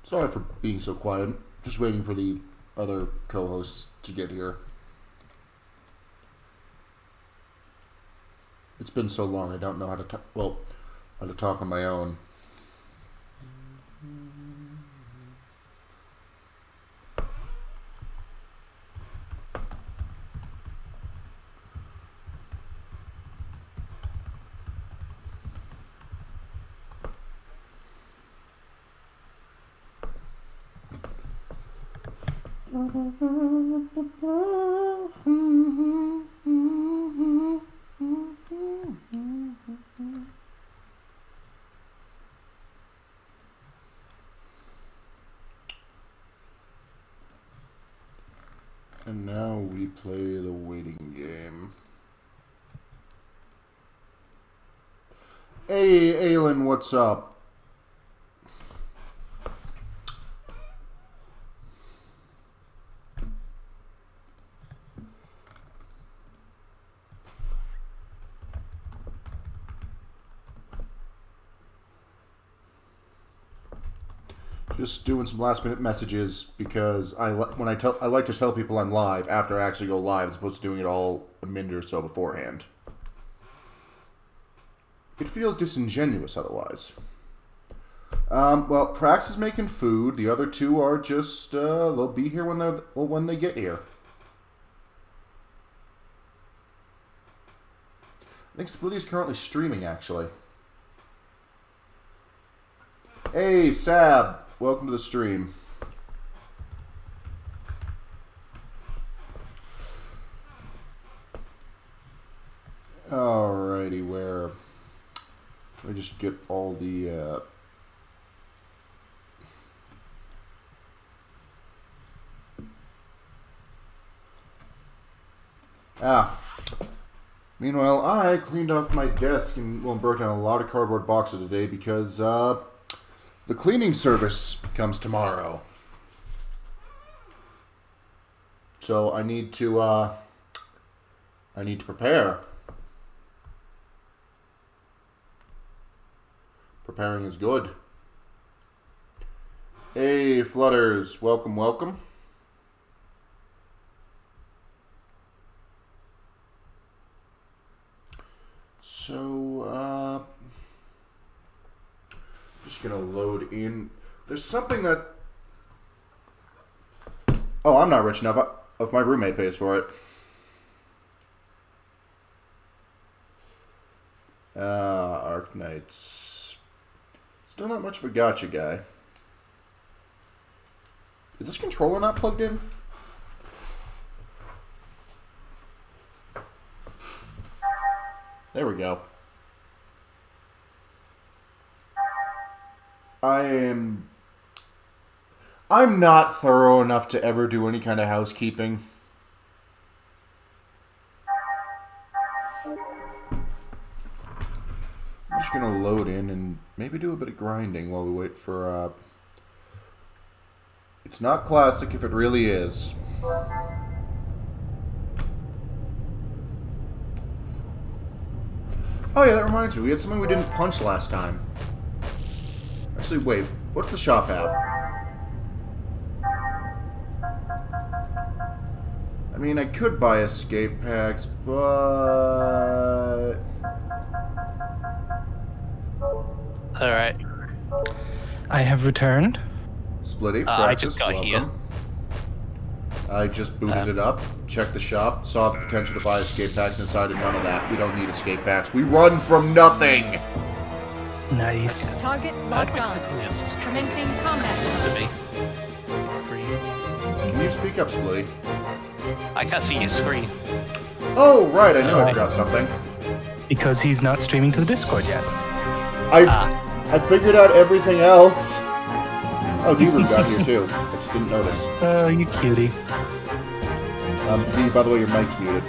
Sorry for being so quiet. Just waiting for the other co-hosts to get here. It's been so long, I don't know how to talk. Well, how to talk on my own. And now we play the waiting game. Hey, Aylin, what's up? Just doing some last minute messages because I like to tell people I'm live after I actually go live as opposed to doing it all a minute or so beforehand. It feels disingenuous otherwise. Well, Prax is making food. The other two are just they'll be here when they get here. I think Splitty is currently streaming actually. Hey, Sab. Welcome to the stream. Alrighty, let me just get all the Meanwhile, I cleaned off my desk and broke down a lot of cardboard boxes today because the cleaning service comes tomorrow. So I need to prepare. Preparing is good. Hey, Flutters. Welcome, welcome. So, just gonna load in. There's something that... Oh, I'm not rich enough. If my roommate pays for it. Arc Knights. Still not much of a gotcha guy. Is this controller not plugged in? There we go. I'm not thorough enough to ever do any kind of housekeeping. I'm just gonna load in and maybe do a bit of grinding while we wait for, It's not classic if it really is. Oh yeah, that reminds me. We had something we didn't punch last time. Actually, wait. What does the shop have? I mean, I could buy escape packs, but... Alright. I have returned. Splitty, I just got welcome. here. I just booted it up, checked the shop, saw the potential to buy escape packs, and decided none of that. We don't need escape packs. We run from nothing! Nice. Target locked on. Commencing combat. Can you speak up, Splitty? I can't see your screen. Oh, right, I knew I forgot something. Because he's not streaming to the Discord yet. I figured out everything else. Oh, Deeber got here too. I just didn't notice. Oh, you cutie. Dee, by the way, your mic's muted.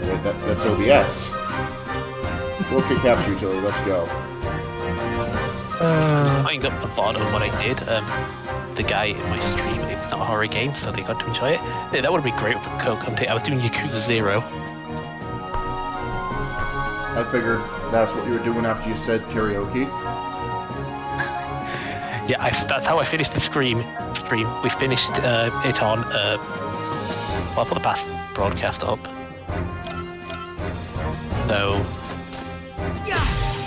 Wait, that's OBS. 4K capture utility, let's go. Find up the thought of what I did. The guy in my stream, it's not a horror game, so they got to enjoy it. Yeah, that would have been great for co-commentate. I was doing Yakuza 0. I figured that's what you were doing after you said karaoke. Yeah, that's how I finished the stream. We finished it on. I'll put the past broadcast up. So,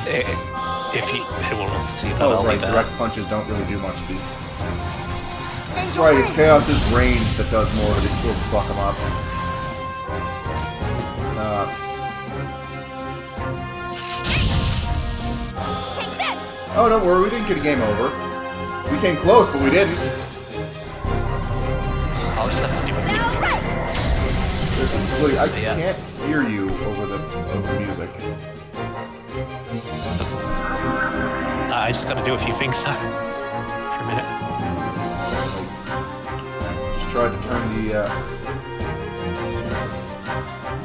if anyone wants to see that, I'll right, leave that. direct punches don't really do much of these. Right, it's Chaos's range that does more of it. Will fuck him up. Oh, don't worry, we didn't get a game over. We came close, but we didn't. I'll just have to do a few things. Listen, Splitty, I can't hear you over the music. I just gotta do a few things for a minute. Just tried to turn the,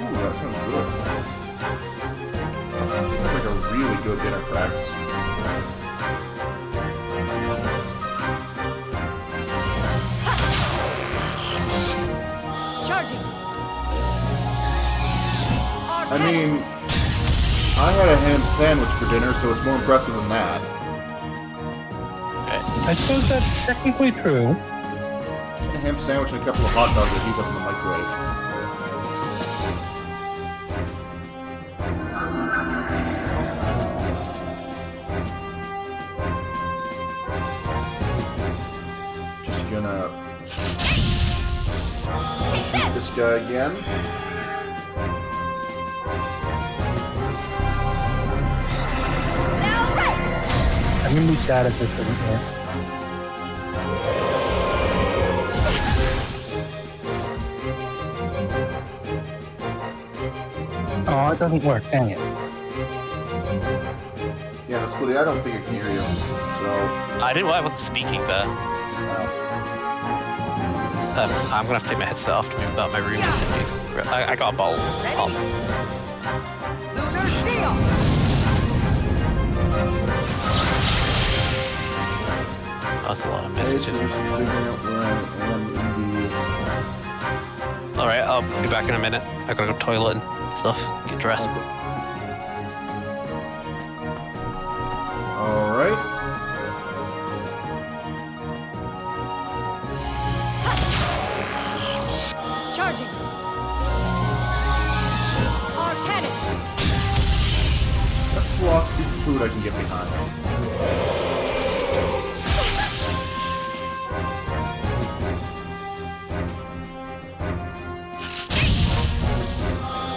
Ooh, that sounds good. Sounds like a really good dinner, Prax. Charging. I mean, I had a ham sandwich for dinner, so it's more impressive than that. Okay. I suppose that's technically true. A ham sandwich and a couple of hot dogs that heat up in the microwave. Just gonna shoot this guy again. I'm gonna be sad if this doesn't work. Oh, it doesn't work, dang it. Yeah, that's Splitty, I don't think I can hear you. So, I didn't know I wasn't speaking there. I'm gonna have to take my headset off to move about my room. I got a bowl. Ready? Lunar seal. That's a lot of it's messages. just figuring out where I am in the... Alright, I'll be back in a minute. I gotta go to the toilet and stuff. Get dressed. Alright. Charging. Our cannon. That's philosophy food I can get behind.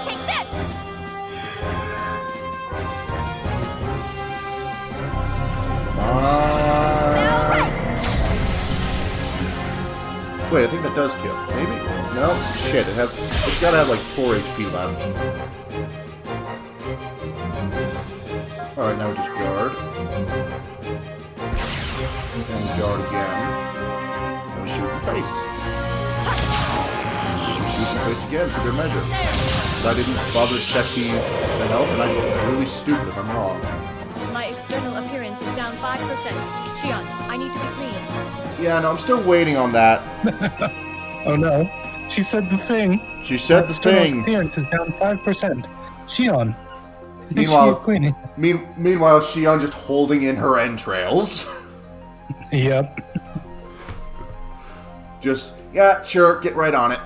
Take this. Wait, I think that does kill. Maybe? No? Shit, it's gotta have like 4 HP left. Alright, now we just guard. And guard again. And we shoot in the face. We shoot in the face again for good measure. I didn't bother to check the health, and I look really stupid if I'm wrong. My external appearance is down 5%. Shion, I need to be clean. Yeah, no, I'm still waiting on that. Oh no. She said the thing. She said the External thing. appearance is down 5%. Shion. Meanwhile, cleaning. meanwhile, Shion just holding in her entrails. Yep. Just, yeah, sure, get right on it.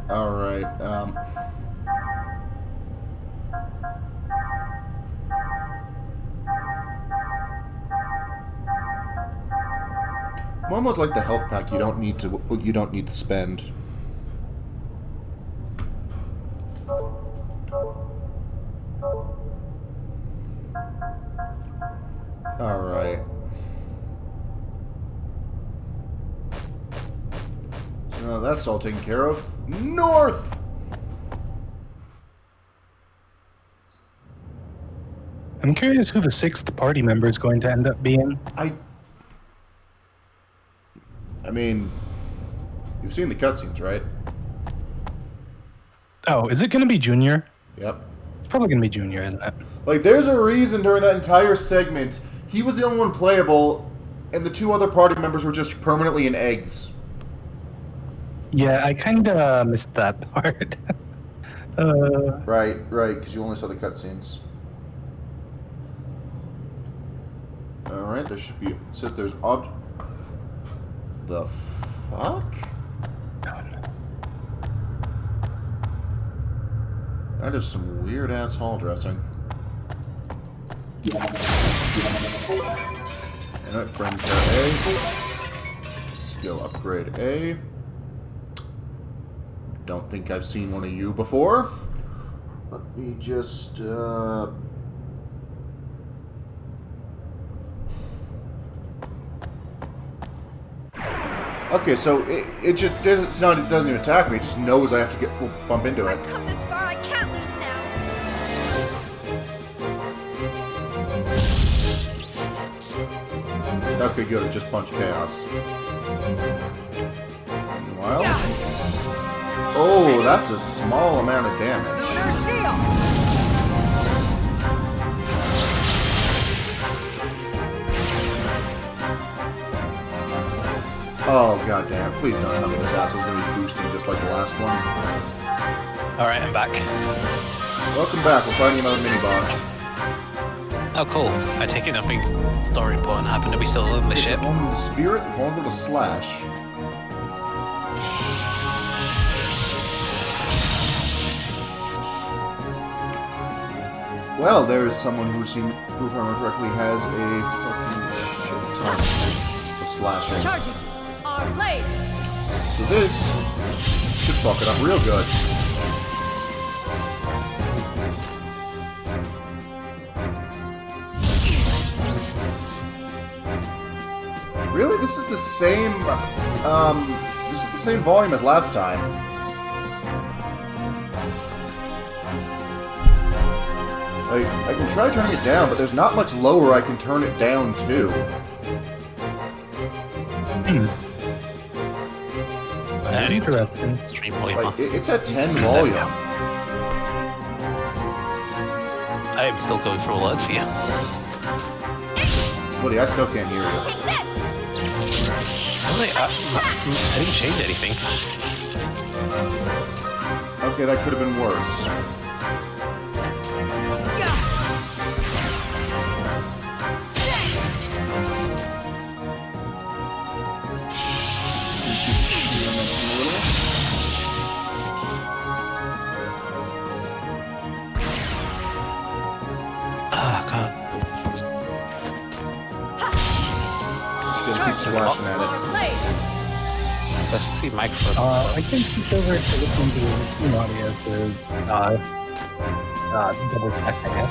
Alright, I'm almost like the health pack you don't need to spend. Alright. So now that's all taken care of. North! I'm curious who the sixth party member is going to end up being. I mean, you've seen the cutscenes, right? Oh, is it going to be Junior? Yep. It's probably going to be Junior, isn't it? Like, there's a reason during that entire segment he was the only one playable, and the 2 other party members were just permanently in eggs. Yeah, I kind of missed that part. Right, because you only saw the cutscenes. Alright, there should be... It says there's the fuck? That is some weird-ass hall dressing. Alright, friend pair A. Skill upgrade A. Don't think I've seen one of you before. Let me just, Okay, so it just doesn't, it doesn't even attack me. It just knows I have to bump into it. I've come this far, I can't lose now. Okay, good. It just punched chaos. Meanwhile, oh, that's a small amount of damage. Lunar seal! Oh, goddamn. Please don't tell me this asshole's going to be boosting just like the last one. Alright, I'm back. Welcome back. We're fighting another mini-boss. Oh, cool. I take it nothing story important happened. Are we still on the Is it ship? vulnerable to spirit, vulnerable to slash. Well, there is someone who, if I remember correctly, has a fucking shit ton of slashing. Charging. Our blades. So this should fuck it up real good. Really? This is the same volume as last time. Like, I can try turning it down, but there's not much lower I can turn it down to. Interesting. Stream volume. Like, it's at 10 volume. I'm still going through alerts here. Buddy, I still can't hear you. Really? I didn't change anything. Okay, that could have been worse. Ah, God. Just gonna keep slashing at it. Our blades. Let's see microphone. I can switch over to listening to the stream audio to double check, I guess.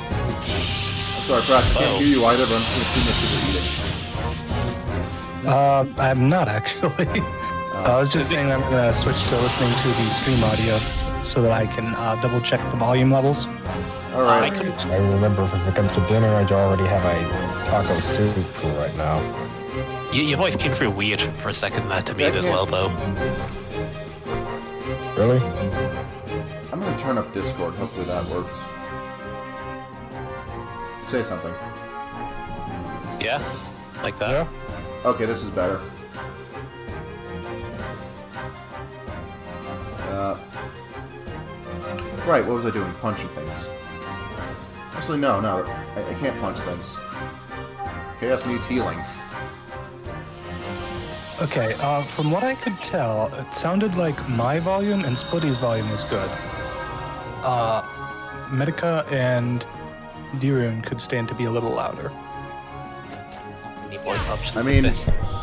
I'm sorry, Pratt, I can't hear you either, but I'm just gonna assume that you're eating. I'm not actually. I was just saying I'm gonna switch to listening to the stream audio so that I can double check the volume levels. Alright. I remember if it comes to dinner, I already have a taco soup for right now. Your voice came through weird for a second there to me as well, though. Really? I'm gonna turn up Discord, hopefully that works. Say something. Yeah? Like that? Yeah. Okay, this is better. Right, what was I doing? Punching things. Actually, no, I can't punch things. Chaos needs healing. Okay, from what I could tell, it sounded like my volume and Splitty's volume was good. Medica and Dirun could stand to be a little louder. Any voice options? I mean,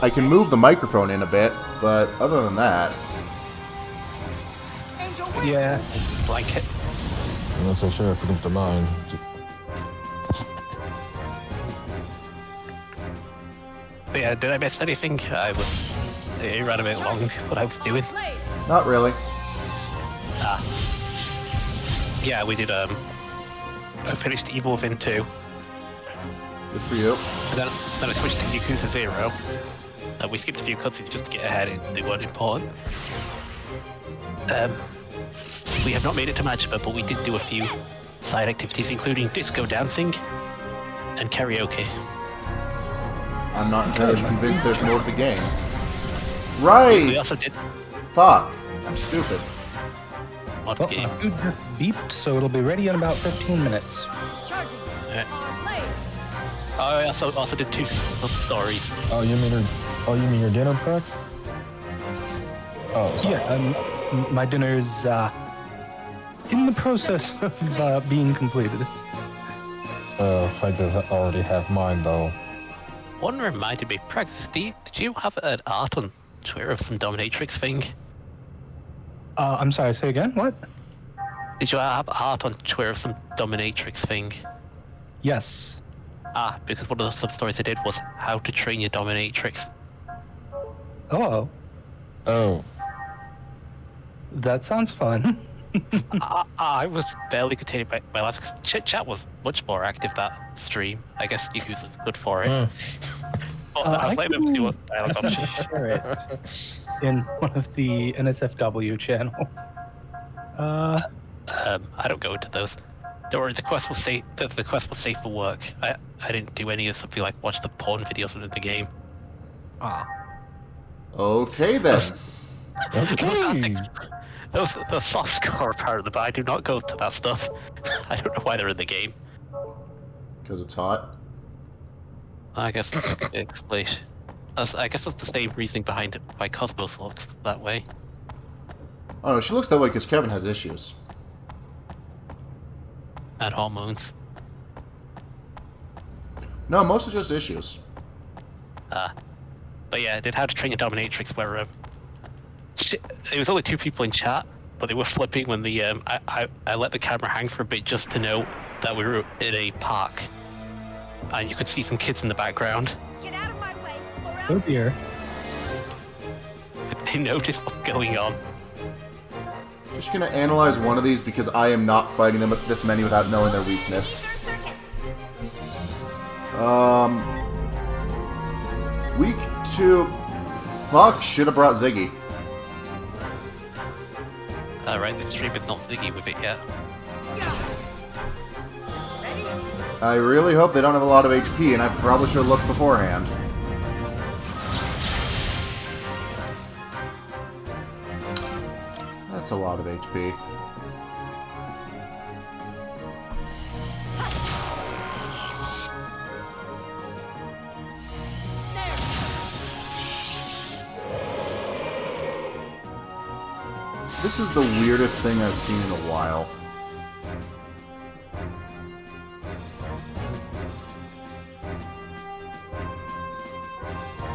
I can move the microphone in a bit, but other than that... Angel, Yeah. Blanket. I'm not so sure if it comes to mine. But yeah, did I miss anything? It ran a bit long, what I was doing. Blades. Not really. Yeah, we did, I finished Evil Within 2. Good for you. And then I switched to Yakuza 0. We skipped a few cutscenes just to get ahead, they weren't important. We have not made it to Majima, but we did do a few side activities, including disco dancing and karaoke. I'm not entirely convinced there's more to the game. Right! We also did Fuck. I'm stupid. mod Well, game. my food just beeped, so it'll be ready in about 15 minutes. Charging. Yeah. On blades. I also did 2 sub-stories. Oh, you mean your dinner preps? Oh, Yeah, my dinner's in the process of being completed. I just already have mine though. One reminded me, Praxis, did you have an art on Twitter of some dominatrix thing? I'm sorry, say again? What? Did you have art on Twitter of some dominatrix thing? Yes. Because one of the sub-stories I did was how to train your dominatrix. Oh, Oh, that sounds fun. I was barely containing my laugh because chat was much more active that stream. I guess Yakuza's good for it. But I was letting them do what dialogue option. Share it in one of the NSFW channels. I don't go into those. Don't worry, the quest was safe. The quest was safe for work. I didn't do any of something like watch the porn videos in the game. Okay then. okay. Those the softcore part of the, but I do not go to that stuff. I don't know why they're in the game. Because it's hot. I guess that's a good explanation. I guess that's the same reasoning behind why Cosmos looks that way. Oh no, she looks that way because Kevin has issues. And hormones. No, mostly just issues. But yeah, I did How to Train Your Dominatrix where it was only 2 people in chat, but they were flipping when the I let the camera hang for a bit just to know that we were in a park. And you could see some kids in the background. Get out of my way, or else. Oh dear. They noticed what's going on. Just gonna analyze one of these because I am not fighting them this many without knowing their weakness. Week 2. Fuck, should have brought Ziggy. Alright, the stream is not Ziggy with it yet. Ready? I really hope they don't have a lot of HP, and I probably should have looked beforehand. That's a lot of HP. This is the weirdest thing I've seen in a while.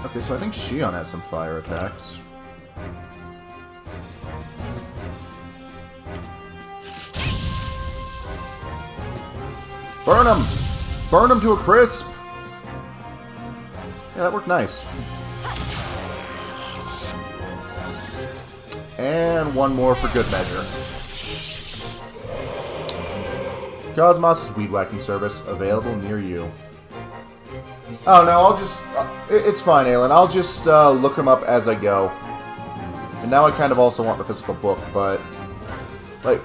Okay, so I think Shion has some fire attacks. Burn him! Burn him to a crisp! Yeah, that worked nice. And one more for good measure. Cosmos' weed whacking service available near you. Oh no, I'll just... it's fine, Aelin. I'll just look them up as I go. And now I kind of also want the physical book, but... Like...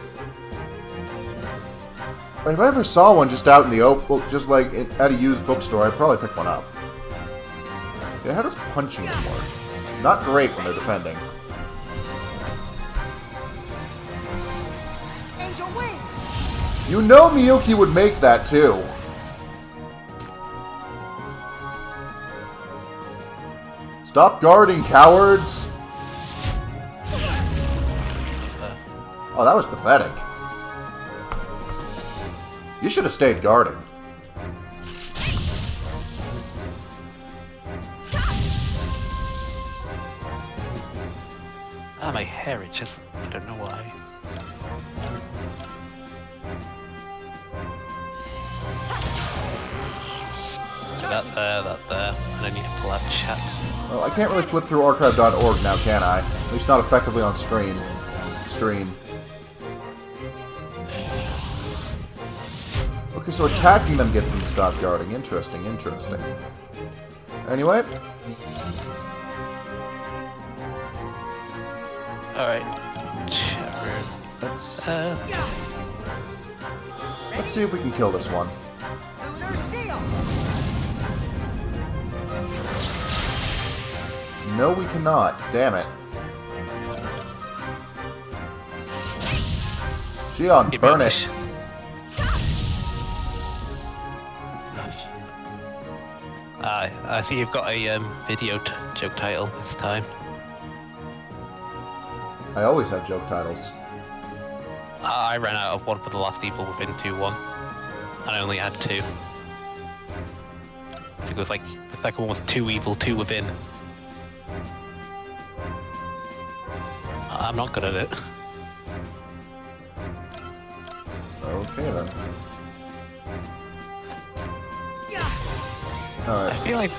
If I ever saw one just out in the open, well, just like at a used bookstore, I'd probably pick one up. Yeah, how does punching work? Not great when they're defending. Angel wins. You know Miyuki would make that too. Stop guarding, cowards! Oh, that was pathetic. You should have stayed guarding. My hair itches. I don't know why. That there. And I need to pull out chat. Well, I can't really flip through archive.org now, can I? At least not effectively on stream. Okay, so attacking them gets them to stop guarding. Interesting, interesting. Anyway. Alright. Let's see if we can kill this one. Lunar seal. No, we cannot. Damn it. Shion, burn it. I see you've got a video joke title this time. I always have joke titles. I ran out of one for the last Evil Within 2-1. And I only had 2. I think it was like, the second one was 2 Evil, 2 Within. I'm not good at it. Okay then. I Alright. feel like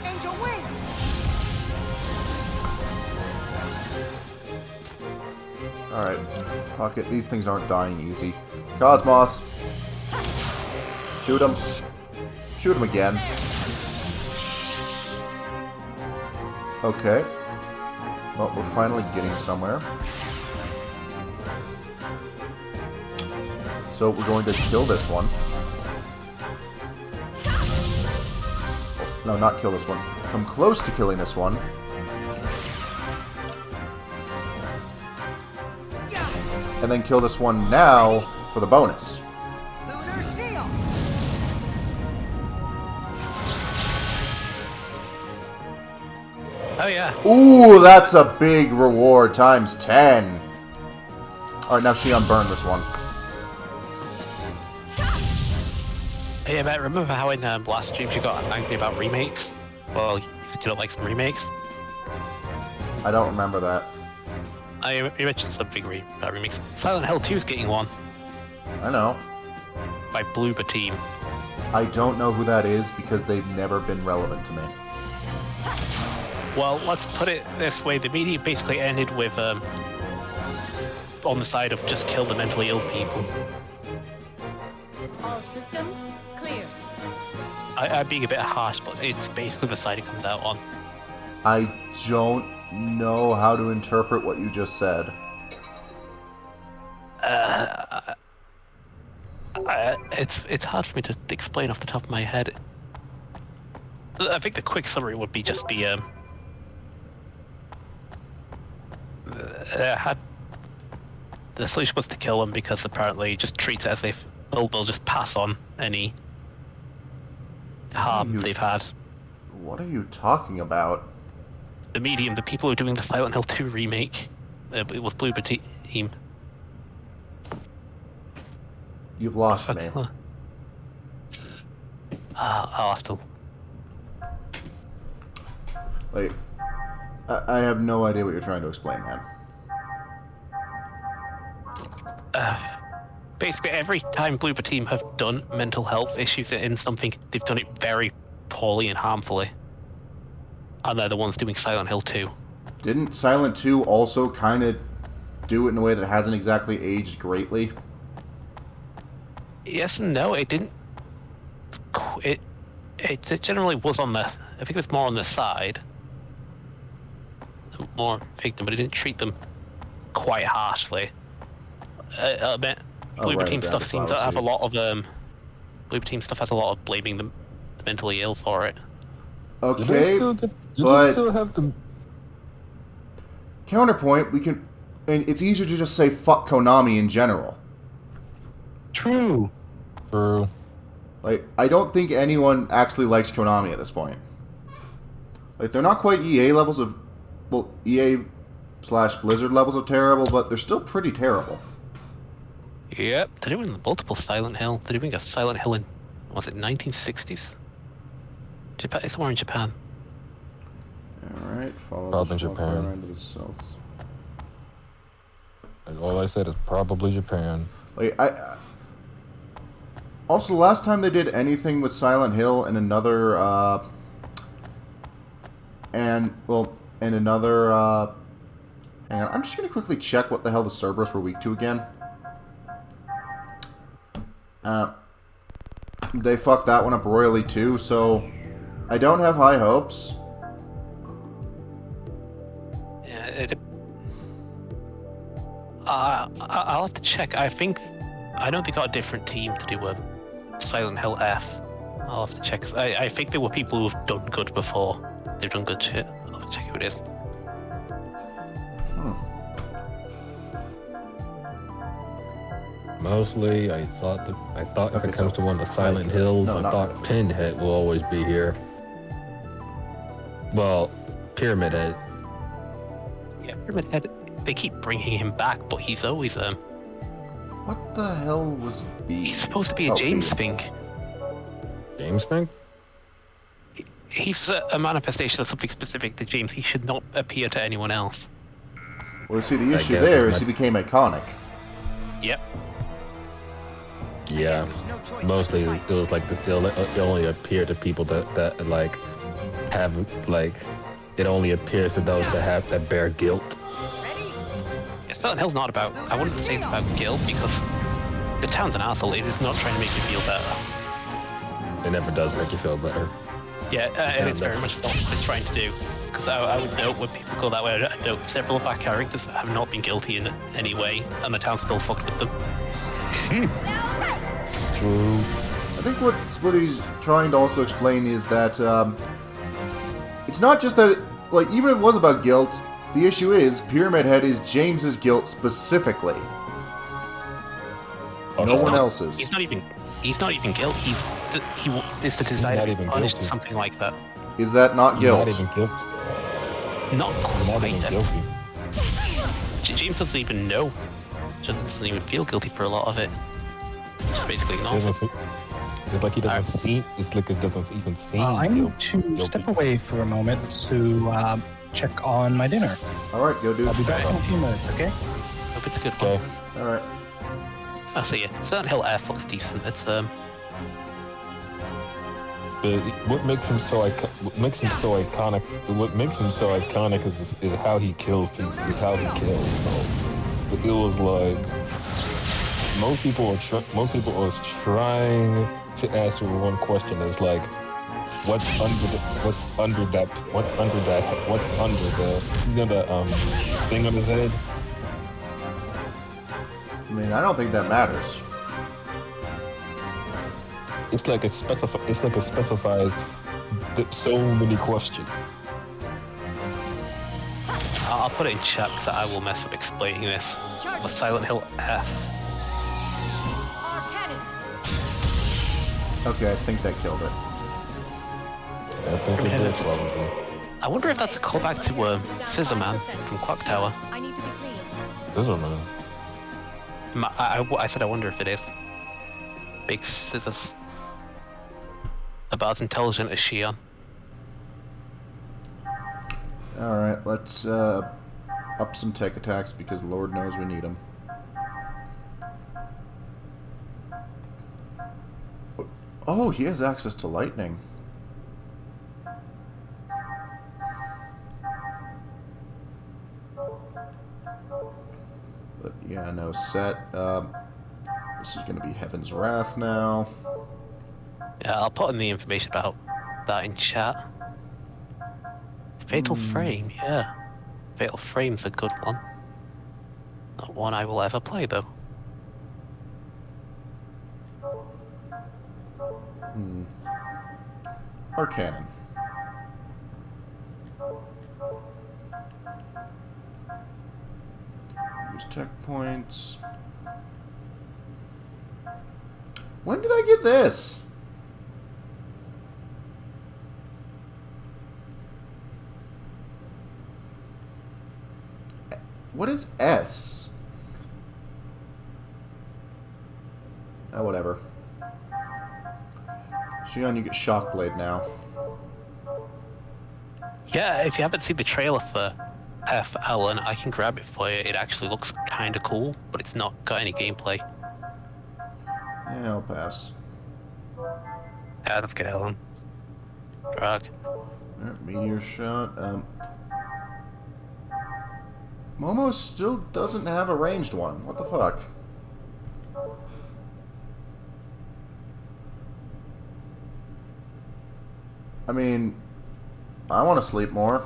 Angel wings. Alright. Fuck it. These things aren't dying easy. Cosmos! Shoot him. Shoot him again. Okay. Well, we're finally getting somewhere. So we're going to kill this one. No, not kill this one. Come close to killing this one. And then kill this one now for the bonus. Lunar seal. oh yeah. Ooh, that's a big reward times 10. Alright, now Shion burn this one. Hey, Matt, remember how in last streams you got angry about remakes? Well, you said you don't like some remakes. I don't remember that. You mentioned something about remakes. Silent Hill 2 is getting one I know. by Bloober Team. I don't know who that is because they've never been relevant to me. Well, let's put it this way. The media basically ended with on the side of just kill the mentally ill people. All systems clear. I'm being a bit harsh, but it's basically the side it comes out on. I don't know how to interpret what you just said. It's hard for me to explain off the top of my head. I think the quick summary would be just the the solution was to kill them because apparently he just treats it as if they'll just pass on any harm they've had. What are you talking about? The medium, the people who are doing the Silent Hill 2 remake, it was Bloober Team. You've lost me. I'll have to. Like, I have no idea what you're trying to explain, man. Basically, every time Bloober Team have done mental health issues in something, they've done it very poorly and harmfully. And they're the ones doing Silent Hill 2. Didn't Silent 2 also kind of do it in a way that hasn't exactly aged greatly? Yes and no, it didn't. It generally was on the. I think it was more on the side. More victim, but it didn't treat them quite harshly. Bloober right, Team down stuff to seems to flower have a seed. lot of Bloober Team stuff has a lot of blaming the mentally ill for it. Okay, Do but- they still have the... Counterpoint, we can... And it's easier to just say fuck Konami in general. True. True. Like, I don't think anyone actually likes Konami at this point. Like, they're not quite EA levels of... Well, EA/Blizzard levels of terrible, but they're still pretty terrible. Yep, they're doing multiple Silent Hill. They're doing a Silent Hill in, was it 1960s? Japan, it's somewhere in Japan. Alright, follow Probably the smoke Japan. around to the south. Like, all I said is probably Japan. Like, also, the last time they did anything with Silent Hill and another, Hang on, I'm just gonna quickly check what the hell the Cerberus were weak to again. They fucked that one up royally too, so I don't have high hopes. Yeah, I'll have to check. I know they got a different team to do Silent Hill F. I'll have to check. 'Cause I think there were people who've done good before. They've done good shit. I'll have to check who it is. Mostly, I thought if Okay, it comes so- to one of the Silent Hills, No, I not thought really. Pinhead will always be here. Well, Pyramid Head. Yeah, Pyramid Head. They keep bringing him back, but he's always What the hell was B? he's supposed to be a Oh, James B. thing. James Fink? He's a manifestation of something specific to James. He should not appear to anyone else. Well, see, the I issue guess there it is he might- became iconic. Yep. Yeah. There's no choice Mostly, but it to was like it only appeared to people that like have like it only appears to those that bear guilt. fight. Ready? Yeah, Silent Hill's not about. I wouldn't say it's about guilt because the town's an asshole. It is not trying to make you feel better. It never does make you feel better. Yeah, and it's very much not what it's trying to do. Because I would note when people go that way, I note several of our characters have not been guilty in any way, and the town still fucked with them. True. I think what he's trying to also explain is that it's not just that, like, even if it was about guilt, the issue is Pyramid Head is James's guilt specifically. Oh, No he's one not- else's. He's not even guilt. He is the desire not to be even punished, guilty. something like that. Is that not You're guilt? not even guilty. Not You're not quite. even guilty. James doesn't even know. Doesn't even feel guilty for a lot of it. Just basically not. It's like he doesn't seem. It's like it doesn't even seem. I need to guilty. step away for a moment to check on my dinner. Alright, go do I'll be it. back in a few minutes, okay? Hope it's a good Okay. one. Alright. Oh, so yeah, Silent Hill Air looks decent. It's But what makes him so what makes him so iconic? What makes him so iconic is how he kills people. Is how he kills. But it was like most people was trying to answer one question. It's like, what's under the thing on his head? I mean, I don't think that matters. It's like it specifies so many questions. I'll put it in chat because I will mess up explaining this. Charge But Silent Hill F. our cannon. Okay, I think that killed it. I think it did probably. I wonder if that's a callback to Scissor Man from Clock Tower. I need to be clean. This one, man. I said I wonder if it is. Big scissors. About as intelligent as Shion. Alright, let's up some tech attacks because Lord knows we need them. Oh, he has access to lightning. But yeah, no set. This is going to be Heaven's Wrath now. Yeah, I'll put in the information about that in chat. Fatal Frame, yeah. Fatal Frame's a good one. Not one I will ever play, though. Arcanum. Use tech points. When did I get this? What is S? Oh, whatever. Shion, you get Shockblade now. Yeah, if you haven't seen the trailer for F, Alan, I can grab it for you. It actually looks kind of cool, but it's not got any gameplay. Yeah, I'll pass. Yeah, let's get Alan. Drag. Alright, meteor shot. Momo still doesn't have a ranged one. What the fuck? I mean, I want to sleep more.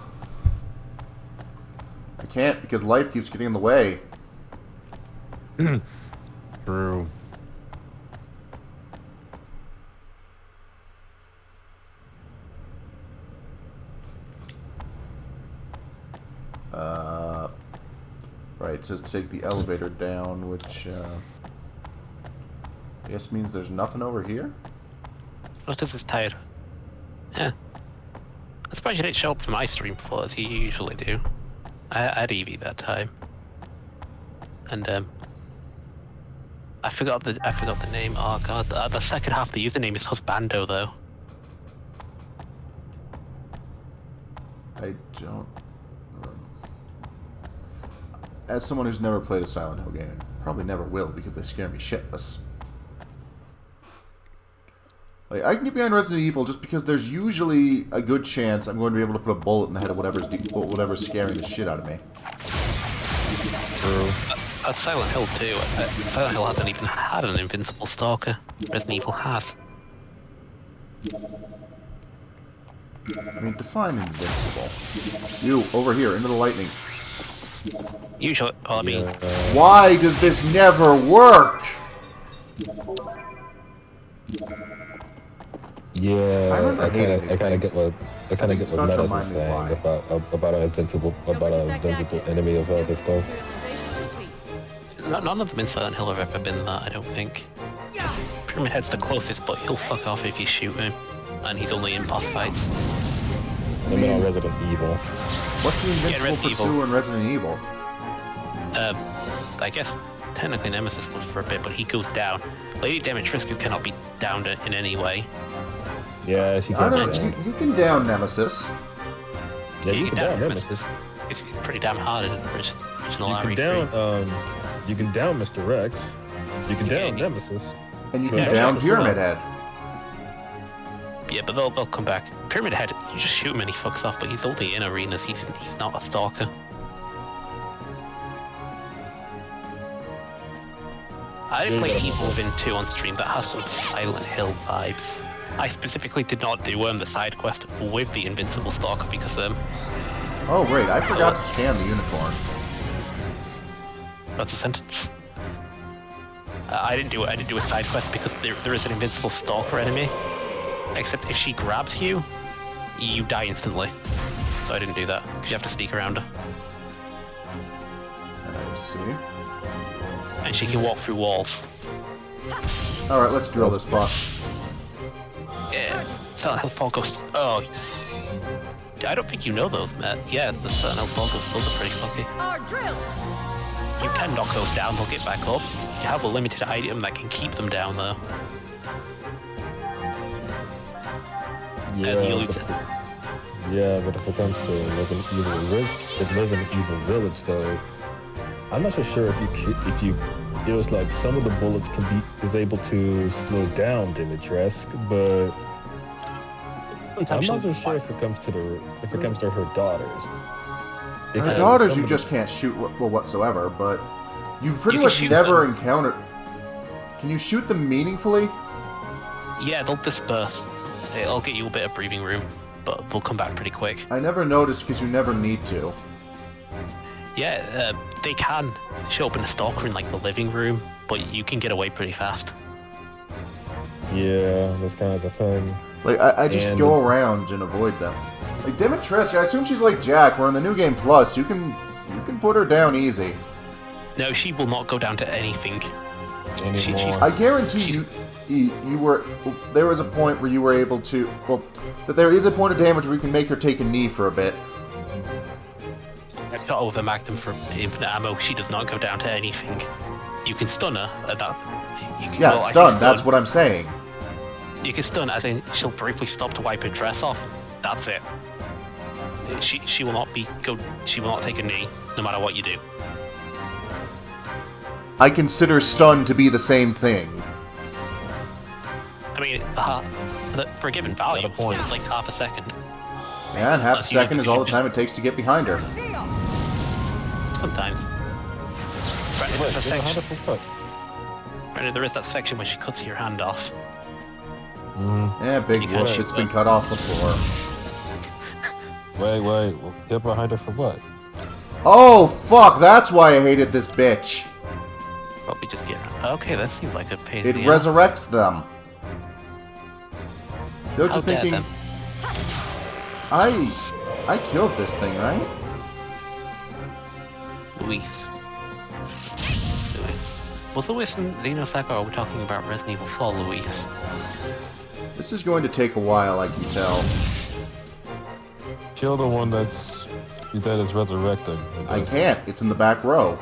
I can't because life keeps getting in the way. True. Right, it says take the elevator down, which, I guess means there's nothing over here? What is this tired? Yeah. I suppose you didn't show up for my stream before, as you usually do. I had Evie that time. And, I forgot the name. Oh god, the second half of the username is Husbando, though. I don't... As someone who's never played a Silent Hill game, probably never will because they scare me shitless. Like, I can get behind Resident Evil just because there's usually a good chance I'm going to be able to put a bullet in the head of whatever's scaring the shit out of me. True. At Silent Hill 2, Silent Hill hasn't even had an invincible stalker. Resident Evil has. I mean, define invincible. You, over here, into the lightning. Usually, well, I mean, Why does this never work? Yeah, I remember hating these I kind of things. get what I think it's Metal about to is remind me saying why. about an invincible enemy of this stuff. Materialization complete. none of them in Silent Hill have ever been that, I don't think. Pyramid Head's the closest, but he'll fuck off if you shoot him. And he's only in boss fights. I mean, on Resident Evil. What's the invincible Resident Evil. pursuer in Resident Evil? I guess technically Nemesis was for a bit, but he goes down. Lady Dimitrescu cannot be downed in any way. Yeah, she I can don't. down. You can down Nemesis. Yeah, you can down Nemesis. It's pretty damn hard in the original You can RE3. down, you can down Mr. Rex. You can Yeah, down you- Nemesis. And you Yeah, can down Nemesis Pyramid will. Head. Yeah, but they'll come back. Pyramid Head, you just shoot him and he fucks off, but he's only in arenas. He's not a stalker. I did play Evil Within 2 on stream that has some Silent Hill vibes. I specifically did not do the side quest with the Invincible Stalker because Oh, great. I forgot to scan the unicorn. that's a sentence. I didn't do it. I didn't do a side quest because there is an Invincible Stalker enemy. Except if she grabs you, you die instantly. So I didn't do that because you have to sneak around her, I see. and she can walk through walls. Alright, let's drill this fuck. Yeah, Silent Hill Fall Ghosts. Oh, I don't think you know those, Matt. Yeah, the Silent Hill Fall Ghosts, those are pretty fucky. Our drill. You can knock those down, they'll get back up. You have a limited item that can keep them down, though. And you lose it. Yeah, but if it comes to Resident Evil Village, though, I'm not so sure if you it was like some of the bullets is able to slow down Dimitrescu, but I'm not so sure if it comes to her daughters. Her Because daughters some you of just can't shoot well whatsoever, but you pretty You can much shoot never them. encounter... Can you shoot them meaningfully? Yeah, they'll disperse. It'll get you a bit of breathing room, but they'll come back pretty quick. I never noticed because you never need to. Yeah, they can show up in a stalker in like the living room, but you can get away pretty fast. Yeah, that's kind of the thing. Like, I just And- go around and avoid them. Like, Dimitrescu, I assume she's like Jack, where in the New Game Plus, you can put her down easy. No, she will not go down to anything. Anymore. I guarantee you were... There was a point where you were able to... Well, that there is a point of damage where you can make her take a knee for a bit. I've got over Magnum for infinite ammo. She does not go down to anything. You can stun her at that. You can, Yeah, well, I say stun, that's what I'm saying. You can stun, as in she'll briefly stop to wipe her dress off. That's it. She will not She will not take a knee, no matter what you do. I consider stun to be the same thing. I mean, for a given value, point. it's like half a second. Yeah, and half a Unless you- second is all the you time it takes to get behind her. Seal. Sometimes. Right, Wait, there's a get behind her section. for what? Right, there is that section where she cuts your hand off. Yeah, big You whoop. can't It's shoot been that. cut off before. Wait, get behind her for what? Oh, fuck. That's why I hated this bitch. Probably just get around. Okay, that seems like a pain. It in the ass. resurrects them. They're How just dare thinking, them. I killed this thing, right? Luis. Was Luis in Xenosaga, or are we talking about Resident Evil 4 Luis? This is going to take a while, I can tell. Kill the one that is resurrecting. I can't. It's in the back row.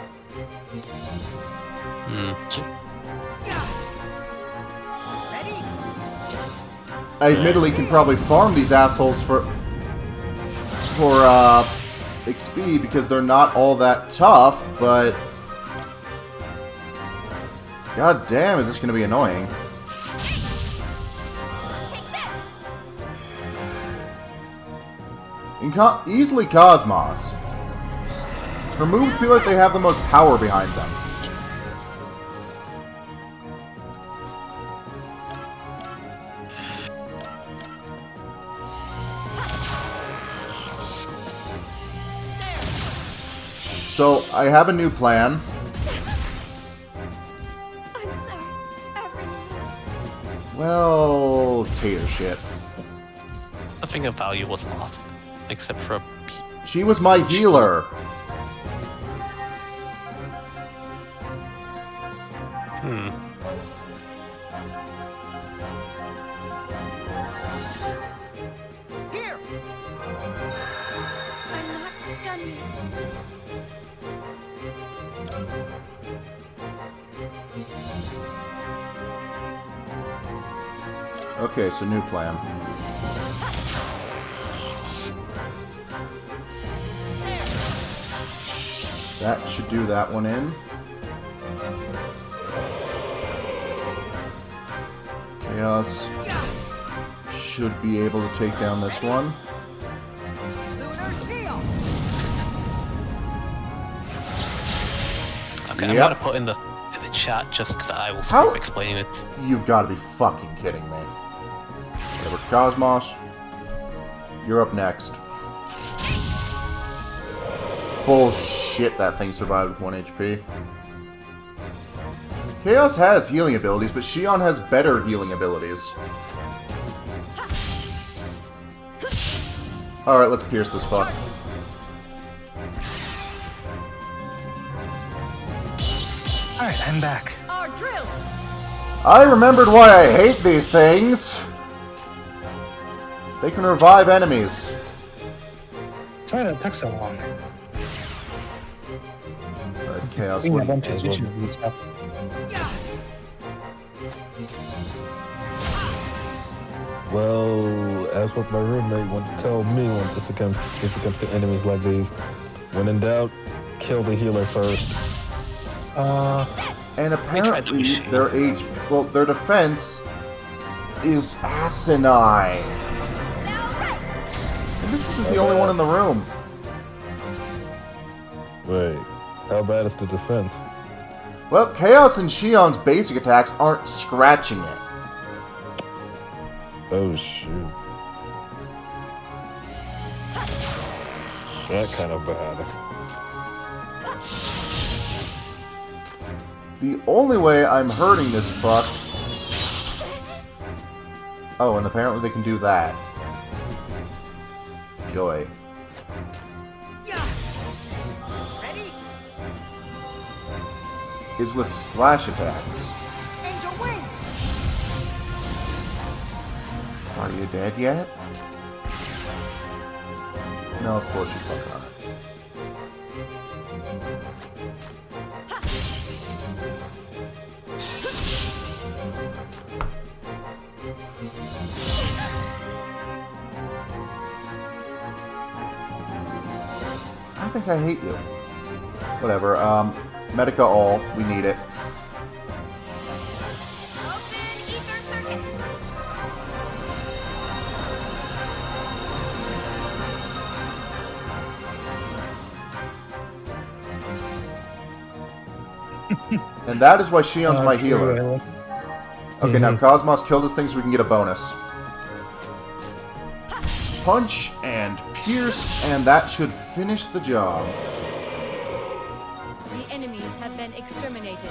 Ready? I admittedly can probably farm these assholes for XP because they're not all that tough, but god damn, is this going to be annoying. Easily Cosmos. Her moves feel like they have the most power behind them. So, I have a new plan. I'm sorry, everyone. Well, tater shit. Nothing of value was lost, except for a She was my healer. Here! I'm not done yet. Okay, so new plan. That should do that one in. Chaos should be able to take down this one. Lunar seal! Okay, I'm Yep. gonna put in the chat just because I will How- stop explaining it. You've got to be fucking kidding me. Whatever. Cosmos, you're up next. Bullshit, that thing survived with 1 HP. Chaos has healing abilities, but Shion has better healing abilities. Alright, let's pierce this fuck. Alright, I'm back. Our drill. I remembered why I hate these things! They can revive enemies. Sorry that took so long. Alright, Chaos, We have a what bunch do of you- issues and stuff. Well, as what my roommate once told me, if it comes to enemies like these, when in doubt, kill the healer first. And tried the apparently, machine. their defense is asinine. And this isn't the only one in the room. Wait, how bad is the defense? Well, Chaos and Shion's basic attacks aren't scratching it. Oh shoot. That kind of bad. The only way I'm hurting this fuck... Oh, and apparently they can do that. Joy. Ready? Is with slash attacks. Angel wings! Are you dead yet? No, of course you fucking aren't. I think I hate you. Whatever, Medica all, we need it. Open ether circuit. And that is why Shion's my True, healer. Alan. Okay, now Cosmos killed his thing so we can get a bonus. Punch and pierce, and that should finish the job. The enemies have been exterminated.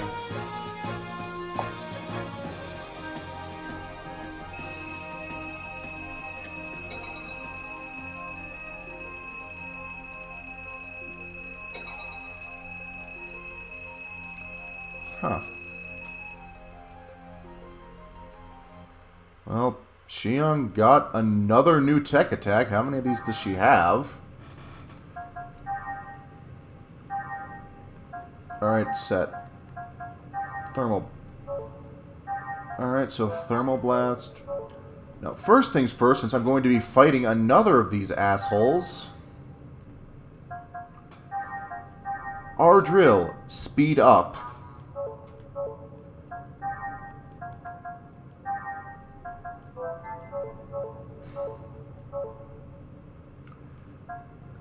Huh. Well, Shion got another new tech attack. How many of these does she have? Alright, set. Thermal. Alright, so Thermal Blast. Now, first things first, since I'm going to be fighting another of these assholes. Our drill. Speed up.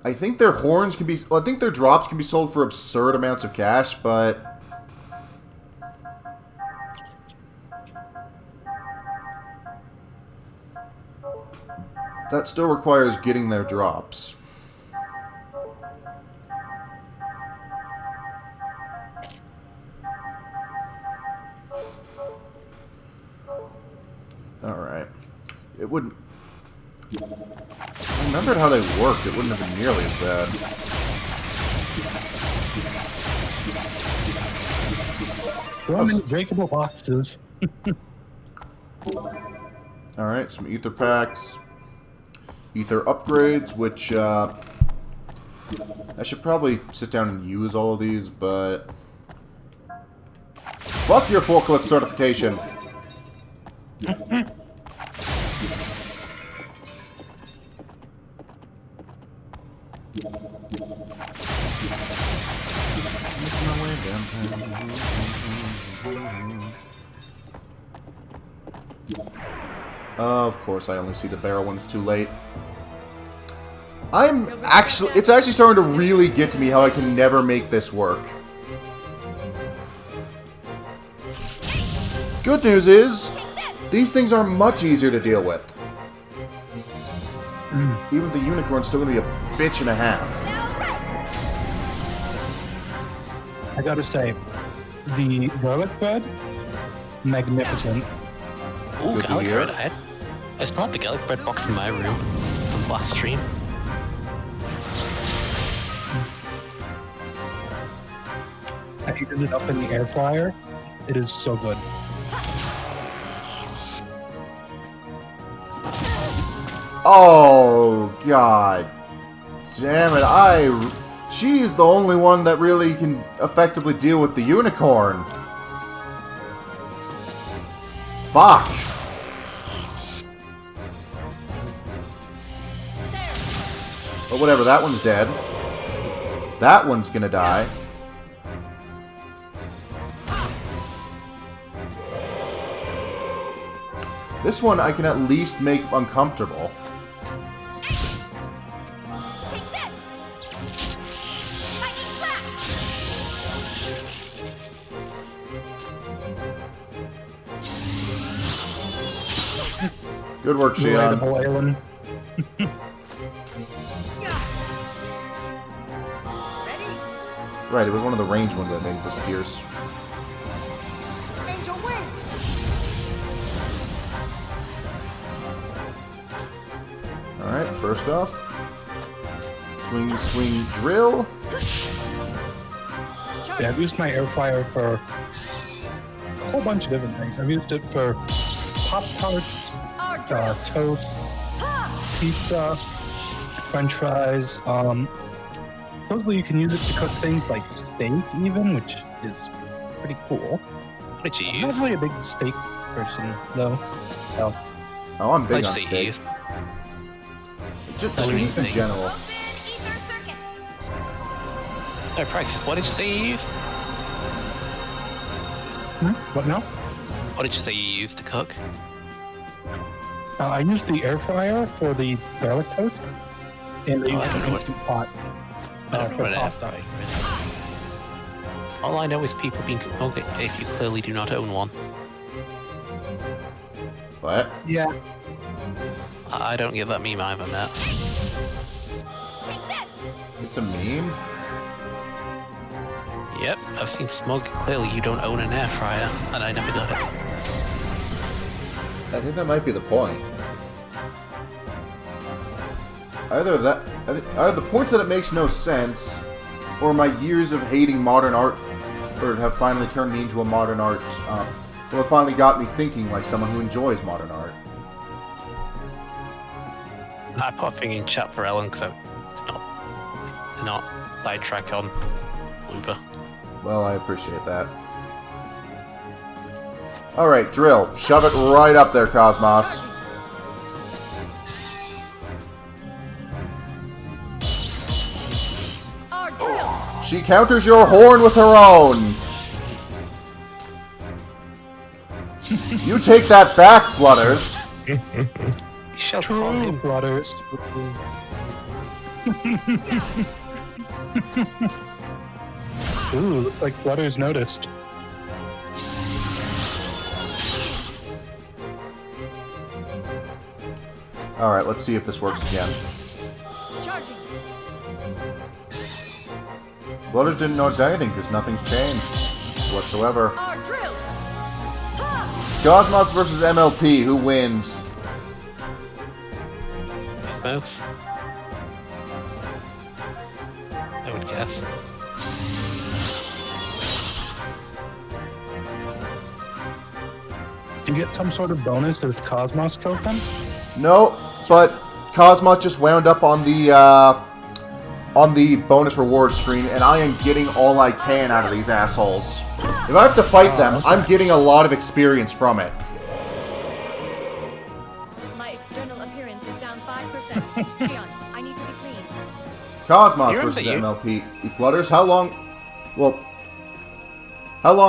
I think their horns can be... Well, I think their drops can be sold for absurd amounts of cash, but... that still requires getting their drops. Alright. It wouldn't... I remembered how they worked. It wouldn't have been nearly as bad. So many breakable boxes. Alright, some ether packs. Ether upgrades, which, I should probably sit down and use all of these, but... fuck your forklift certification! Of course, I only see the barrel when it's too late. It's actually starting to really get to me how I can never make this work. Good news is, these things are much easier to deal with. Even the unicorn's still going to be a bitch and a half. I gotta say, the garlic bread, magnificent. Ooh, Good to garlic hear. bread. I still have the garlic bread box in my room from last stream. I heated it up in the air fryer. It is so good. Oh, god. Damn it, she's the only one that really can effectively deal with the unicorn. Fuck. But whatever, that one's dead. That one's gonna die. This one I can at least make uncomfortable. Good work, Shion. Relatable, Alan. Ready? Right, it was one of the ranged ones, I think, was Pierce. Angel wings! Alright, first off. Swing, swing, drill. Yeah, I've used my air fryer for a whole bunch of different things. I've used it for Pop-Tarts, toast, pizza, French fries. Supposedly you can use it to cook things like steak even, which is pretty cool. What did you I'm use? not really a big steak person, though. So, Oh, I'm What big did on you say you steak. used? Just What do you meat in think? general. No, Praxis, what did you say you used? what now? What did you say you used to cook? I used the air fryer for the garlic toast, and I used I don't an know instant pot I don't know for what pasta. All I know is people being smug if you clearly do not own one. What? Yeah. I don't get that meme either, Matt. It's a meme? Yep, I've seen smug. Clearly you don't own an air fryer, and I never got it. I think that might be the point. Either the points that it makes no sense, or my years of hating modern art, or have finally turned me into a modern art, well, it finally got me thinking like someone who enjoys modern art. I put a thing in chat for Ellen because I'm not sidetrack on Uber. Well, I appreciate that. Alright, drill. Shove it right up there, Cosmos. Our drill. She counters your horn with her own. You take that back, Flutters. You shall call True him. Flutters. Ooh, looks like Flutters noticed. Alright, let's see if this works again. Charging. Flutters didn't notice anything because nothing's changed whatsoever. Our drill. Ha! Cosmos versus MLP, who wins? Both. I would guess. Do you get some sort of bonus with Cosmos token? No, but Cosmos just wound up on the bonus reward screen, and I am getting all I can out of these assholes. If I have to fight them, okay. I'm getting a lot of experience from it. My external appearance is down 5%. Shion, I need to be clean. Cosmos You versus remember MLP. Flutters, how long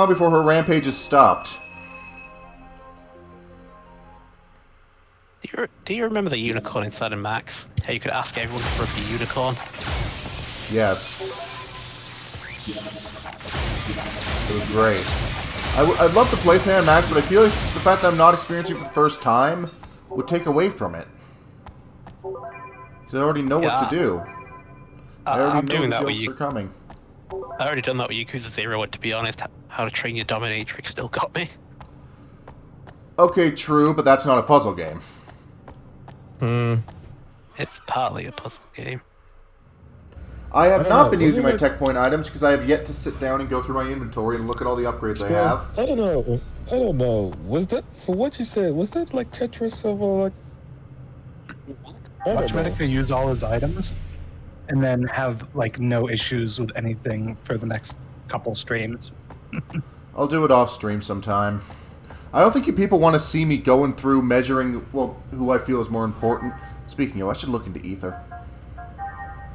before her rampage is stopped? Do you remember the unicorn inside of Max? How you could ask everyone for a unicorn? Yes. It was great. I'd love to play Sand Max, but I feel like the fact that I'm not experiencing it for the first time would take away from it. Because I already know what to do. I already I'm know doing the that with jokes you. are coming. I already done that with Yakuza 0, and to be honest, How to Train Your Dominatrix still got me. Okay, true, but that's not a puzzle game. It's partly a puzzle game. I have don't not know, been using my wasn't it- tech point items because I have yet to sit down and go through my inventory and look at all the upgrades I have. I don't know. I don't know. Was that for what you said? Was that like Tetris or like? I Watch don't know. Medica use all his items, and then have like no issues with anything for the next couple streams. I'll do it off stream sometime. I don't think you people want to see me going through measuring, well, who I feel is more important. Speaking of, I should look into Ether.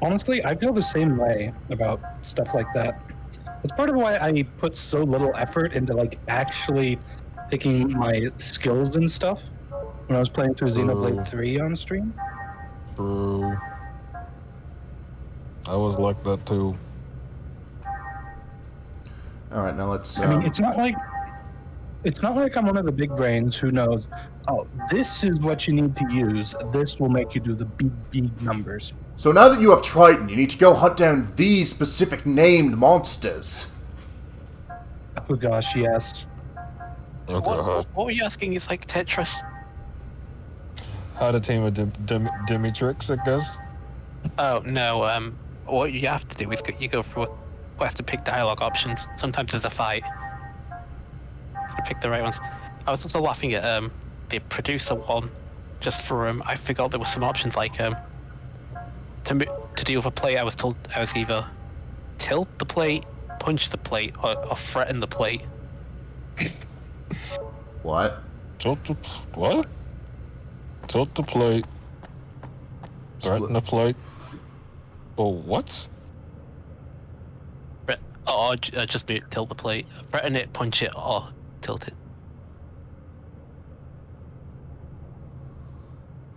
Honestly, I feel the same way about stuff like that. That's part of why I put so little effort into like actually picking my skills and stuff when I was playing through Xenoblade 3 on stream. True. I was like that too. Alright, now let's... I mean, it's not like I'm one of the big brains who knows, oh, this is what you need to use. This will make you do the big numbers. So now that you have Triton, you need to go hunt down these specific named monsters. Oh gosh, yes. Okay. What were you asking? It's like Tetris. How to tame a Dimitrix, I guess. Oh, no, what you have to do is you go through a quest to pick dialogue options. Sometimes there's a fight. To pick the right ones. I was also laughing at the producer one, just for I forgot there were some options like to deal with a plate. I was told I was either tilt the plate, punch the plate, or threaten the plate. What? What? Tilt the plate. Threaten the plate. Oh, what? Or just tilt the plate, threaten it, punch it, or tilt it.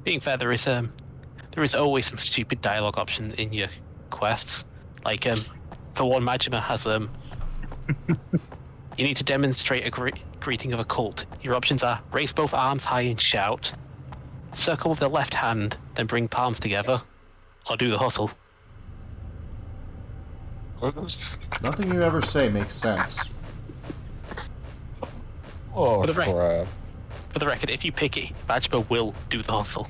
Being fair, there is always some stupid dialogue option in your quests. Like for one, Majima has You need to demonstrate a greeting of a cult. Your options are raise both arms high and shout, circle with the left hand, then bring palms together, or do the hustle. Nothing you ever say makes sense. Oh, For the crap. For the record, if you pick it, Bajba will do the hustle.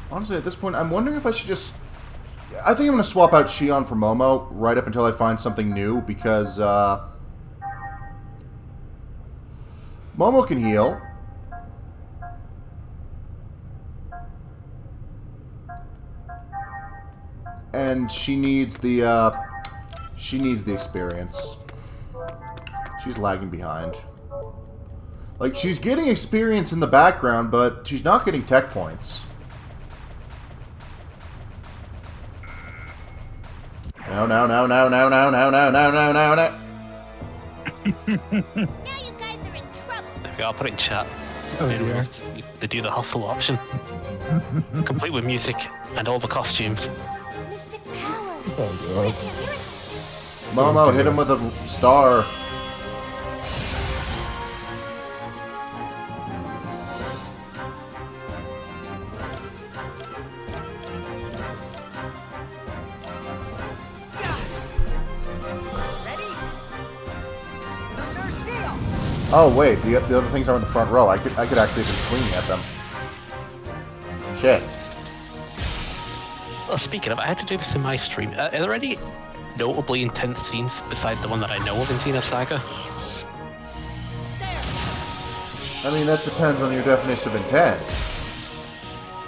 Honestly, at this point, I'm wondering if I should just... I think I'm going to swap out Shion for Momo right up until I find something new, because, Momo can heal. And she needs the experience. She's lagging behind. Like, she's getting experience in the background, but she's not getting tech points. No. Now you guys are in trouble. There we go, I'll put it in chat. Oh, dear. They do the hustle option. Complete with music and all the costumes. Mystic power. Oh, God. Momo, hit him with a star. Ready? Lunar seal. Oh wait, the other things are in the front row. I could actually have been swinging at them. Shit. Well, speaking of, I had to do this in my stream. Are there any notably intense scenes besides the one that I know of in Xena Saga? I mean, that depends on your definition of intense.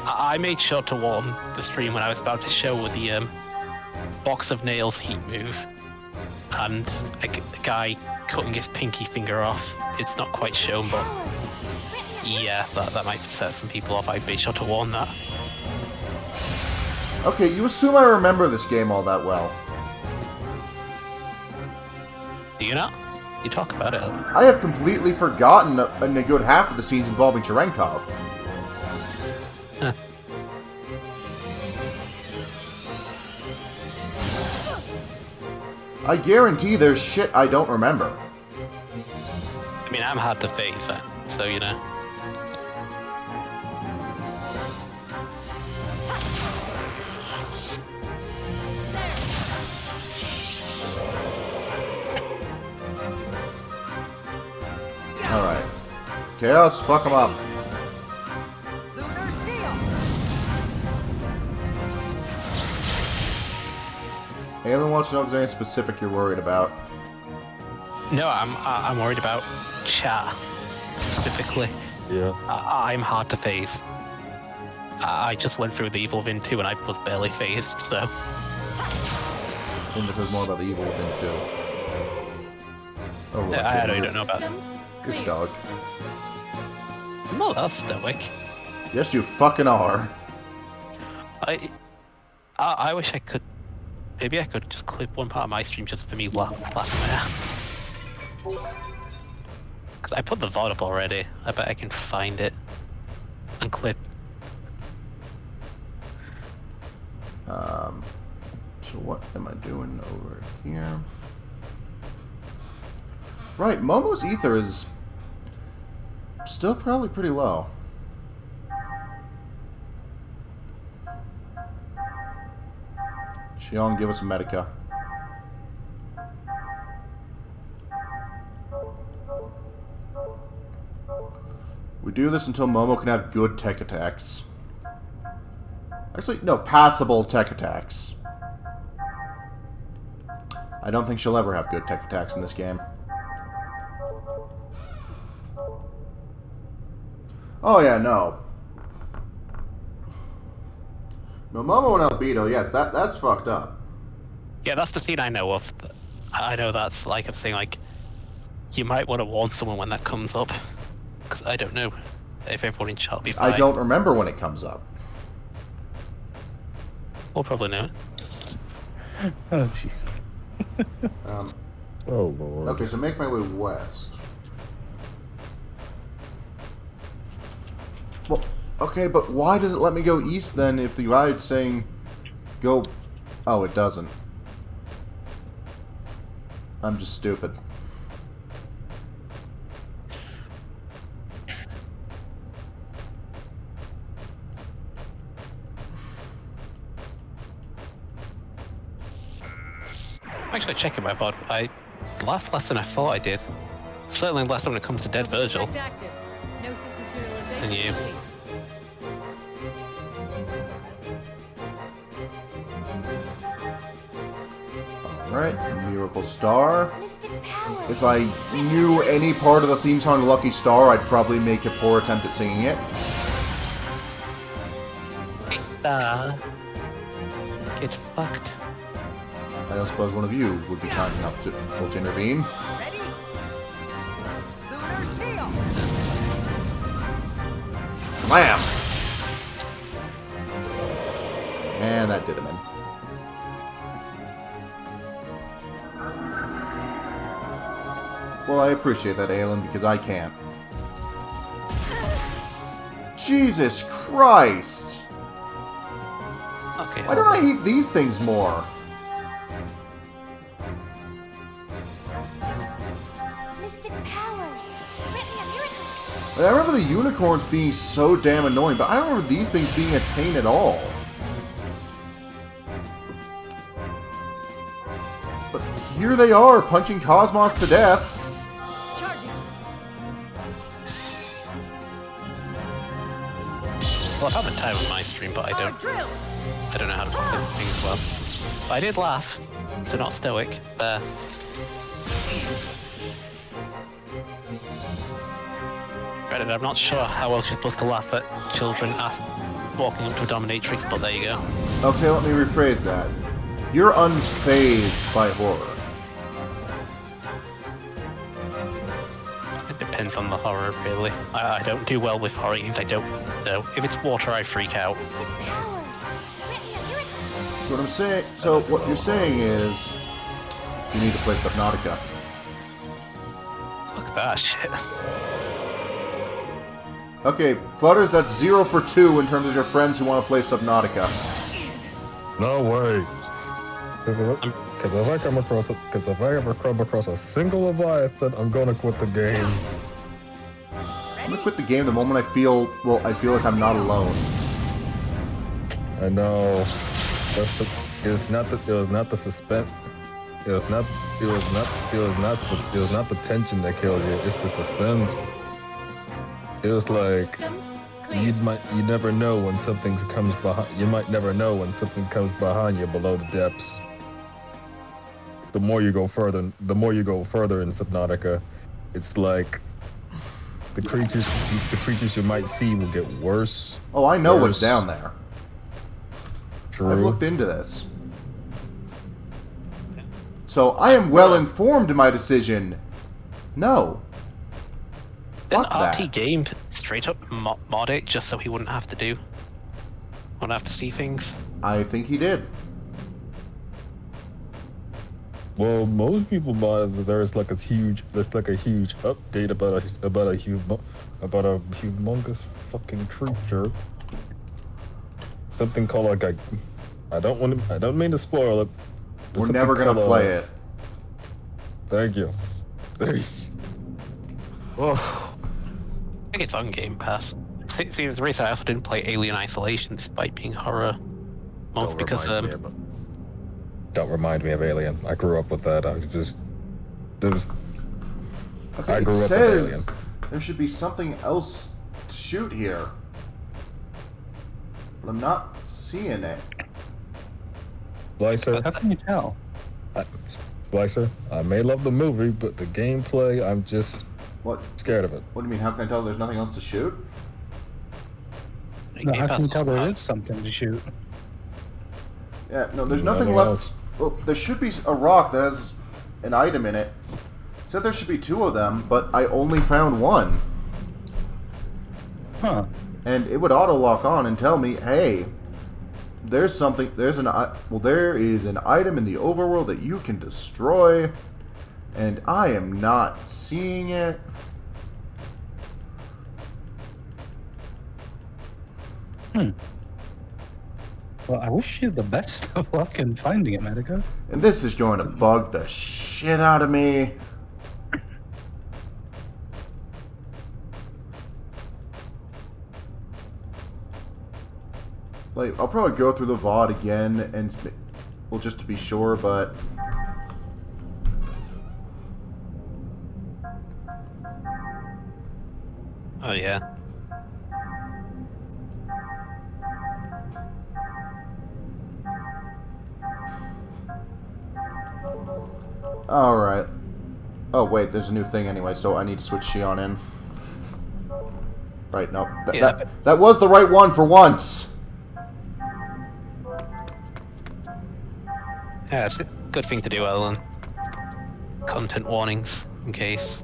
I made sure to warn the stream when I was about to show the box of nails heat move and a guy cutting his pinky finger off. It's not quite shown, but yeah, that might set some people off. I made sure to warn that. Okay, you assume I remember this game all that well. Do you not? You talk about it. I have completely forgotten a good half of the scenes involving Cherenkov. Huh. I guarantee there's shit I don't remember. I mean, I'm hard to phase, so you know. Alright. Chaos, fuck them up. Lunar seal. Aelin wants to know if there's anything specific you're worried about. No, I'm worried about chat specifically. Yeah. I'm hard to phase. I just went through the Evil Within 2 and I was barely phased, so. I think there's more about the evil within too. Oh, look, I don't know about it. You're stoic. I'm not that stoic. Yes, you fucking are. I wish I could. Maybe I could just clip one part of my stream just for me laughing at. Because I put the VOD up already. I bet I can find it and clip. So what am I doing over here? Right, Momo's ether is still probably pretty low. Shion, give us a Medica. We do this until Momo can have good tech attacks. Actually, no, passable tech attacks. I don't think she'll ever have good tech attacks in this game. Oh yeah, no. No, Momo and Albedo, yes, that's fucked up. Yeah, that's the scene I know of. I know that's like a thing, like, you might want to warn someone when that comes up. Because I don't know if everyone in chat will be fine. I don't remember when it comes up. We'll probably know. Oh, jeez. Oh, Lord. Okay, so make my way west. Well, okay, but why does it let me go east then if the guide's saying Go... Oh, it doesn't. I'm just stupid. Actually, checking my pod. I laughed less than I thought I did. Certainly less when it comes to Dead Virgil. Effect active. Gnosis materialization And you. complete. Alright, Miracle Star. If I knew any part of the theme song to Lucky Star, I'd probably make a poor attempt at singing it. Get fucked. I don't suppose one of you would be kind enough to intervene. Ready? Lunar seal. Blam! And that did him in. Well, I appreciate that, Aelin, because I can't. Jesus Christ! Okay. Why don't I hate these things more? Mystic powers. Grant me a miracle. I remember the unicorns being so damn annoying, but I don't remember these things being a pain at all. But here they are, punching Cosmos to death. Charging. Well, I have a time with my stream, but I don't know how to play things well. But I did laugh, so not stoic. Granted, I'm not sure how else you're supposed to laugh at children walking up to a dominatrix, but there you go. Okay, let me rephrase that. You're unfazed by horror. It depends on the horror, really. I don't do well with horror games. I don't know. If it's water, I freak out. Mystic powers. Grant me a miracle. So what I'm saying, so what you're saying is, you need to play Subnautica. Fuck that shit. Okay, Flutters, that's 0 for 2 in terms of your friends who want to play Subnautica. No way. Because if I ever come across a single Leviathan, I'm gonna quit the game. I'm gonna quit the game the moment I feel like I'm not alone. I know. It was not the suspense. It was not the tension that kills you. It's the suspense. It was like Systems clear. you never know when something comes behind. You might never know when something comes behind you below the depths. The more you go further in Subnautica, it's like the creatures you might see will get worse. Oh, I know what's worse. down there. True. I've looked into this. So I am well informed in my decision. No. Fuck Didn't RT that. Game straight up mod it just so he wouldn't have to see things? I think he did. Well, most people believe there's like a huge update about a humongous fucking creature. Something called like a. I don't mean to spoil it. We're never gonna play it. Thank you. Thanks. Oh. I think it's on Game Pass. See, the reason I also didn't play Alien Isolation despite being horror month because Don't remind me of Alien. I grew up with that. Okay, I it grew up with says Alien. there should be something else to shoot here. But I'm not seeing it. Slicer, How can you tell? Slicer. I may love the movie, but the gameplay, I'm just What? scared of it. What do you mean? How can I tell there's nothing else to shoot? No, how can you tell there also is something to shoot? Yeah, no, there's nothing Nothing left. else. Well, there should be a rock that has an item in it. Said there should be 2 of them, but I only found 1. Huh. And it would auto lock on and tell me, hey, there is an item in the overworld that you can destroy, and I am not seeing it. Well, I wish you the best of luck in finding it, Medica. And this is going to bug the shit out of me. Like, I'll probably go through the VOD again, and well, just to be sure, but... Oh, yeah. Alright. Oh, wait, there's a new thing anyway, so I need to switch Shion in. Right, no. That was the right one for once! Yeah, it's a good thing to do, Ellen. Content warnings, in case.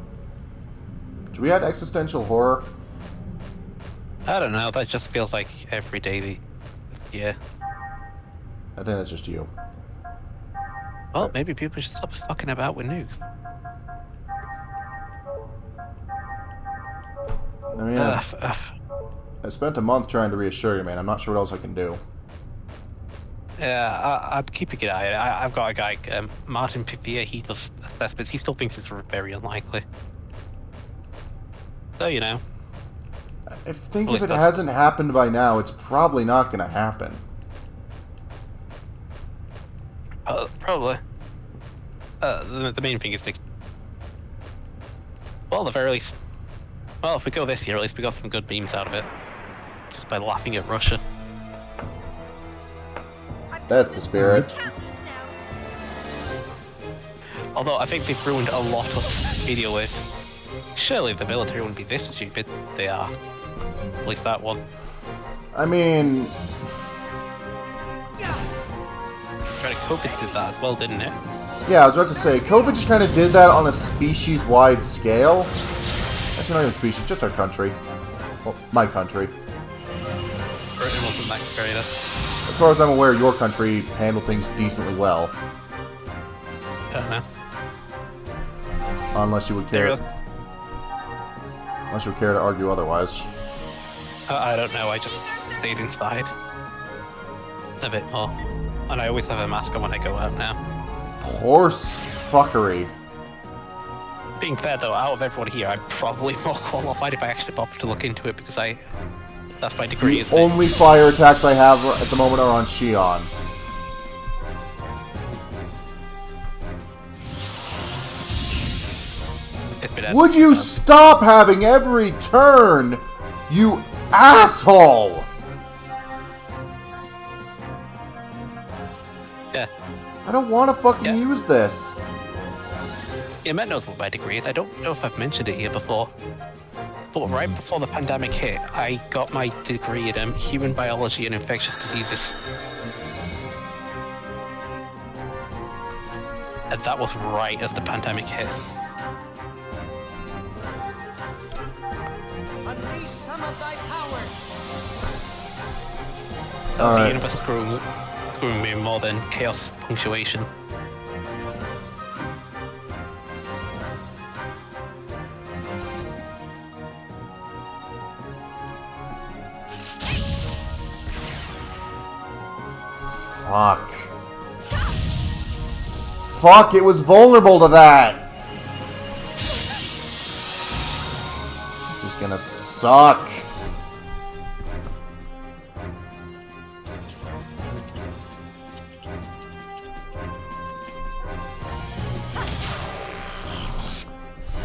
Do we add existential horror? I don't know, that just feels like every day. Yeah. I think that's just you. Well, maybe people should stop fucking about with nukes. I mean, I spent a month trying to reassure you, man. I'm not sure what else I can do. Yeah, I'm keeping an eye. I've got a guy, Martin Pipia. He does assessments. He still thinks it's very unlikely. So you know. I think if it hasn't happened by now, it's probably not going to happen. Probably. The main thing is well, the very least. Well, if we go this year, at least we got some good memes out of it. Just by laughing at Russia. That's the spirit. Although I think they've ruined a lot of video with. Surely the military wouldn't be this stupid. They are. At least that one. I mean... COVID did that as well, didn't it? Yeah, I was about to say, COVID just kind of did that on a species-wide scale. Actually, not even species, just our country. Well, my country. Britain wasn't that great. As far as I'm aware, your country handled things decently well. I don't know. Unless you would care... Unless you would care to argue otherwise. I don't know, I just stayed inside. A bit more. And I always have a mask on when I go out now. Horse fuckery. Being fair though, out of everyone here, I'm probably more qualified if I actually bother to look into it because that's my degree, isn't it? Only fire attacks I have at the moment are on Shion. Would you stop having every turn, you asshole? Yeah. I don't want to fucking use this. Yeah, Matt knows what my degree is. I don't know if I've mentioned it here before. But right before the pandemic hit, I got my degree in human biology and infectious diseases. And that was right as the pandemic hit. Unleash some of thy powers. That was the universe screwing me more than chaos punctuation. Fuck. Fuck, it was vulnerable to that. This is gonna suck.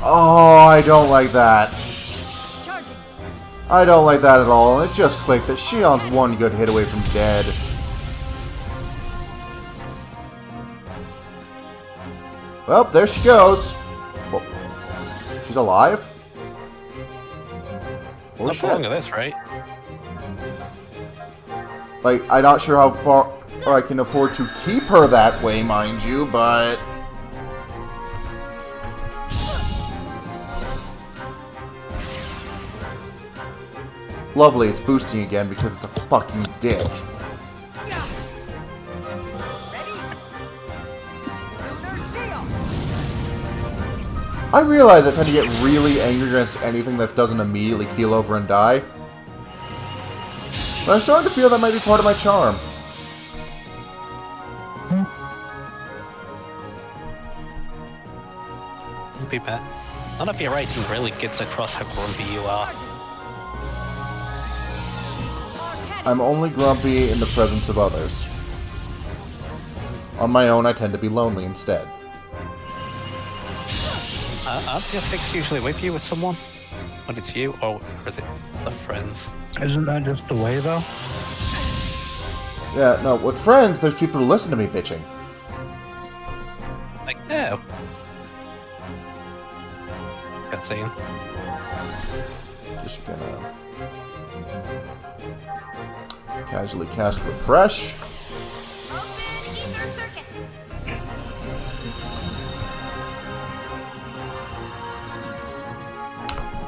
Oh, I don't like that. I don't like that at all. It just clicked that Shion's one good hit away from dead. Well, there she goes. Well, she's alive? Holy Not shit. long of this, right? Like, I'm not sure how far I can afford to keep her that way, mind you, but... Lovely, it's boosting again because it's a fucking dick. I realize I tend to get really angry against anything that doesn't immediately keel over and die. But I'm starting to feel that might be part of my charm. grumpy bit. None of your writing really gets across how grumpy you are. I'm only grumpy in the presence of others. On my own, I tend to be lonely instead. Aren't your six usually with you with someone? When it's you, or is it the friends? Isn't that just the way, though? Yeah, no, with friends, there's people who listen to me bitching. Like, no. Cutscene. Just gonna casually cast refresh. Open ether circuit.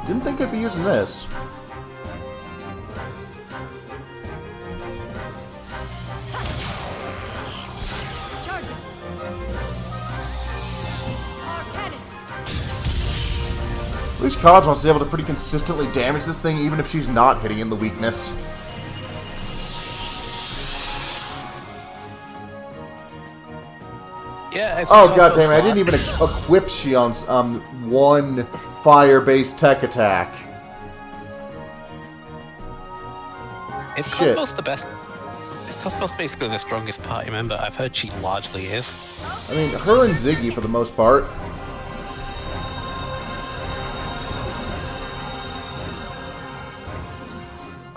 Didn't think I'd be using this. Charging. Our cannon. At least Cosmos is able to pretty consistently damage this thing even if she's not hitting in the weakness. Yeah, it's Oh god damn it, I didn't even equip Shion's one fire-based tech attack. Is Shit. Cosmos the best? Is Cosmos basically the strongest party member? I've heard she largely is. I mean, her and Ziggy for the most part.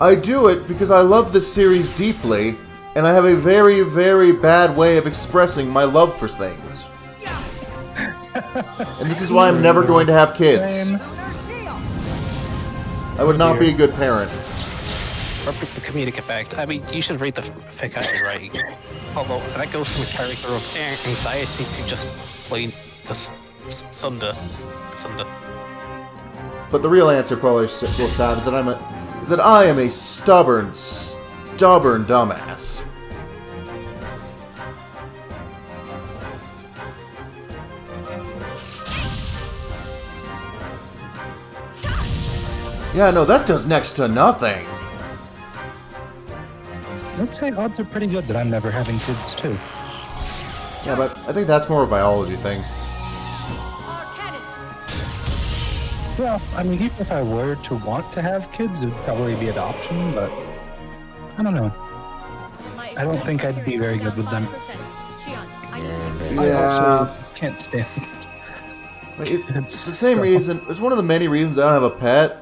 I do it because I love this series deeply, and I have a very, very bad way of expressing my love for things. And this is why I'm never going to have kids. Same. I would not be a good parent. Perfect the comedic effect. I mean, you should read the fic out you're writing. Although, that goes from a character of anxiety to just plain just thunder. But the real answer probably will sound that I am a stubborn dumbass. Yeah, no, that does next to nothing. I'd say odds are pretty good that I'm never having kids, too. Yeah, but I think that's more a biology thing. Our cannon. Well, I mean, even if I were to want to have kids, it'd probably be adoption, but I don't know. My I don't think I'd be very good with them. 5%. Shion, I need to Yeah. I also can't stand It's the same reason. It's one of the many reasons I don't have a pet.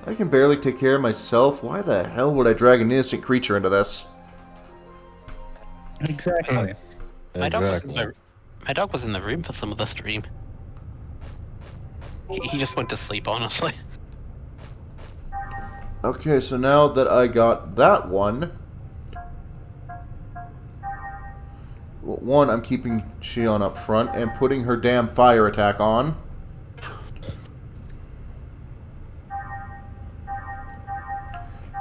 I can barely take care of myself. Why the hell would I drag an innocent creature into this? Exactly. My dog was in the room for some of the stream. He just went to sleep, honestly. Okay, so now that I got that one... One, I'm keeping Shion up front and putting her damn fire attack on.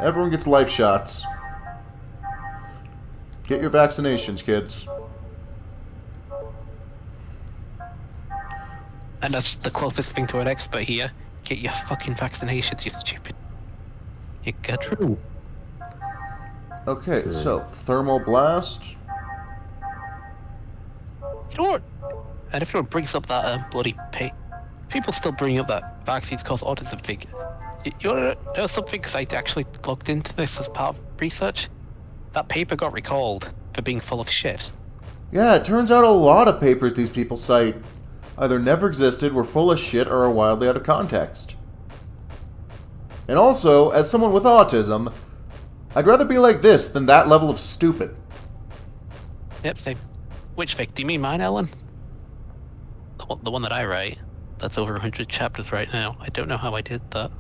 Everyone gets life shots. Get your vaccinations, kids. And that's the closest thing to an expert here. Get your fucking vaccinations, you stupid. You get True. Okay, so thermal blast. You know what? And if anyone brings up that bloody people still bring up that vaccines cause autism thing. You want to know something? Because I actually looked into this as part of research. That paper got recalled for being full of shit. Yeah, it turns out a lot of papers these people cite either never existed, were full of shit, or are wildly out of context. And also, as someone with autism, I'd rather be like this than that level of stupid. Yep, same. Which fic? Do you mean mine, Ellen? The one that I write. That's over 100 chapters right now. I don't know how I did that.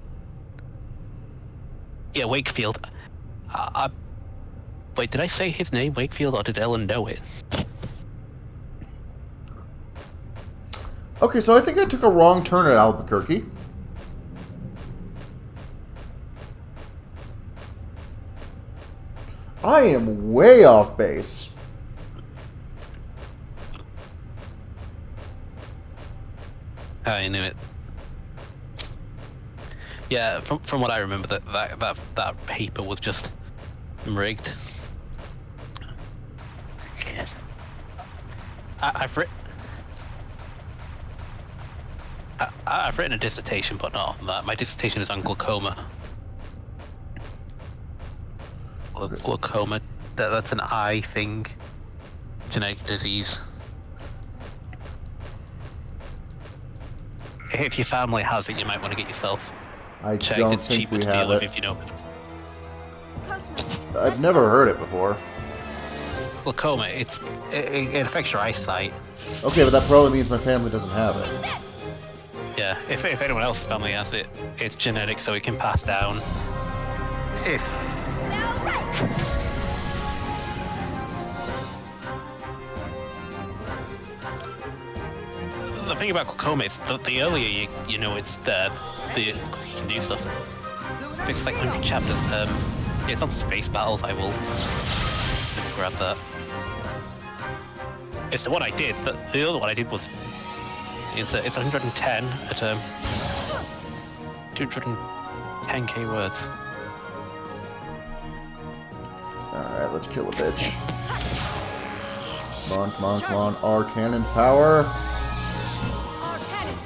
Yeah, Wakefield. Wait, did I say his name, Wakefield, or did Ellen know it? Okay, so I think I took a wrong turn at Albuquerque. I am way off base. I knew it. Yeah, from what I remember, that paper was just rigged. I've written a dissertation, but not on that. My dissertation is on glaucoma. Glaucoma. That's an eye thing. Genetic disease. If your family has it, you might want to get yourself I checked. don't It's think cheaper we to have deal with it. if you know. Cosmos, I've never heard it before. Glaucoma, it affects your eyesight. Okay, but that probably means my family doesn't have it. Yeah, if anyone else's family has it, it's genetic, so it can pass down. If the thing about glaucoma is that the earlier you know it's there, the you can do stuff. It's like 100 chapters. It's on Space Battles. I will grab that. It's the one I did. The other one I did was it's 110 at 210k words. Alright, let's kill a bitch. Come on, come on, come on. Our cannon power. Our cannon.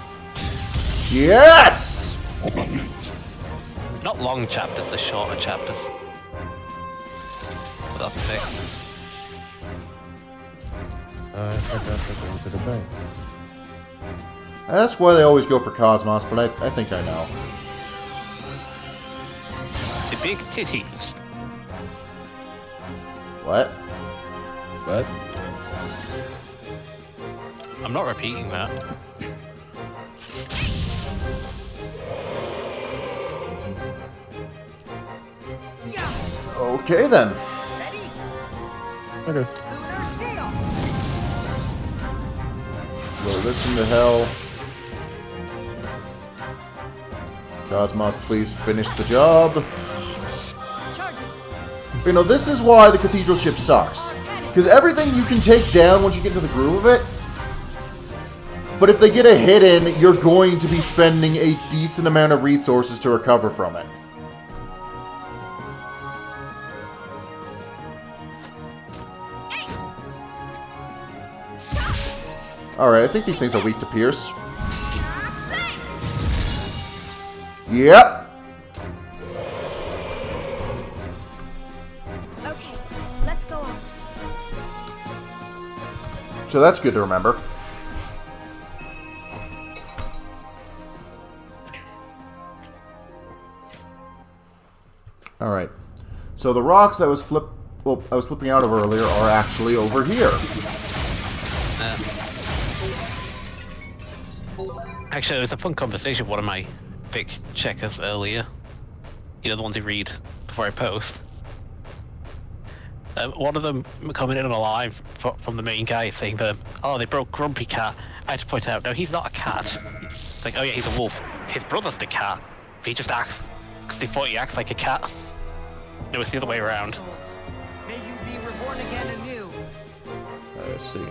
Yes! Not long chapters, the shorter chapters. But that's the thing. I forgot to go to the bank. That's why they always go for Cosmos, but I think I know. The big titties. What? What? I'm not repeating that. Okay then. Ready? Okay. Lunar seal. Blow this into hell. Cosmos, please finish the job. Charging. You know, this is why the cathedral ship sucks. Because everything you can take down once you get into the groove of it. But if they get a hit in, you're going to be spending a decent amount of resources to recover from it. Alright, I think these things are weak to Pierce. Yep. okay, let's go on. So that's good to remember. Alright. So the rocks I was flipping out of earlier are actually over here. Actually, it was a fun conversation with one of my big checkers earlier. You know, the ones who read before I post. One of them commented on a live from the main guy saying that, oh, they broke Grumpy Cat. I had to point out, no, he's not a cat. It's like, oh yeah, he's a wolf. His brother's the cat. But he just acts, because they thought he acts like a cat. No, it's the other way around. Souls, may you be reborn again anew. I see.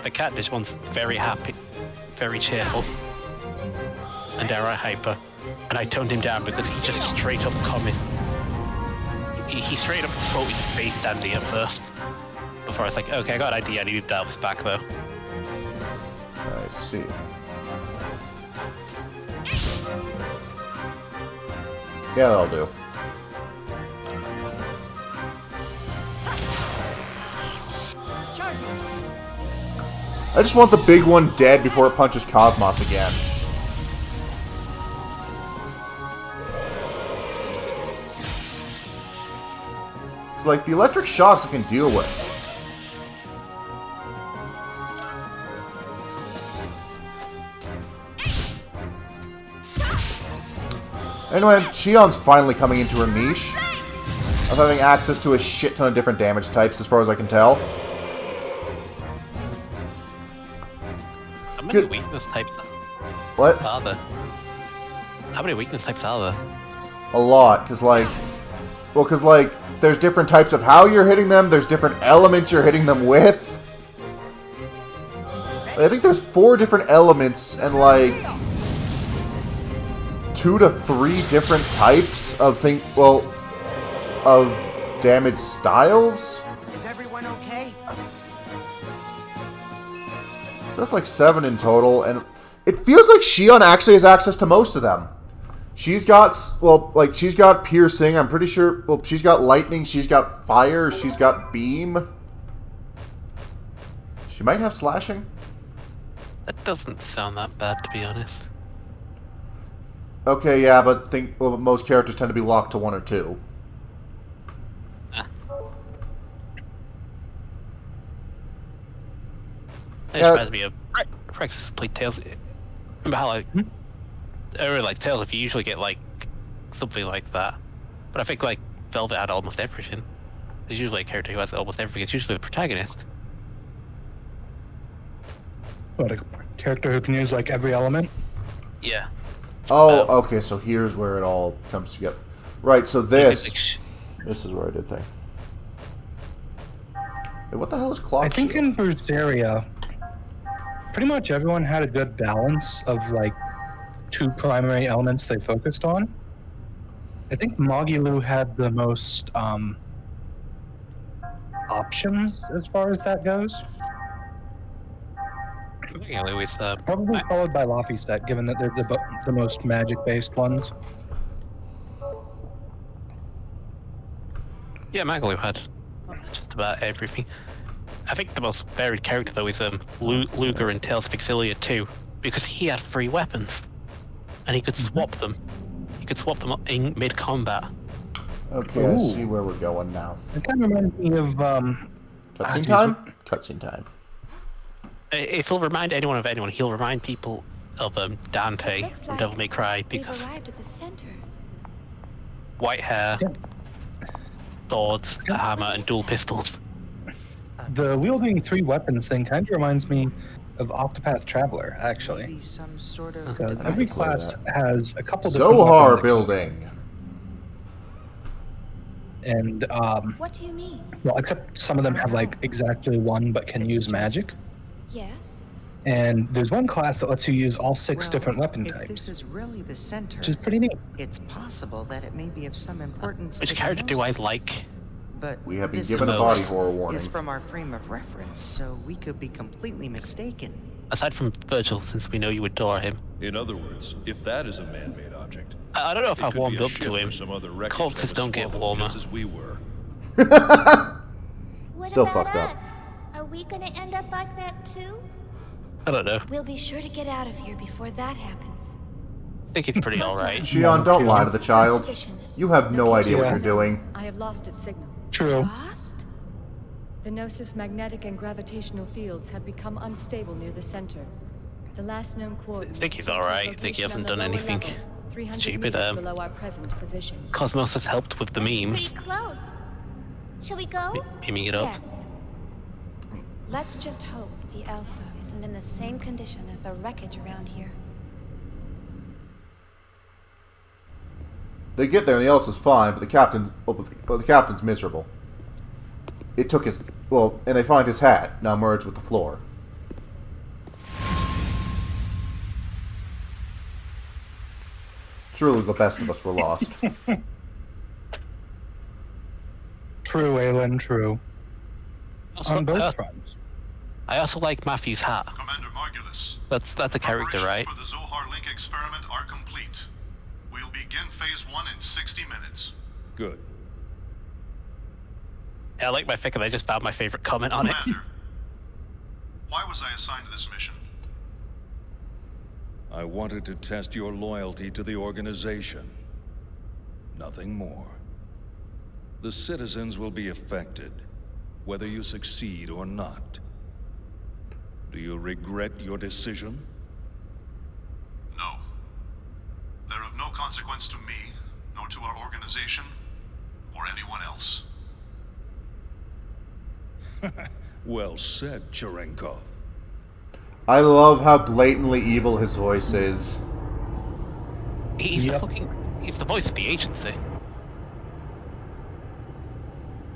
The cat, this one's very happy, very cheerful, and downright hyper. And I toned him down because he just straight up commented. He straight up quoted Space Dandy at first. Before I was like, okay, I got an idea, I need to dial this back though. I see. Yeah, that'll do. Charging. I just want the big one dead before it punches Cosmos again. It's like the electric shocks I can deal with. Anyway, Shion's finally coming into her niche of having access to a shit ton of different damage types as far as I can tell. How many Good. weakness types What? are there? How many weakness types are there? A lot, because like, there's different types of how you're hitting them, there's different elements you're hitting them with. I think there's 4 different elements and like 2 to 3 different types of of damage styles. Is everyone okay? So that's like 7 in total, and It feels like Shion actually has access to most of them. She's got, well, like, she's got piercing, I'm pretty sure, well, she's got lightning, she's got fire, she's got beam. She might have slashing. That doesn't sound that bad, to be honest. Okay, yeah, but most characters tend to be locked to 1 or 2. It reminds me of Rex played Tales. Remember how like I really like Tales if you usually get like something like that. But I think like Velvet had almost everything. There's usually a character who has almost everything. It's usually the protagonist. What, a character who can use like every element? Yeah. Oh, okay, so here's where it all comes together. Right, so this is where I did thing. Wait, what the hell is clock I think shield? in Berseria, pretty much everyone had a good balance of like 2 primary elements they focused on. I think Magilu had the most options as far as that goes. Yeah, always, Probably followed by Laufeystadt, given that they're the most magic-based ones. yeah, Magalu had just about everything. I think the most varied character though is Luger in Tales of Exilia 2, because he had 3 weapons, and he could swap them. He could swap them up in mid-combat. Okay, I see where we're going now. It kind of reminds me of Cutscene time? Cutscene time. If he'll remind anyone of anyone, he'll remind people of Dante Looks from like Devil May Cry, we've because arrived at the center. white hair, swords, a hammer, and dual pistols. the wielding 3 weapons thing. Kind of reminds me of Octopath Traveler, actually, Maybe some sort of because I every can play class that. has a couple different Zohar weapons. building. And What do you mean? well, except some of them have like exactly 1 but can use magic. Yes. And there's one class that lets you use all 6 Well, different weapon if types, this is really the center, which is pretty neat. it's possible that it may be of some importance. Which to character do I Gnosis. like? But We have been this given a Gnosis body horror is warning. from our frame of reference, so we could be completely mistaken. Aside from Virgil, since we know you adore him. In other words, if that is a man-made object, I don't know if it I could be warmed a up ship to or him. some other wreckage Cultists that was don't get swallowed warmer. just as we were. What Still about fucked up. us? Are we gonna end up like that too? I don't know. We'll be sure to get out of here before that happens. I think it's pretty alright. Shion, don't lie to the child. You have no idea what Yeah. you're doing. I have lost its signal. True. Lost? The Gnosis magnetic and gravitational fields have become unstable near the center. The last known coordinate. I think he's alright. I think he hasn't done anything stupid. Below our present position. Cosmos has helped with the memes, Pretty close. Shall we go? beaming it up. Yes. Let's just hope the Elsa isn't in the same condition as the wreckage around here. They get there and the Elsa's fine, but the captain, well, the captain's miserable. It took his, well, and they find his hat now merged with the floor. Truly, the best of us were lost. True, Aelin, true. Also, On both fronts. I also like Matthew's hat. Commander Margulis. That's a character, right? Preparations for the Zohar Link experiment are complete. We'll begin phase 1 in 60 minutes. Good. Yeah, I like my fic, and I just found my favorite comment on it. Commander, why was I assigned to this mission? I wanted to test your loyalty to the organization. Nothing more. The citizens will be affected, whether you succeed or not. Do you regret your decision? No. They're of no consequence to me, nor to our organization, or anyone else. Well said, Cherenkov. I love how blatantly evil his voice is. He's Yep. he's the voice of the agency.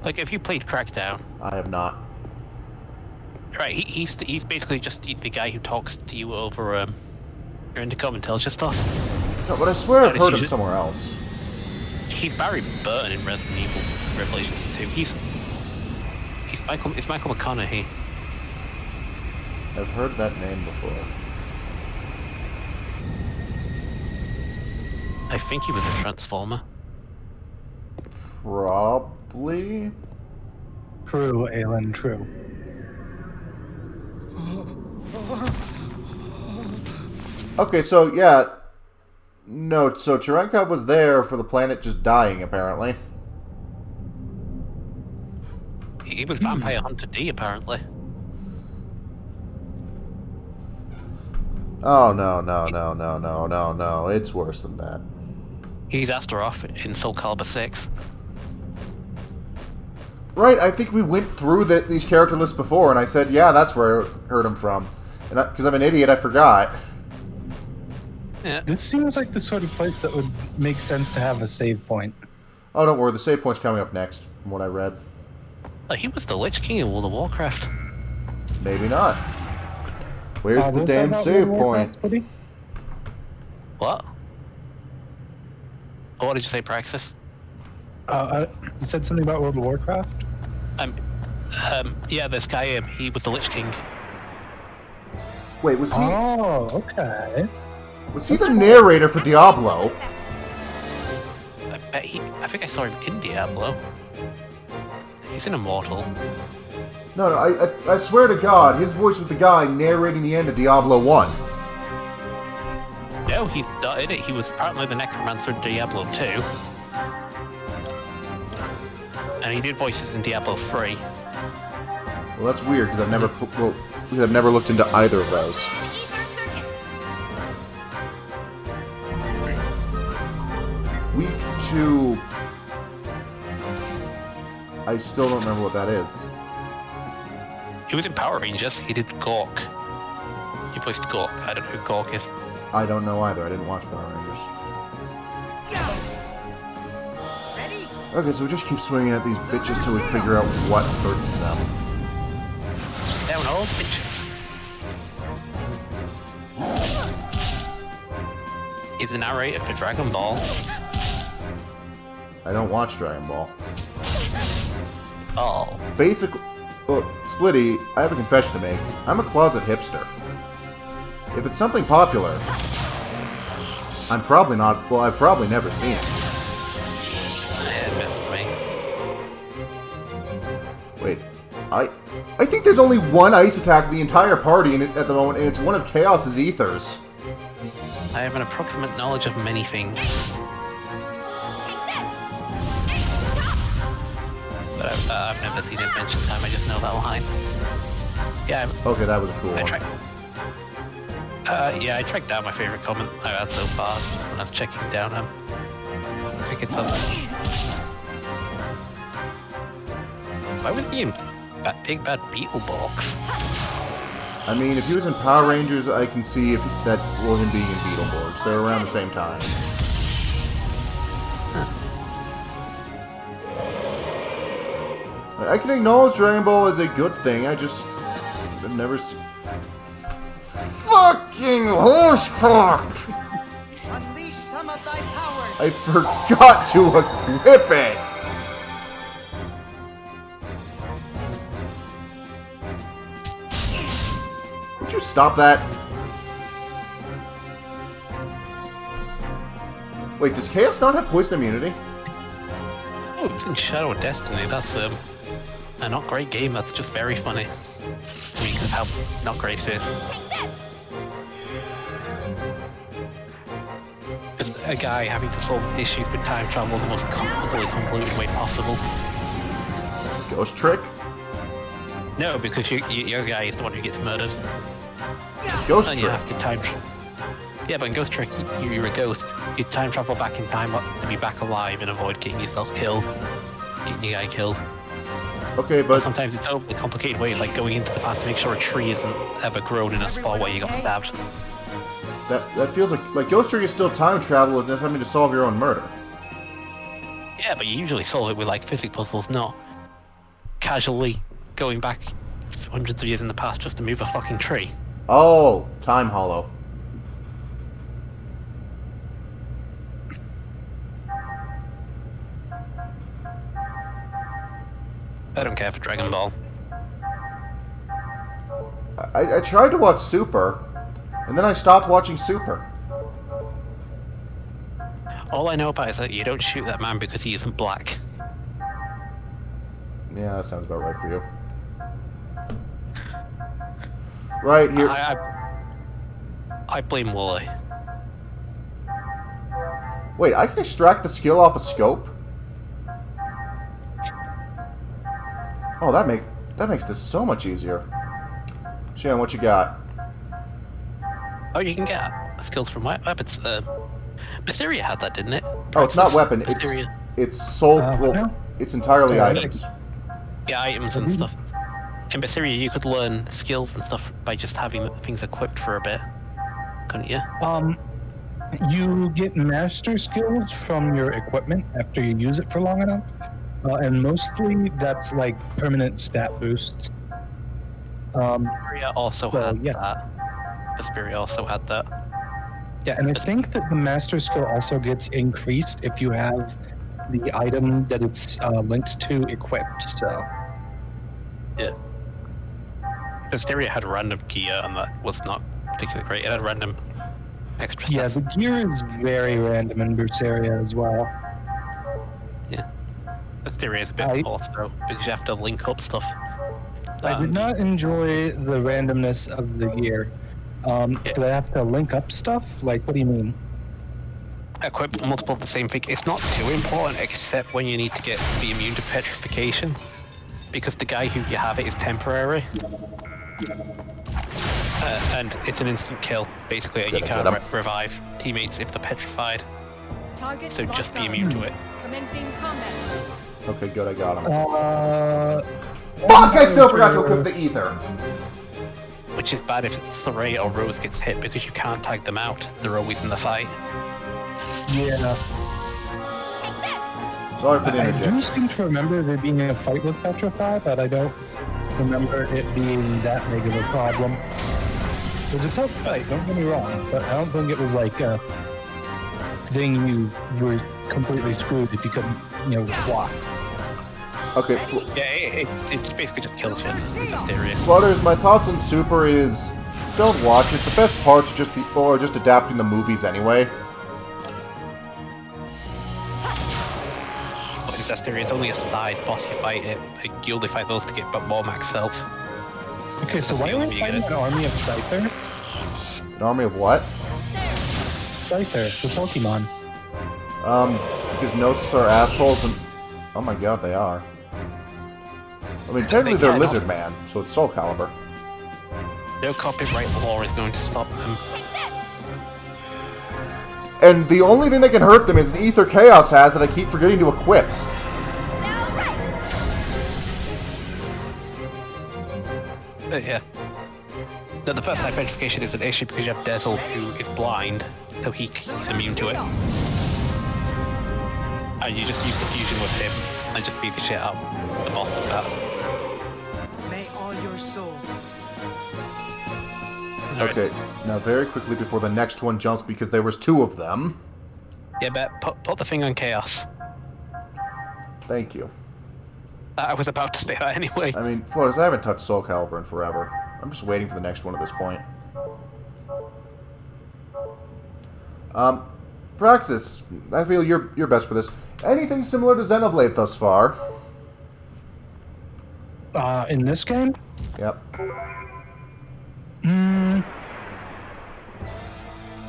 Like, if you played Crackdown, I have not. right? He's basically just the guy who talks to you over your intercom and tells you stuff. No, but I swear I've Notice heard you him just- somewhere else. He's Barry Burton in Resident Evil Revelations 2. It's Michael McConaughey. I've heard that name before. I think he was a transformer. Probably. True, Aelin, true. Okay, so yeah. No, so Cherenkov was there for the planet just dying, apparently. He was Vampire Hunter D, apparently. Oh, no. It's worse than that. He's Astaroth in Soul Calibur 6. Right, I think we went through these character lists before, and I said, yeah, that's where I heard him from. And because I'm an idiot, I forgot. Yeah. This seems like the sort of place that would make sense to have a save point. Oh, don't worry, the save point's coming up next, from what I read. He was the Lich King in World of Warcraft. Maybe not. Where's the damn save point? What? Oh, what did you say, Praxis? You said something about World of Warcraft? Yeah, this guy, he was the Lich King. Wait, was he... Oh, okay. Was he the narrator for Diablo? I think I saw him in Diablo. He's in Immortal. No, I swear to God, his voice was the guy narrating the end of Diablo 1. No, he's not in it. He was apparently the Necromancer in Diablo 2. And he did voices in Diablo 3. Well, that's weird, because I've never looked into either of those. Week 2... I still don't remember what that is. He was in Power Rangers. He did Gork. He voiced Gork. I don't know who Gork is. I don't know either. I didn't watch Power Rangers. Ready? Okay, so we just keep swinging at these bitches till we figure out what hurts them. Down all bitches. He's the narrator for Dragon Ball. I don't watch Dragon Ball. Oh. Basically... Well, Splitty, I have a confession to make. I'm a closet hipster. If it's something popular, I'm probably not... Well, I've probably never seen it. Wait, I think there's only one ice attack of the entire party at the moment, and it's one of Chaos's ethers. I have an approximate knowledge of many things. But I've never seen Adventure Time, I just know that line. Yeah. Okay, that was a cool one. Yeah, I tracked down my favorite comment I've had so far when I was checking down him. I think it's something. Why was he in that Big Bad Beetleborgs? I mean, if he was in Power Rangers, I can see if that was him being in Beetleborgs. They're around the same time. I can acknowledge Dragon Ball as a good thing, I've never seen... Fucking horsecock! Unleash some of thy powers! I forgot to equip it! Would you stop that? Wait, does Chaos not have poison immunity? Oh, it's in Shadow of Destiny, that's a not great game, that's just very funny. Because of how not great it is. Just a guy having to solve issues with time travel in the most completely convoluted way possible. Ghost Trick? No, because your guy is the one who gets murdered. Ghost And Trick? you have to time... Yeah, but in Ghost Trick, you're a ghost. You time travel back in time to be back alive and avoid getting yourself killed. Getting your guy killed. Okay, but... Sometimes it's overly complicated ways, like going into the past to make sure a tree isn't ever grown in a spot where you got stabbed. That feels like Ghost Trick is still time travel, and just having to solve your own murder. Yeah, but you usually solve it with like physics puzzles, not casually going back hundreds of years in the past just to move a fucking tree. Oh, Time Hollow. I don't care for Dragon Ball. I tried to watch Super, and then I stopped watching Super. All I know about is that you don't shoot that man because he isn't black. Yeah, that sounds about right for you. Right here. I blame Wooly. Wait, I can extract the skill off a scope? Oh, that makes this so much easier. Shan, what you got? Oh, you can get skills from weapons. Mysteria had that, didn't it? Oh, it's not weapon. It's soul. Well, it's entirely items. Yeah, items and stuff. In Mysteria, you could learn skills and stuff by just having things equipped for a bit, couldn't you? You get master skills from your equipment after you use it for long enough, and mostly that's like permanent stat boosts. Mysteria also had that. Mysteria also had that. Yeah, and I think that the master skill also gets increased if you have the item that it's linked to equipped. So. Yeah. Mysteria had random gear, and that was not particularly great. It had random extra stuff. Yeah, the gear is very random in Berseria as well. Yeah. Mysteria is a bit false, though, because you have to link up stuff. I did not enjoy the randomness of the gear. Do I have to link up stuff? Like, what do you mean? Equip multiple of the same thing. It's not too important, except when you need to be immune to petrification. Because the guy who you have it is temporary. And it's an instant kill, basically, and you can't revive teammates if they're petrified. Target so just be immune to it. Commencing combat. Okay, good, I got him. Fuck, I still forgot to equip the ether! Which is bad if Saray or Rose gets hit, because you can't tag them out. They're always in the fight. Yeah. Sorry for the interjection. I do seem to remember there being a fight with Petrify, but I don't remember it being that big of a problem. It was a tough fight, don't get me wrong, but I don't think it was like a thing you were completely screwed if you couldn't, block. Okay. Yeah, it basically just kills you. It's hysteria. Flutters, my thoughts on Super is don't watch it. The best parts are just adapting the movies anyway. Hysteria is only a side boss you fight it. You only fight those to get more max health. Okay, so why are we fighting an army of Scyther? An army of what? Scyther, the Pokemon. Because Gnosis are assholes and... Oh my god, they are. I mean, technically they're Lizard Man, so it's Soul Calibur. No copyright law is going to stop them. And the only thing that can hurt them is an Ether Chaos has that I keep forgetting to equip. Yeah. No, the first identification is an issue because you have Dazzle who is blind, so he's immune to it. And you just use the fusion with him and just beat the shit out of the boss with that. May all your souls. Okay, now very quickly before the next one jumps, because there was two of them. Yeah, but put the thing on Chaos. Thank you. I was about to say that anyway. I mean, Flores, I haven't touched Soul Calibur in forever. I'm just waiting for the next one at this point. Praxis, I feel you're best for this. Anything similar to Xenoblade thus far? In this game? Yep.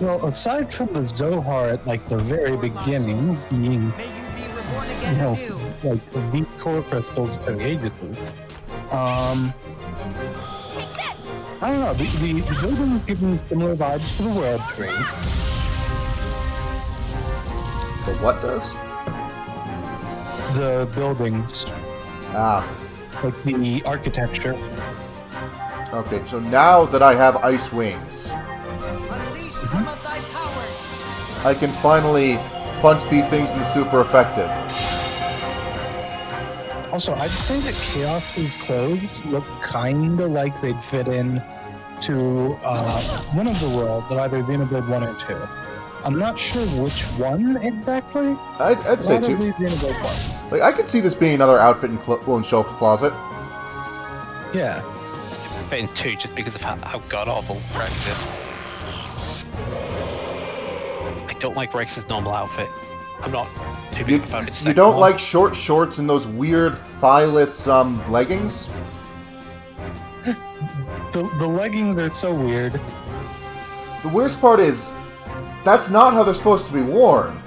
Well, aside from the Zohar at like the very beginning, being, like the core crystals for the agency, I don't know. The building gives me similar vibes to the World Tree. The what does? The buildings. Ah. Like the architecture. Okay, so now that I have Ice Wings, I can finally punch these things in super effective. Also, I'd say that Chaos's clothes look kinda like they'd fit in to one of the worlds, either Xenoblade 1 or 2. I'm not sure which one exactly. I'd say 2. Xenoblade 1. Like, I could see this being another outfit in Shulk's closet. Yeah. In 2 just because of how god-awful Rex is. I don't like Rex's normal outfit. I'm not too big about it. You don't like short shorts and those weird thighless leggings? The leggings are so weird. The worst part is, that's not how they're supposed to be worn.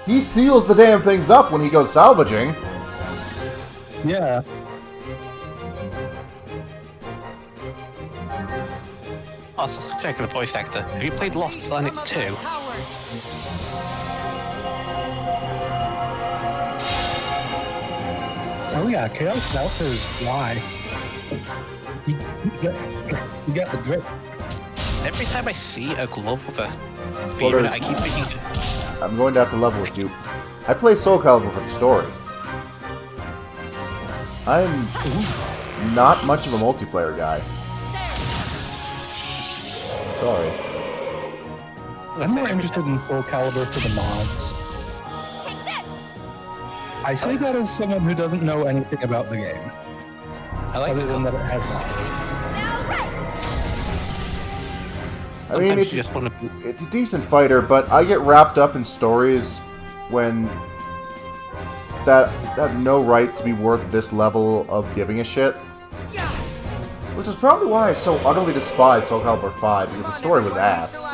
He seals the damn things up when he goes salvaging. Yeah. Also, check the voice actor. Have you played Lost Planet 2? Oh yeah, Chaos South is why. You got the grip. Every time I see a glove with a Well, beam in it, I keep thinking... I'm going to have to level with you. I play Soul Calibur for the story. I'm not much of a multiplayer guy. Sorry. I'm more interested in Soul Calibur for the mods. I say that as someone who doesn't know anything about the game. I like other than that it has I mean, it's a decent fighter, but I get wrapped up in stories when that have no right to be worth this level of giving a shit. Which is probably why I so utterly despise Soul Calibur 5, because the story was ass.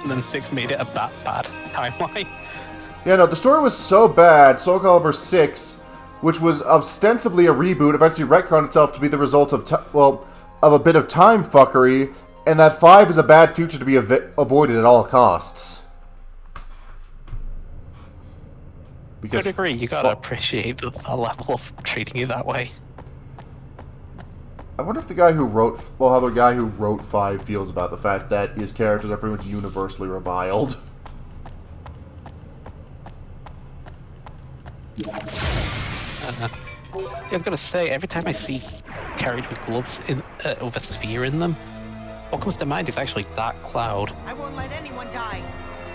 And then 6 made it a bad timeline. Yeah, no, the story was so bad, Soul Calibur 6, which was ostensibly a reboot, eventually retconned itself to be the result of, of a bit of time fuckery, and that 5 is a bad future to be avoided at all costs. Because I agree, you gotta appreciate the level of treating it that way. I wonder if the guy who wrote, well, how the guy who wrote 5 feels about the fact that his characters are pretty much universally reviled. I was gonna say, every time I see characters with gloves with a sphere in them, what comes to mind is actually Dark Cloud. I won't let anyone die.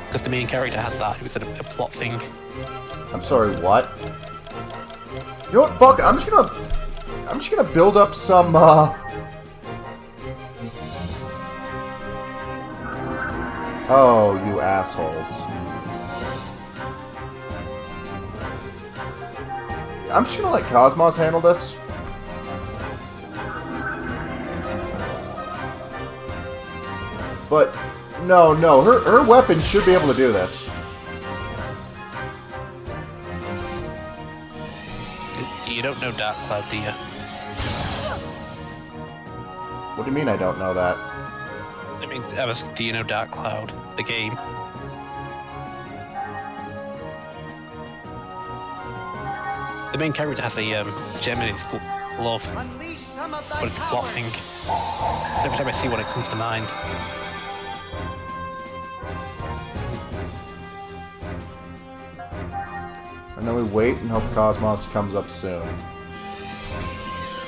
Because the main character had that, it was a plot thing. I'm sorry, what? You know what, fuck it, I'm just gonna build up some, Oh, you assholes. I'm just gonna let Cosmos handle this. But, no, her weapon should be able to do this. You don't know Dark Cloud, do you? What do you mean I don't know that? I mean, do you know Dark Cloud, the game? The main character has a gem in its glove, but it's a plot thing. Every time I see one, it comes to mind. And then we wait and hope Cosmos comes up soon.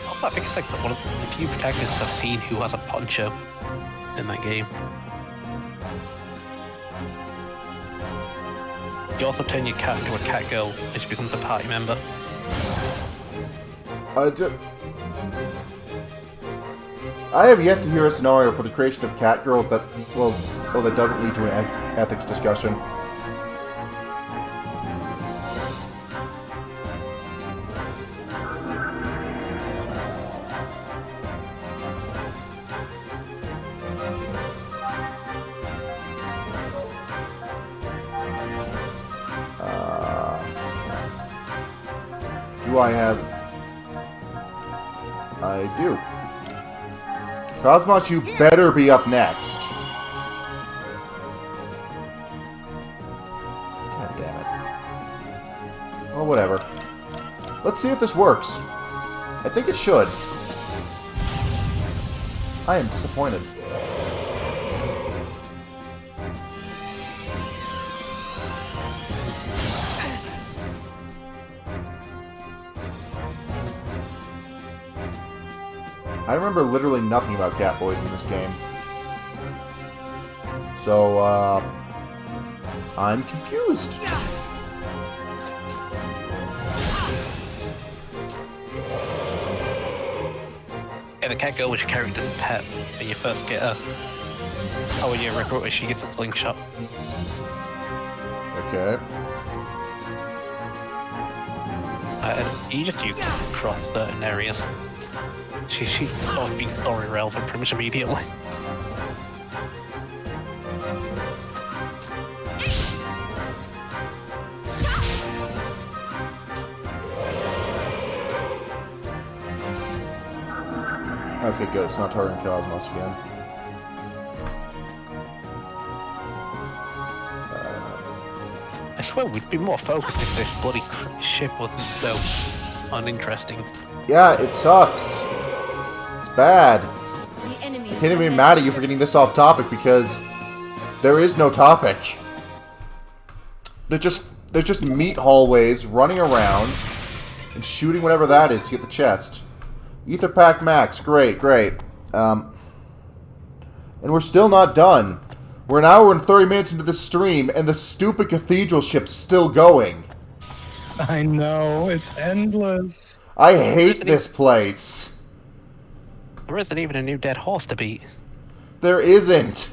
Also, I think it's like one of the few protagonists I've seen who has a poncho in that game. You also turn your cat into a cat girl, and she becomes a party member. I have yet to hear a scenario for the creation of cat girls that, well, that doesn't lead to an ethics discussion. Do I have... I do. Cosmos, you better be up next. God damn it. Well, whatever. Let's see if this works. I think it should. I am disappointed. I remember literally nothing about Catboys in this game. So, I'm confused. Yeah, the cat girl was your character's pet when you first get her. Oh, when you recruit her, she gets a slingshot. Okay. You just use it across certain areas. She's sort of being story relevant pretty much immediately. Okay, good. It's not targeting Cosmos again. I swear we'd be more focused if this bloody ship wasn't so uninteresting. Yeah, it sucks. It's bad. The enemy I can't even be mad at you for getting this off topic because there is no topic. They're just meat hallways running around and shooting whatever that is to get the chest. Ether Pack Max, great. And we're still not done. We're an hour and 30 minutes into the stream, and the stupid cathedral ship's still going. I know, it's endless. I hate this place. There isn't even a new dead horse to beat. There isn't.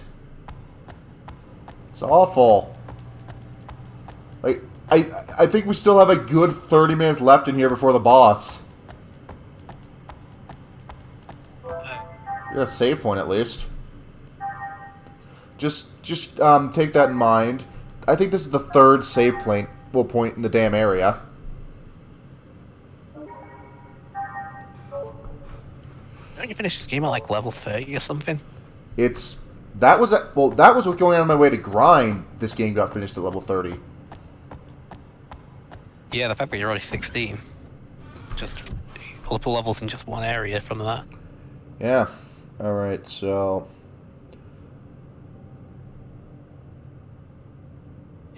It's awful. Like, I think we still have a good 30 minutes left in here before the boss. You got a save point at least. Just take that in mind. I think this is the third save point in the damn area. Don't you finish this game at like level 30 or something? That was what's going on my way to grind. This game got finished at level 30. Yeah, the fact that you're already 16. Just multiple levels in just one area from that. Yeah. Alright, so...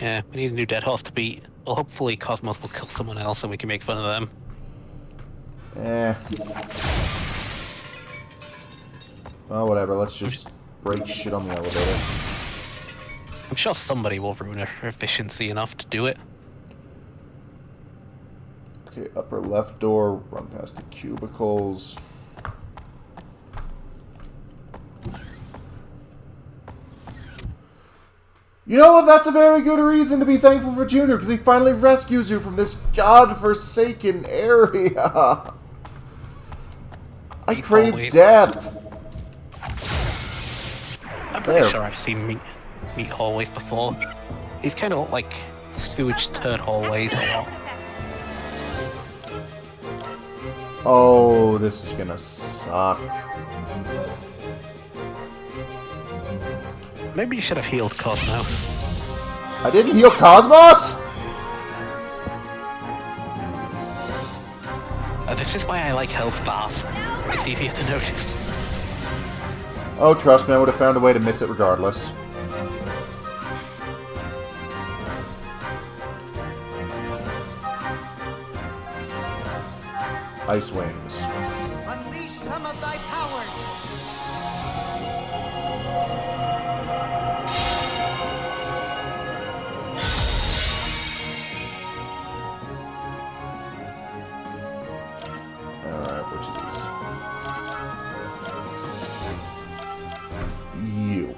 Yeah, we need a new dead horse to beat. Well, hopefully Cosmos will kill someone else and we can make fun of them. Well, whatever. Let's just break shit on the elevator. I'm sure somebody will ruin her efficiency enough to do it. Okay, upper left door. Run past the cubicles. You know what? That's a very good reason to be thankful for Junior, because he finally rescues you from this godforsaken area. I crave death. I'm pretty sure I've seen meat hallways before. These kind of like sewage turd hallways a lot. Oh, this is gonna suck. Maybe you should have healed Cosmos. I didn't heal Cosmos? This is why I like health bars. It's easier to notice. Oh, trust me, I would have found a way to miss it regardless. Ice Wings. Unleash some of thy powers! Alright, which of these? You.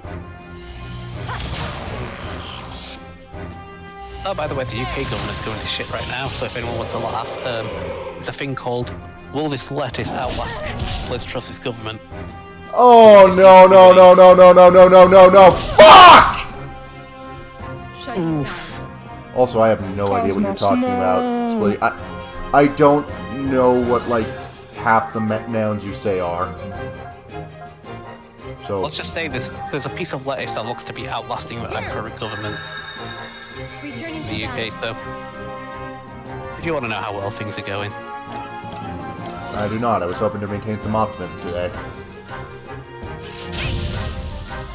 Oh, by the way, the UK government's going to shit right now, so if anyone wants to laugh, there's a thing called, will this lettuce outlast Liz Truss's government? Oh, no. Fuck! Shut you down. Also, I have no idea what you're talking about, Splitty. I don't know what, like, half the nouns you say are. So... Let's just say there's a piece of lettuce that looks to be outlasting our current government Returning in to the UK, so if you want to know how well things are going. I do not. I was hoping to maintain some optimism today.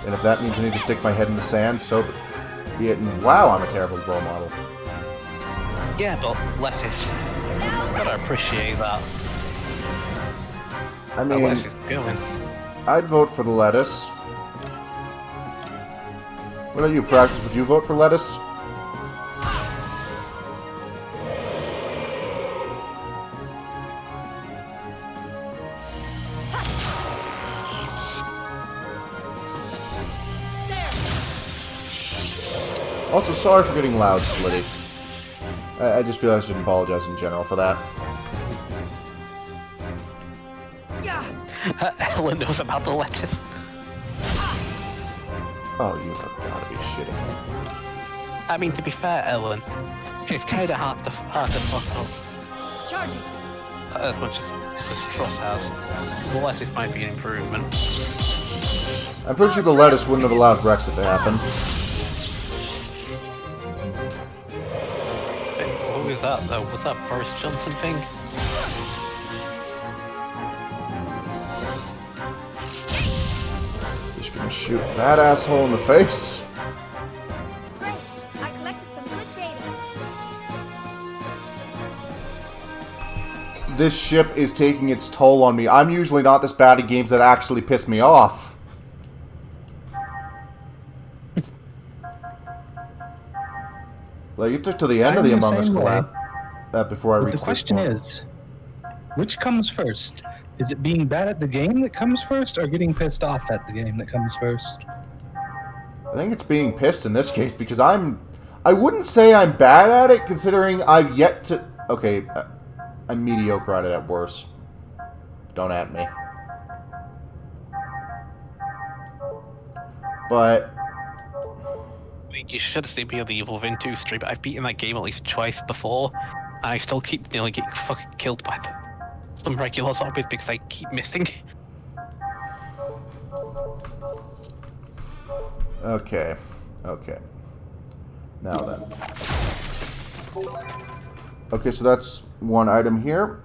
And if that means I need to stick my head in the sand, so be it. And wow, I'm a terrible role model. Yeah, but lettuce. Gotta appreciate that. I How mean, lettuce is going. I'd vote for the lettuce. What about you, Praxis? Would you vote for lettuce? Also, sorry for getting loud, Splitty. I just feel I should apologize in general for that. Ellen knows about the lettuce. Oh, you have gotta be shitting me. I mean, to be fair, Ellen, it's kind of hard to fuck up. Charging. As much as Truss has. The lettuce might be an improvement. I'm pretty sure the lettuce wouldn't have allowed Brexit to happen. Who is that, though? Was that Boris Johnson thing? Just gonna shoot that asshole in the face. Great. I collected some good data. This ship is taking its toll on me. I'm usually not this bad at games that actually piss me off. Like, you took to the end of the Among Us collab before I reached The question is, which comes first? Is it being bad at the game that comes first, or getting pissed off at the game that comes first? I think it's being pissed in this case, because I wouldn't say I'm bad at it, considering I've yet to... Okay, I'm mediocre at it at worst. Don't at me. But... You should have seen me on the Evil Within 2 stream. I've beaten that game at least twice before, and I still keep nearly getting fucking killed by some regular zombies because I keep missing. Okay. Okay. Now then. Okay, so that's one item here.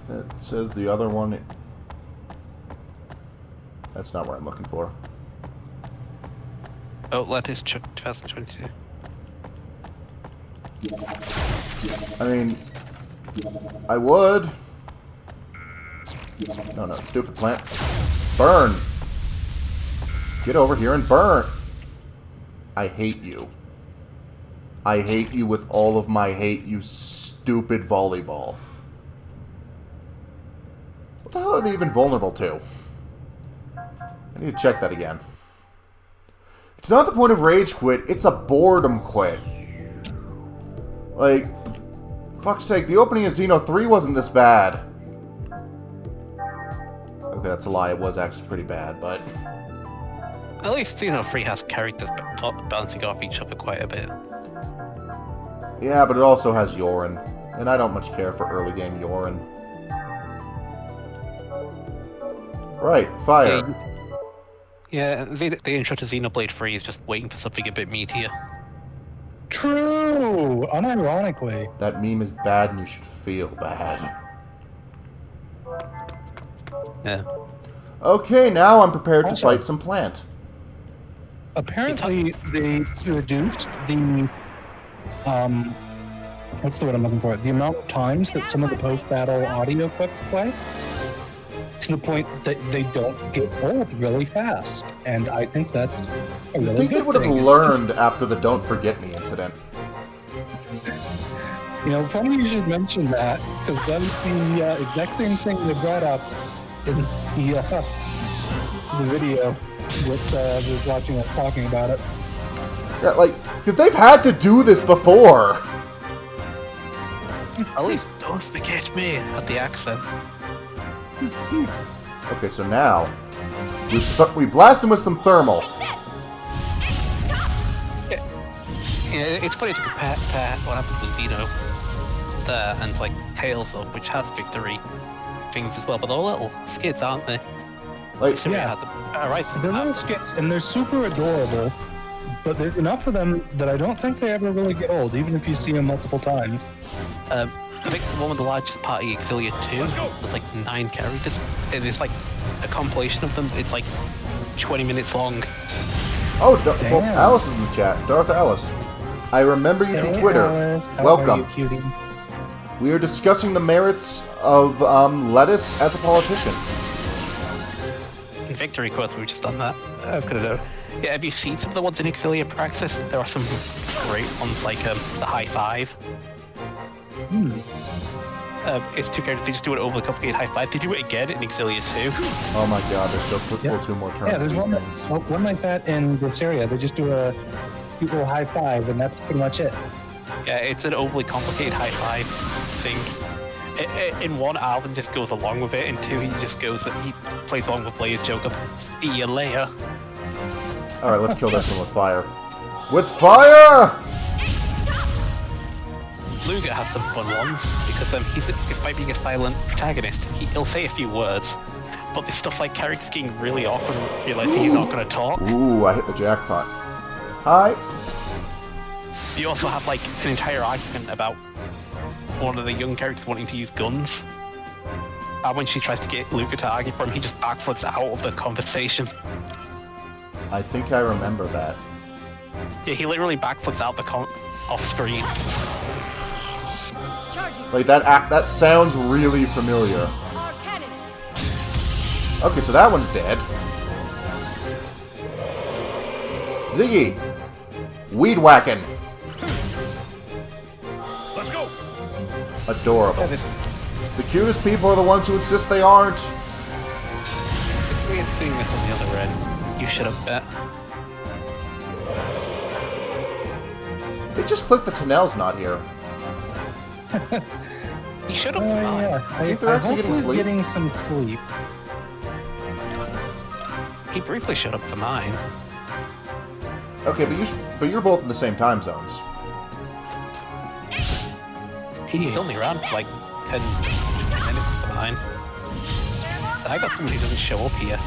That says the other one... That's not what I'm looking for. Oh, lettuce 2022. I mean... I would. No, stupid plant. Burn! Get over here and burn! I hate you. I hate you with all of my hate, you stupid volleyball. What the hell are they even vulnerable to? I need to check that again. It's not the point of rage quit, it's a boredom quit. Like, fuck's sake, the opening of Xeno 3 wasn't this bad. Okay, that's a lie, it was actually pretty bad, but... At least Xeno 3 has characters bouncing off each other quite a bit. Yeah, but it also has Yorin, and I don't much care for early game Yorin. Right, fire. Yeah, the intro to Xenoblade 3 is just waiting for something a bit meatier. True! Unironically. That meme is bad and you should feel bad. Yeah. Okay, now I'm prepared to fight some plant. Apparently, they reduced the, what's the word I'm looking for? The amount of times that some of the post-battle audio clips play, to the point that they don't get old really fast. And I think that's a really I think good they would have thing. learned after the Don't Forget Me incident. You know, funny you should mention that, because that was the exact same thing they brought up in the video that was watching us talking about it. Yeah, like, because they've had to do this before. At least don't forget me at the accent. Okay, so now we blast him with some thermal. Yeah, it's funny to compare what happens with Xeno there and like Tales of, which has victory things as well, but they're all little skits, aren't they? Like, yeah, they're little skits and they're super adorable, but there's enough of them that I don't think they ever really get old, even if you see them multiple times. I think the one with the largest party, Exilia 2, there's like 9 characters. It's like a compilation of them. It's like 20 minutes long. Oh, well, Alice is in the chat. Darth Alice. I remember you from Twitter. Alice. Welcome. How are you, cutie? We are discussing the merits of lettuce as a politician. In Victory Quest, we've just done that. I was gonna know. Yeah, have you seen some of the ones in Exilia Praxis? There are some great ones, like the High Five. it's two characters. They just do an overly complicated high five. They do it again in Exilia 2. Oh my god, there's still two more turns. Yeah, there's these one, things. one like that in Berseria. They just do a cute little high five, and that's pretty much it. Yeah, it's an overly complicated high five thing. In one, Alvin just goes along with it. In two, he plays along with Blair's joke of "See you later." All right, let's kill this one with fire. With fire! Luger has some fun ones because despite being a silent protagonist, he'll say a few words, but there's stuff like characters getting really awkward and realizing he's not going to talk. Ooh, I hit the jackpot. Hi. You also have like an entire argument about one of the young characters wanting to use guns. And when she tries to get Luger to argue for him, he just backflips out of the conversation. I think I remember that. Yeah, he literally backflips out off screen. Like that sounds really familiar. Okay, so that one's dead. Ziggy! Weed whacking! Let's go! Adorable. Yeah, The cutest people are the ones who insist they aren't. it's weird doing this on the other end. You should have bet. It just clicked the Tunnel's not here. You should have. Yeah. I think they're actually hope getting he's sleep. getting some sleep. He briefly showed up for mine. Okay, but you're both in the same time zones. He's only around for like 10 minutes behind. I got somebody who doesn't show up here.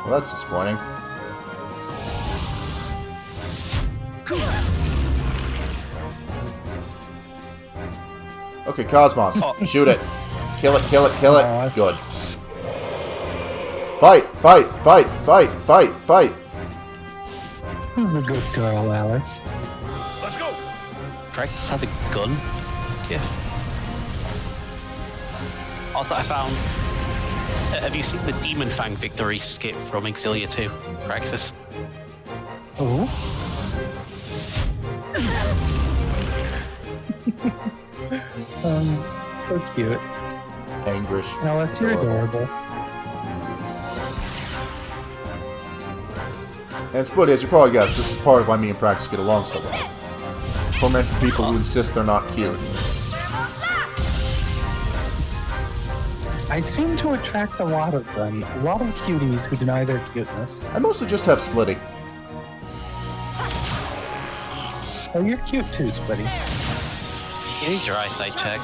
Well, that's disappointing. Okay, Cosmos. Oh. Shoot it. Kill it, kill it, kill it. Oh, Good. Fight, fight, fight, fight, fight, fight. Who's a good girl, Alice? Let's go! Drax has a gun. Yeah. Also, I found... have you seen the Demon Fang victory skip from Exilia 2, Praxis? Oh? So cute. Angrish. Alice, you're adorable. And Split, as you probably guessed, this is part of why me and Praxis get along so well. Tormenting people who insist they're not cute. I seem to attract a lot of them. A lot of cuties who deny their cuteness. I mostly just have Splitty. Oh, you're cute too, Splitty. You need your eyesight checked.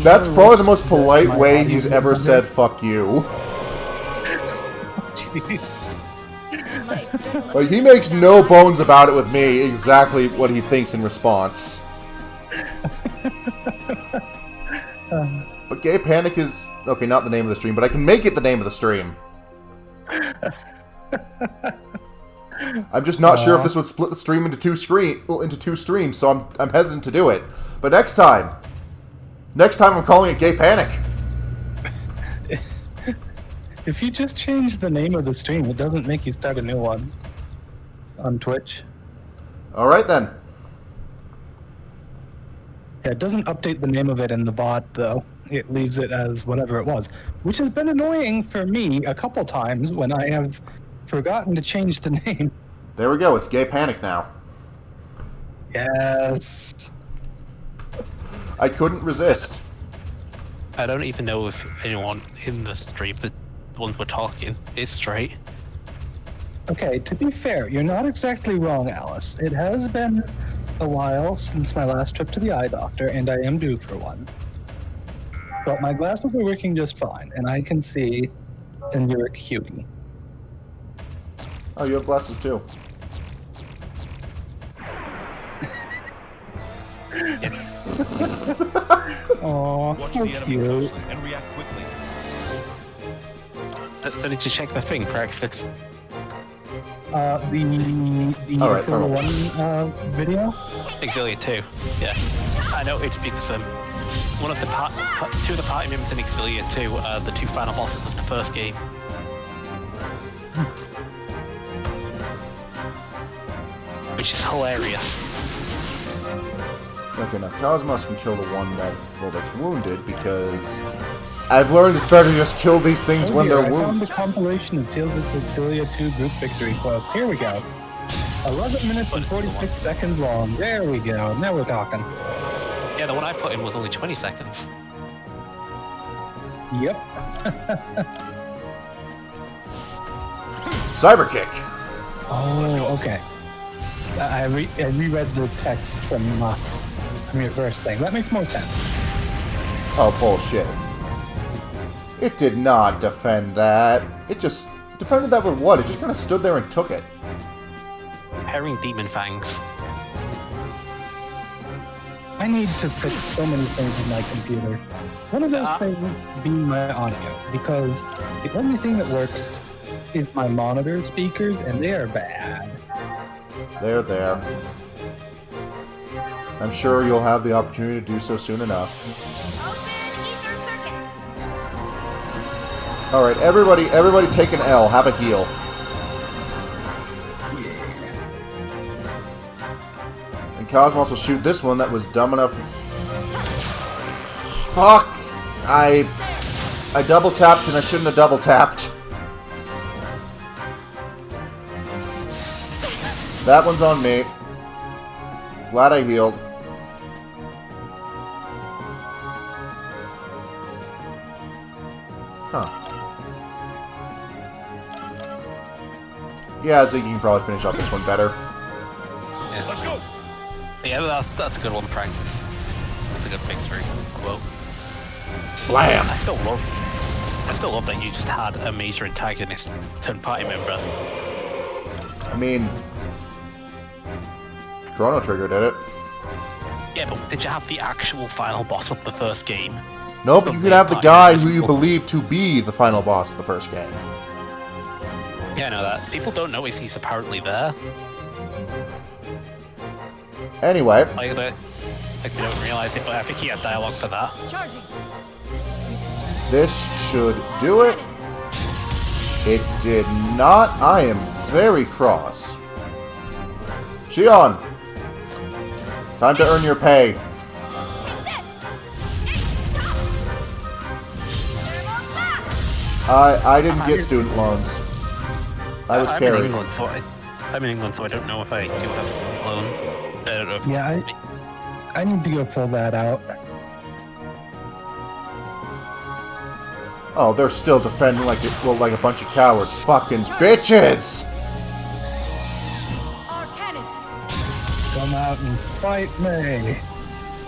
That's probably the most polite way he's ever said "fuck you." Like, he makes no bones about it with me. Exactly what he thinks in response. But Gay Panic is okay. Not the name of the stream, but I can make it the name of the stream. I'm just not sure if this would split the stream into two streams, so I'm hesitant to do it. But next time I'm calling it Gay Panic. If you just change the name of the stream, it doesn't make you start a new one on Twitch. All right then. Yeah, it doesn't update the name of it in the bot, though. It leaves it as whatever it was, which has been annoying for me a couple times when I have forgotten to change the name. There we go. It's Gay Panic now. Yes. I couldn't resist. I don't even know if anyone in the stream, the ones we're talking, is straight. Okay, to be fair, you're not exactly wrong, Alice. It has been a while since my last trip to the eye doctor, and I am due for one. But my glasses are working just fine, and I can see, and you're a cutie. Oh, you have glasses too. Aw, so cute. And react quickly. So did you check the thing, Praxis? The All right, Exilia Colonel. 1 video? Exilia 2, yeah. I know it's because one of the two of the party members in Exilia 2 are the two final bosses of the first game. which is hilarious. Okay, now Cosmos can kill the one that's wounded, because I've learned it's better to just kill these things when they're I found wounded. the compilation of Tales of Cecilia 2 group victory quotes. Here we go. 11 minutes and 46 seconds long. There we go. Now we're talking. Yeah, the one I put in was only 20 seconds. Yep. Cyber kick. Oh, okay. I reread the text from your first thing. That makes more sense. Oh, bullshit. It did not defend that. It just defended that with what? It just kind of stood there and took it. Herring demon fangs. I need to fix so many things with my computer. One of those things being my audio, because the only thing that works is my monitor speakers, and they are bad. There. I'm sure you'll have the opportunity to do so soon enough. Alright, everybody take an L. Have a heal. And Cosmos will shoot this one that was dumb enough. Fuck! I double tapped and I shouldn't have double tapped. That one's on me. Glad I healed. Huh. Yeah, Ziggy can probably finish off this one better. Yeah. Let's go. Yeah, that's a good one to practice. That's a good victory quote. Blam! I still love that you just had a major antagonist turn party member. I mean, Chrono Trigger did it. Yeah, but did you have the actual final boss of the first game? No, but you could have the guy who you believe to be the final boss of the first game. Yeah, I know that. People don't notice he's apparently there. Anyway. Like they don't realize it, but I think he has dialogue for that. Charging. This should do it. It did not. I am very cross. Shion! Time to earn your pay. I didn't get student loans. I was carried. I'm in England, so I don't know if I do have a student loan. I don't know if I need to go fill that out. Oh, they're still defending like a bunch of cowards. Fucking bitches! Come out and fight me.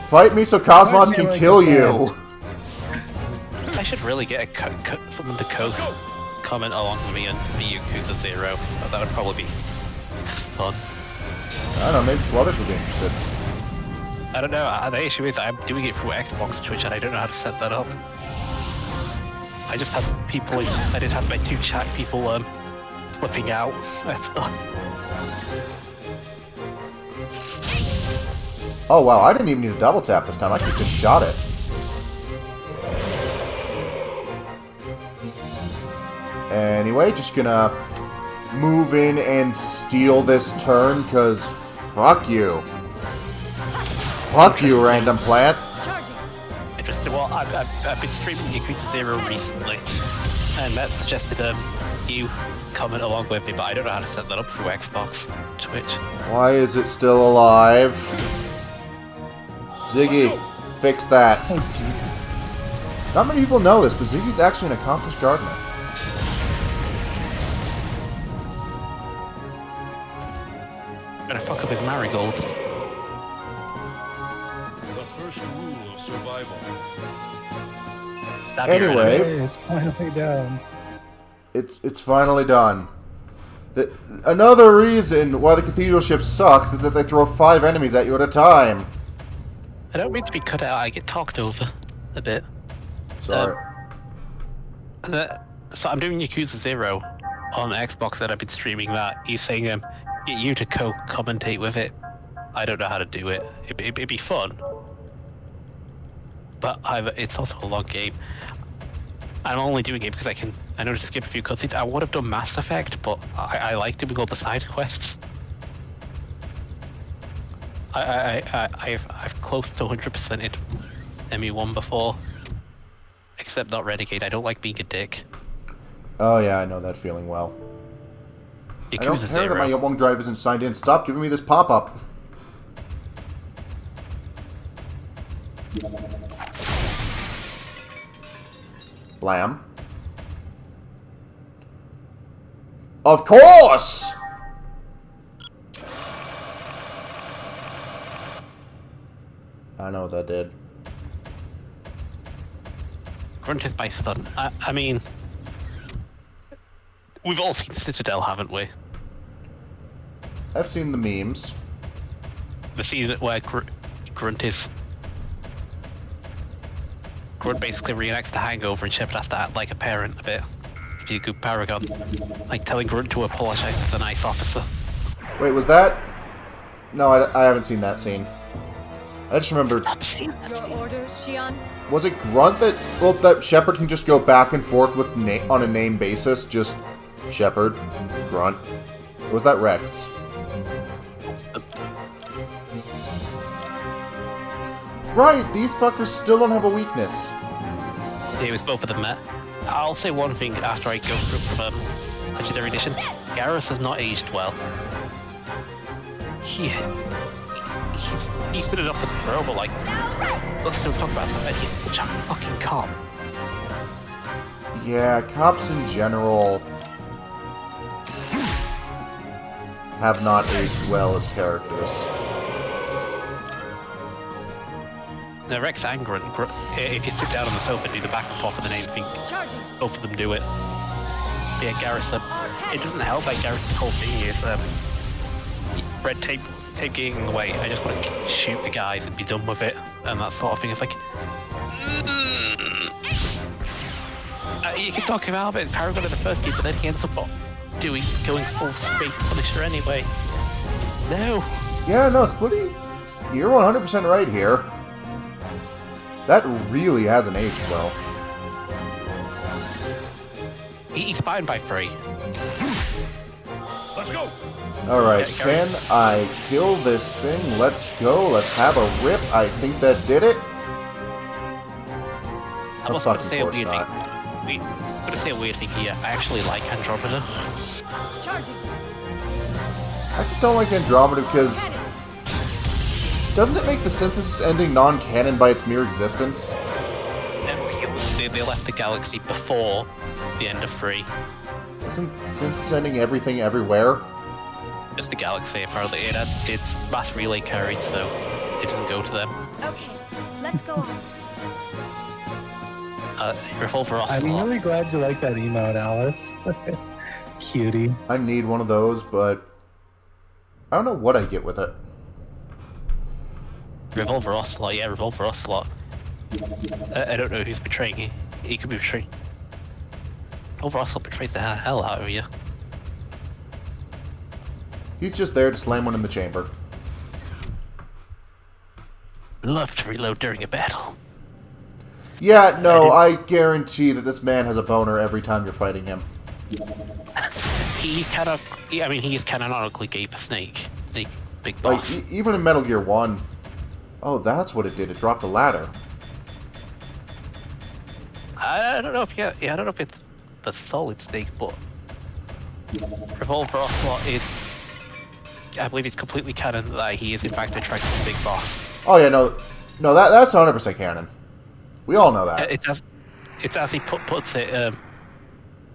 Fight me so Cosmos can kill you. I should really get someone to comment along with me on the Yakuza 0. That would probably be fun. I don't know, maybe some others would be interested. I don't know. The issue is I'm doing it through Xbox Twitch and I don't know how to set that up. I just have people. I did have my 2 chat people flipping out. That's stuff. Oh wow, I didn't even need a double tap this time. I could just shot it. Anyway, just gonna move in and steal this turn, cause fuck you. Fuck you, random plant. Interesting. Well, I've been streaming Yakuza 0 recently, and that suggested you comment along with me, but I don't know how to set that up through Xbox Twitch. Why is it still alive? Ziggy, fix that. Not many people know this, but Ziggy's actually an accomplished gardener. I'm gonna fuck up his marigolds. The first rule of survival. Anyway, it's finally done. It's finally done. Another reason why the cathedral ship sucks is that they throw 5 enemies at you at a time. I don't mean to be cut out. I get talked over a bit. Sorry. So I'm doing Yakuza 0 on Xbox, and I've been streaming that. He's saying get you to commentate with it. I don't know how to do it. It'd be fun, but it's also a long game. I'm only doing it because I know to skip a few cutscenes. I would have done Mass Effect, but I like doing all the side quests. I've close to 100%ed ME1 before, except not Renegade. I don't like being a dick. Oh yeah, I know that feeling well. I don't Yakuza care that my 0. OneDrive isn't signed in. Stop giving me this pop-up. Blam. Of course! I know what that did. Grunted by stun. I mean, we've all seen Citadel, haven't we? I've seen the memes. The scene where Grunt basically reenacts the hangover and Shepard has to act like a parent a bit. Be a good paragon. Like telling Grunt to apologize to the nice officer. Wait, was that? No, I haven't seen that scene. I just remember... Your orders, Xion? Was it Grunt that... Well, that Shepard can just go back and forth with on a name basis? Just Shepard, Grunt. Or was that Rex? Right, these fuckers still don't have a weakness. Yeah, with both of them met. I'll say one thing after I go through from Legendary Edition. Garrus has not aged well. He's good enough as a pro, but like, let's still talk about that. He's such a fucking cop. Yeah, cops in general have not aged well as characters. Now, Rex and Grunt, if you sit down on the sofa and do the back and forth of the name thing, both of them do it. Yeah, Garrus, it doesn't help that Garrus' whole thing is red tape getting in the way. I just want to shoot the guys and be done with it, and that sort of thing. It's like, you can talk him out of it, Paragon in the first game, but then he ends up going full space Punisher anyway. No. Yeah, no, Splitty, you're 100% right here. That really hasn't aged well. He's fine by 3. Let's go! Alright, can I kill this thing? Let's go, let's have a rip. I think that did it. I was going to say a weird thing. I'm going to say a weird thing here. I actually like Andromeda. Charging. I just don't like Andromeda because... Doesn't it make the synthesis ending non-canon by its mere existence? They left the galaxy before the end of 3. Isn't synthesis ending everything everywhere? Just the galaxy, apparently. It's mass relay carried, so it doesn't go to them. Okay, let's go on. Revolver Ocelot. I'm really glad you like that emote, Alice. Cutie. I need one of those, but I don't know what I get with it. Revolver Ocelot, yeah, Revolver Ocelot. I don't know who's betraying you. He could be betraying. Revolver Ocelot betrays the hell out of you. He's just there to slam one in the chamber. Love to reload during a battle. Yeah, no, I guarantee that this man has a boner every time you're fighting him. He is canonically gay for Snake. The big boss. Like, even in Metal Gear 1. Oh, that's what it did. It dropped a ladder. I don't know if I don't know if it's the Solid Snake, but Revolver Ocelot is. I believe it's completely canon that he is in fact attracted to the big boss. Oh yeah, no, that's 100% canon. We all know that. It's as he puts it.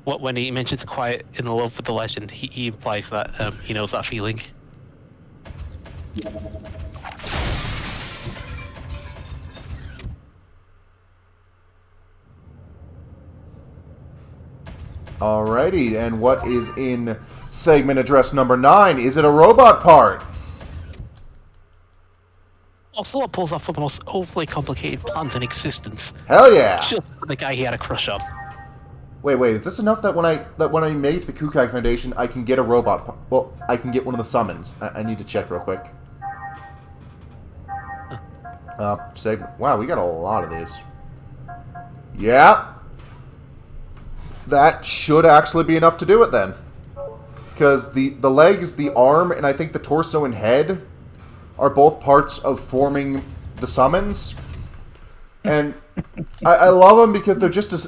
When he mentions quiet in love with the legend, he implies that he knows that feeling. Alrighty, and what is in segment address number 9? Is it a robot part? Ocelot pulls off one of the most overly complicated plans in existence. Hell yeah! Just the guy he had a crush on. Wait, is this enough that when I make the Kukai Foundation, I can get a robot? Well, I can get one of the summons. I need to check real quick. Segment. Wow, we got a lot of these. Yeah. That should actually be enough to do it then. Because the legs, the arm, and I think the torso and head are both parts of forming the summons. And I love them because they're just as...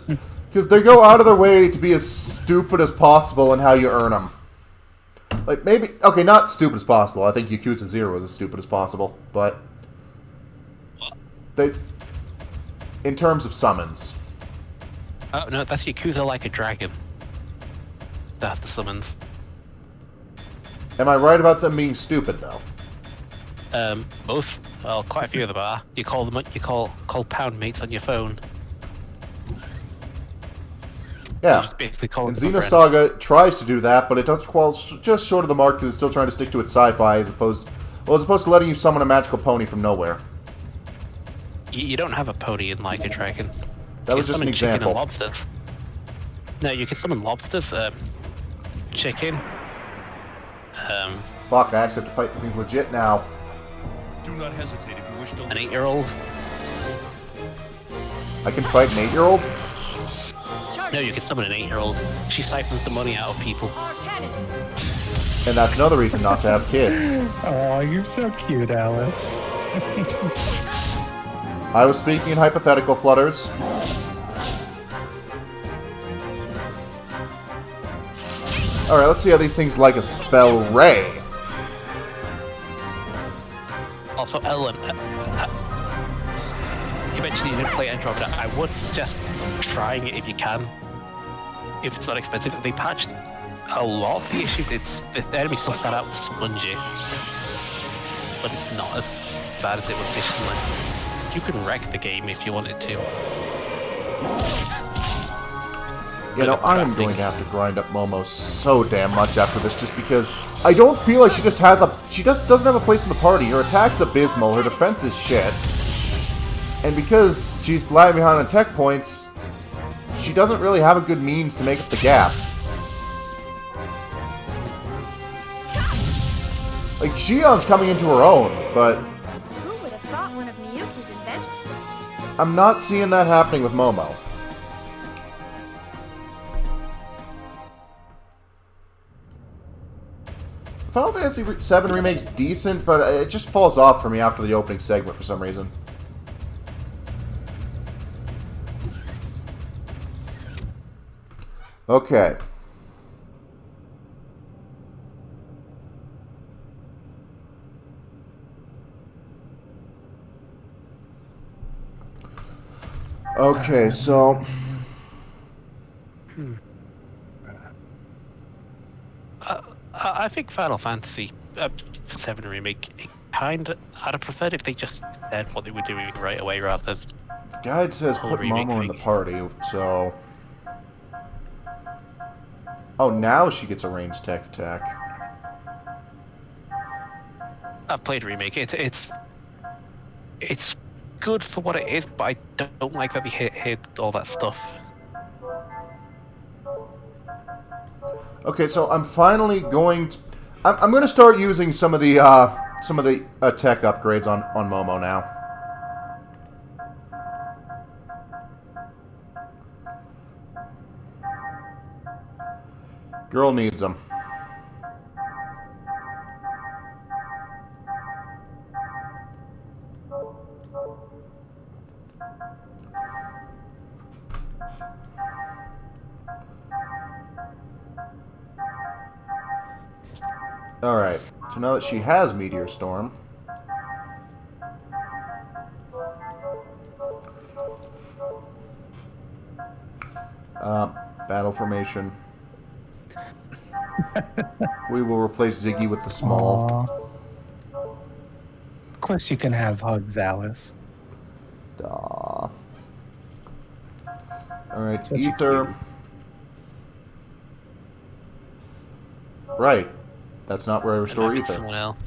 Because they go out of their way to be as stupid as possible in how you earn them. Like, maybe... Okay, not stupid as possible. I think Yakuza 0 is as stupid as possible. But... They... In terms of summons. Oh, no, that's Yakuza Like a Dragon. That's the summons. Am I right about them being stupid, though? Well, quite a few of them are. You call pound mates on your phone. Yeah. Just basically call And them a friend. Xenosaga tries to do that, but it does fall just short of the mark because it's still trying to stick to its sci-fi as opposed to letting you summon a magical pony from nowhere. You don't have a pony in Like a Dragon. That was just an example. Lobsters. No, you can summon lobsters, chicken. Fuck, I actually have to fight this thing legit now. Do not hesitate if you wish to. An 8-year-old. I can fight an 8-year-old? No, you can summon an 8-year-old. She siphons the money out of people. And that's another reason not to have kids. Oh, you're so cute, Alice. I was speaking in hypothetical, Flutters. Alright, let's see how these things like a spell Ray. Also, Ellen, you mentioned you didn't play Andromeda. I would suggest trying it if you can. If it's not expensive. They patched a lot of the issues. The enemies still start out spongy, but it's not as bad as it was initially. You can wreck the game if you wanted to. You know, I am going to have to grind up Momo so damn much after this just because I don't feel like she just doesn't have a place in the party. Her attack's abysmal, her defense is shit. And because she's lagging behind on tech points, she doesn't really have a good means to make up the gap. Like, Shion's coming into her own, but Who would have thought one of Miyuki's inventions? I'm not seeing that happening with Momo. Final Fantasy VII Remake's decent, but it just falls off for me after the opening segment for some reason. Okay. Okay, so... I think Final Fantasy VII Remake, I'd have preferred if they just said what they were doing right away rather than... Guide says whole put remake Momo in the thing. party, so... Oh, now she gets a ranged tech attack. I've played Remake. It's good for what it is, but I don't like that we hit all that stuff. Okay, so I'm finally going to... I'm going to start using some of the tech upgrades on Momo now. Girl needs them. Alright, so now that she has Meteor Storm... battle formation. We will replace Ziggy with the small. Aww. Of course you can have hugs, Alice. Duh. Alright, Such a Ether. cutie. Right. That's not where I restore Maybe Ether. someone else.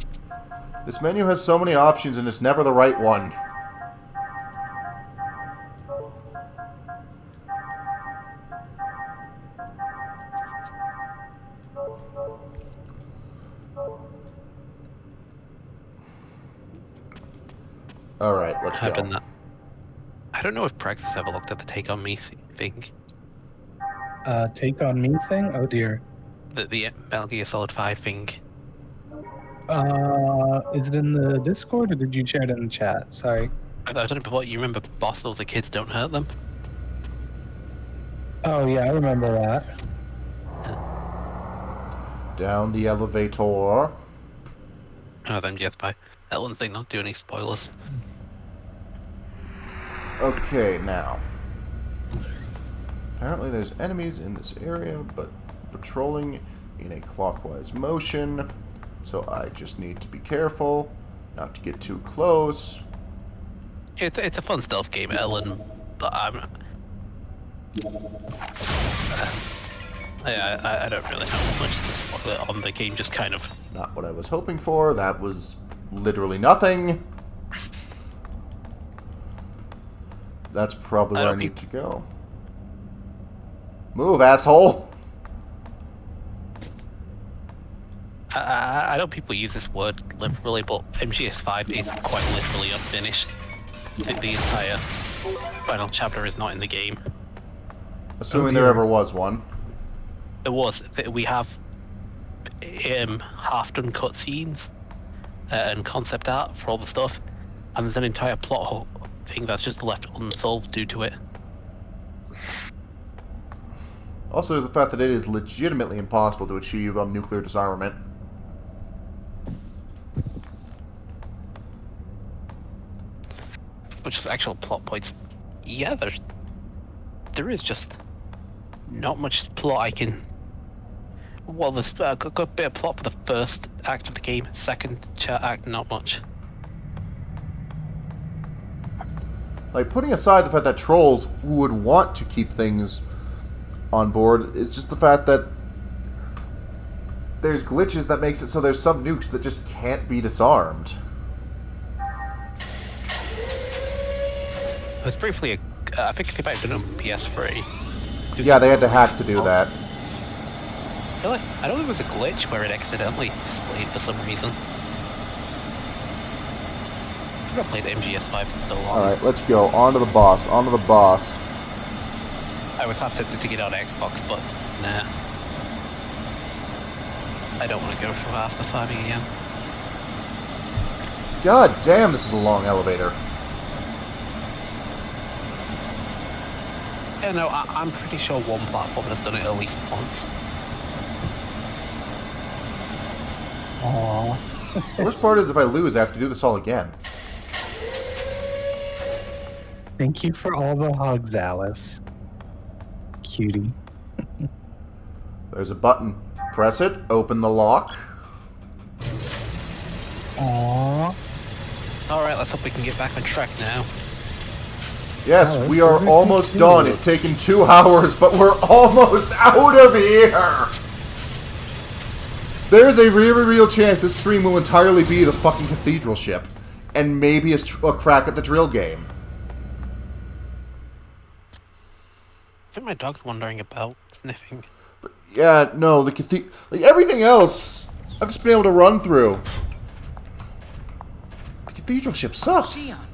This menu has so many options and it's never the right one. Alright, let's I've go. done that. I don't know if Praxis ever looked at the Take On Me thing. Take on me thing? Oh dear. The Metal Gear Solid 5 thing. Is it in the Discord or did you share it in the chat? Sorry. I don't know before. You remember boss of the kids don't hurt them? Oh yeah, I remember that. Down the elevator. Oh, then yes, bye. Ellen's thing, not do any spoilers. Okay, now. Apparently there's enemies in this area, but patrolling in a clockwise motion. So I just need to be careful, not to get too close. It's a fun stealth game, Ellen, but I don't really have much to spoil on the game, just kind of. Not what I was hoping for. That was literally nothing. That's probably where I need to go. Move, asshole! I know people use this word liberally, but MGS5 is quite literally unfinished. The entire final chapter is not in the game. Assuming there ever was one. There was. We have half-done cutscenes and concept art for all the stuff, and there's an entire plot hole thing that's just left unsolved due to it. Also, there's the fact that it is legitimately impossible to achieve nuclear disarmament. Which is actual plot points. Yeah, there is just not much plot I can. Well, there's a good bit of plot for the first act of the game. Second act, not much. Like, putting aside the fact that trolls would want to keep things on board, it's just the fact that there's glitches that makes it so there's some nukes that just can't be disarmed. It was briefly I think they might have done it on PS3. Yeah, they had to hack to do that. Really? I don't think it was a glitch where it accidentally displayed for some reason. I've not played MGS5 for so long. Alright, let's go. On to the boss. On to the boss. I was half tempted to get on Xbox, but nah. I don't want to go through half the farming again. God damn, this is a long elevator. Yeah, no, I'm pretty sure one platform has done it at least once. Aww. The worst part is if I lose, I have to do this all again. Thank you for all the hugs, Alice. Cutie. There's a button. Press it, open the lock. Aww. Alright, let's hope we can get back on track now. Yes, Oh, we that's are really almost cute. done. It's taken 2 hours, but we're almost out of here! There is a very real chance this stream will entirely be the fucking cathedral ship. And maybe a crack at the drill game. I think my dog's wandering about, sniffing. Yeah, no, the cathedral... Like, everything else, I've just been able to run through. The cathedral ship sucks. Leon,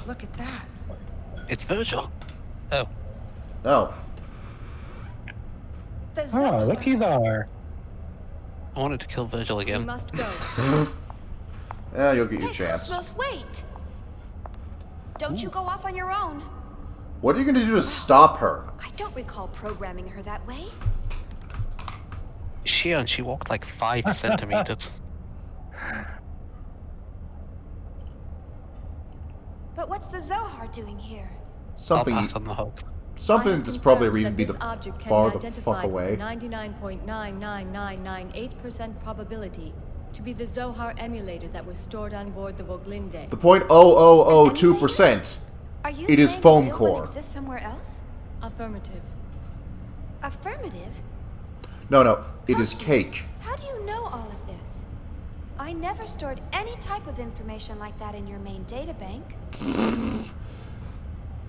look at that. It's Virgil. Oh. No. Oh, look, he's our. I wanted to kill Virgil We again. must go. Yeah, you'll get your Hey, chance. Cosmos, wait! Don't you go off on your own. What are you going to do to stop her? I don't recall programming her that way. She walked like 5 centimeters. But what's the Zohar doing here? Something... I'll pass on the hope. Something that's probably a reason to be the far the fuck away. 99.99998% probability to be the Zohar emulator that was stored on board the Woglinde. The 0.0002%. Are you It is saying foam the real core. one exists somewhere else? Affirmative. Affirmative? No, it is Cosmos, cake. How do you know all of this? I never stored any type of information like that in your main databank.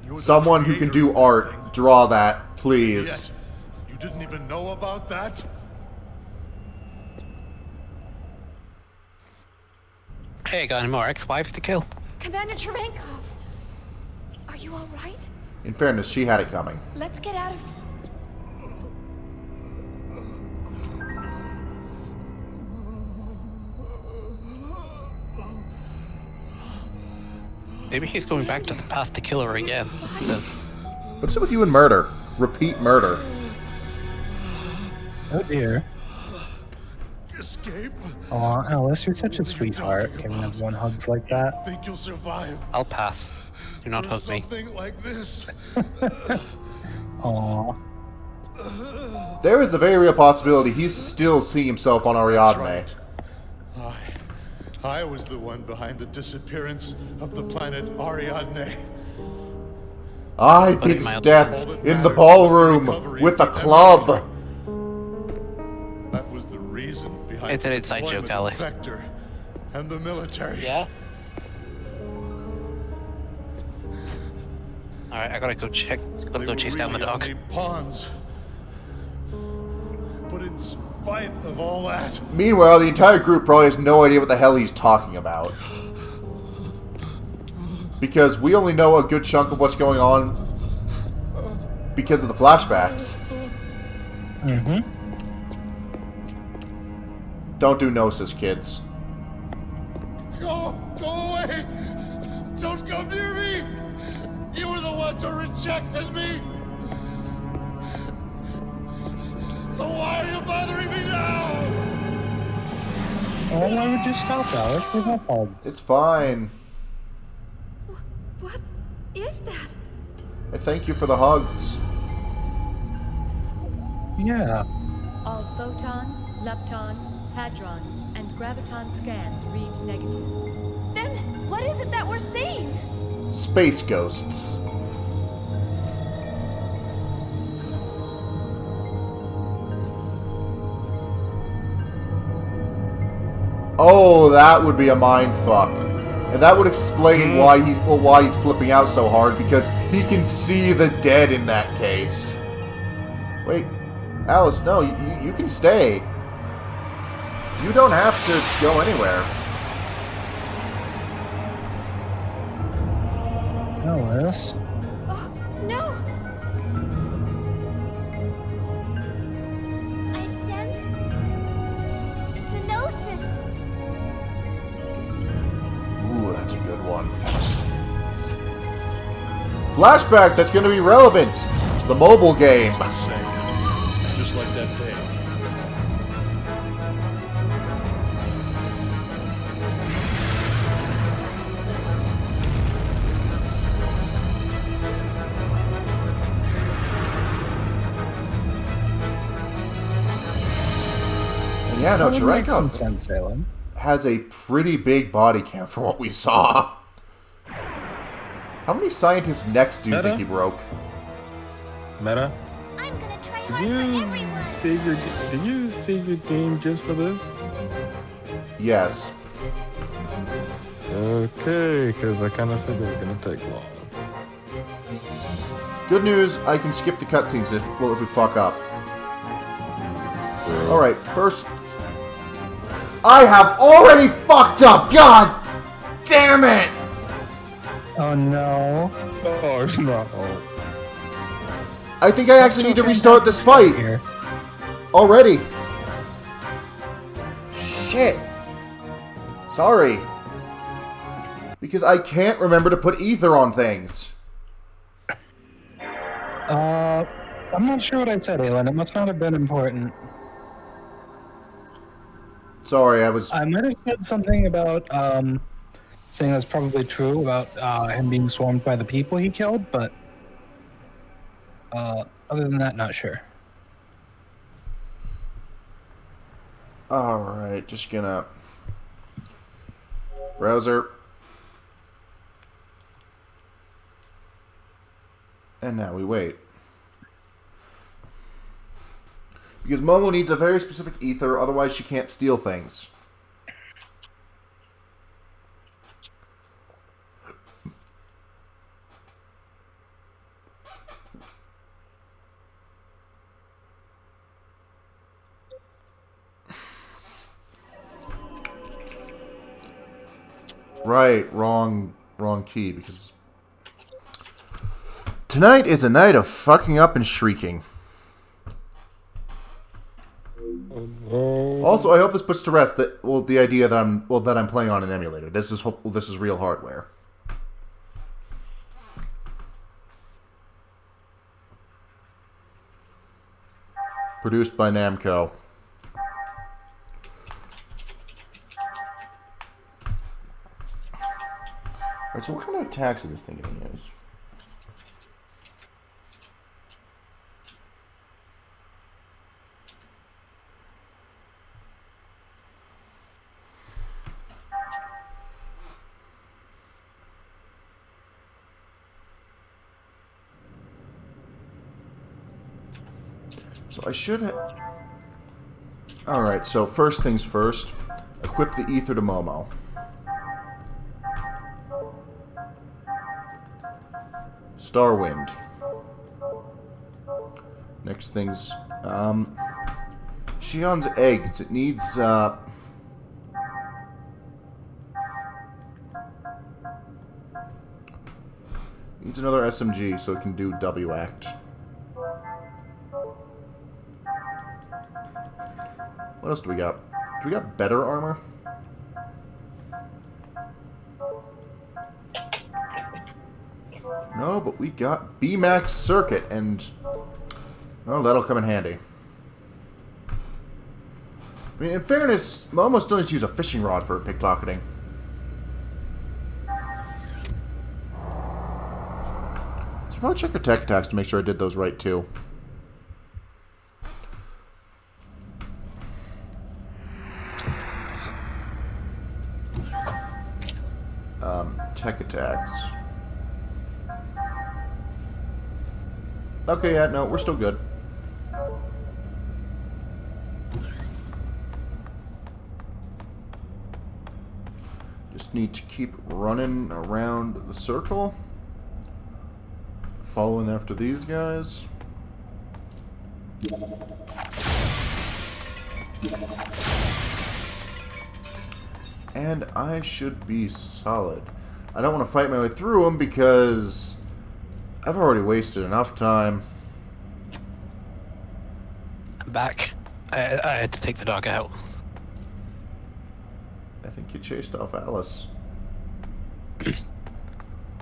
You're the Someone who can creator do of art, everything. draw that, please. Yet, you didn't even know about that? Hey, got any more ex-wives to kill? Commander Cherenkov! Are you alright? In fairness, she had it coming. Let's get out of here. Maybe he's going back to the past to kill her again. So, What's up with you and murder? Repeat murder. Oh dear. Escape? Aw, Alice, you're such a sweetheart, giving everyone hugs like that. Think you'll survive? I'll pass. Do not hug me. Something like this. Aw. There is the very real possibility he's still seeing himself on Ariadne. I was the one behind the disappearance of the planet Ariadne. I beat his death in the ballroom with a club. That was the reason behind It's an the inside deployment joke, of Alex. Vector and the military. Yeah? Alright, I gotta go check. Gotta go chase down the dog. Only pawns. But in spite of all that, Meanwhile, the entire group probably has no idea what the hell he's talking about. Because we only know a good chunk of what's going on because of the flashbacks. Mm-hmm. Don't do Gnosis, kids. go away! Don't come near me! You were the ones who rejected me! So why are you bothering me now? Oh, why would you stop, Alice? We're not hug. It's fine. What is that? I thank you for the hugs. Yeah. All photon, lepton, hadron, and graviton scans read negative. Then what is it that we're seeing? Space ghosts. Oh, that would be a mind fuck. And that would explain why he's flipping out so hard, because he can see the dead in that case. Wait, Alice, no, you can stay. You don't have to go anywhere. Alice. Oh, no! I sense... it's a gnosis. Ooh, that's a good one. Flashback that's going to be relevant to the mobile game. Just like that day. And yeah, no, That would make some Cherenko sense, Salem. has a pretty big body count from what we saw. How many scientists' necks do you think he broke? Meta, I'm gonna try did hard for everyone. did you save your game just for this? Yes. Okay, because I kind of figured it was gonna take long. Good news, I can skip the cutscenes if we fuck up. Alright, first... I have already fucked up! God damn it! Oh no. Oh no. I think I actually need to restart this fight! Here. Already! Shit! Sorry. Because I can't remember to put ether on things. I'm not sure what I said, Aelin. It must not have been important. Sorry, I might have said something about, saying that's probably true about, him being swarmed by the people he killed, but, other than that, not sure. Alright, just gonna... Browser. And now we wait. Because Momo needs a very specific ether, otherwise she can't steal things. Right, wrong key, because... Tonight is a night of fucking up and shrieking. Also, I hope this puts to rest the idea that I'm playing on an emulator. This is real hardware. Produced by Namco. Alright, so what kind of attacks is this thing going to use? So I should have... Alright, so first things first. Equip the ether to Momo. Starwind. Next things... Shion's eggs. It needs, needs another SMG so it can do W-Act. What else do we got? Do we got better armor? No, but we got B-Max Circuit, and... oh, that'll come in handy. I mean, in fairness, Momo still needs to use a fishing rod for pickpocketing. So probably check her tech attacks to make sure I did those right, too. Tech attacks. Okay, yeah, no, we're still good. Just need to keep running around the circle. Following after these guys. And I should be solid. I don't want to fight my way through them because I've already wasted enough time. I'm back. I had to take the dog out. I think you chased off Alice.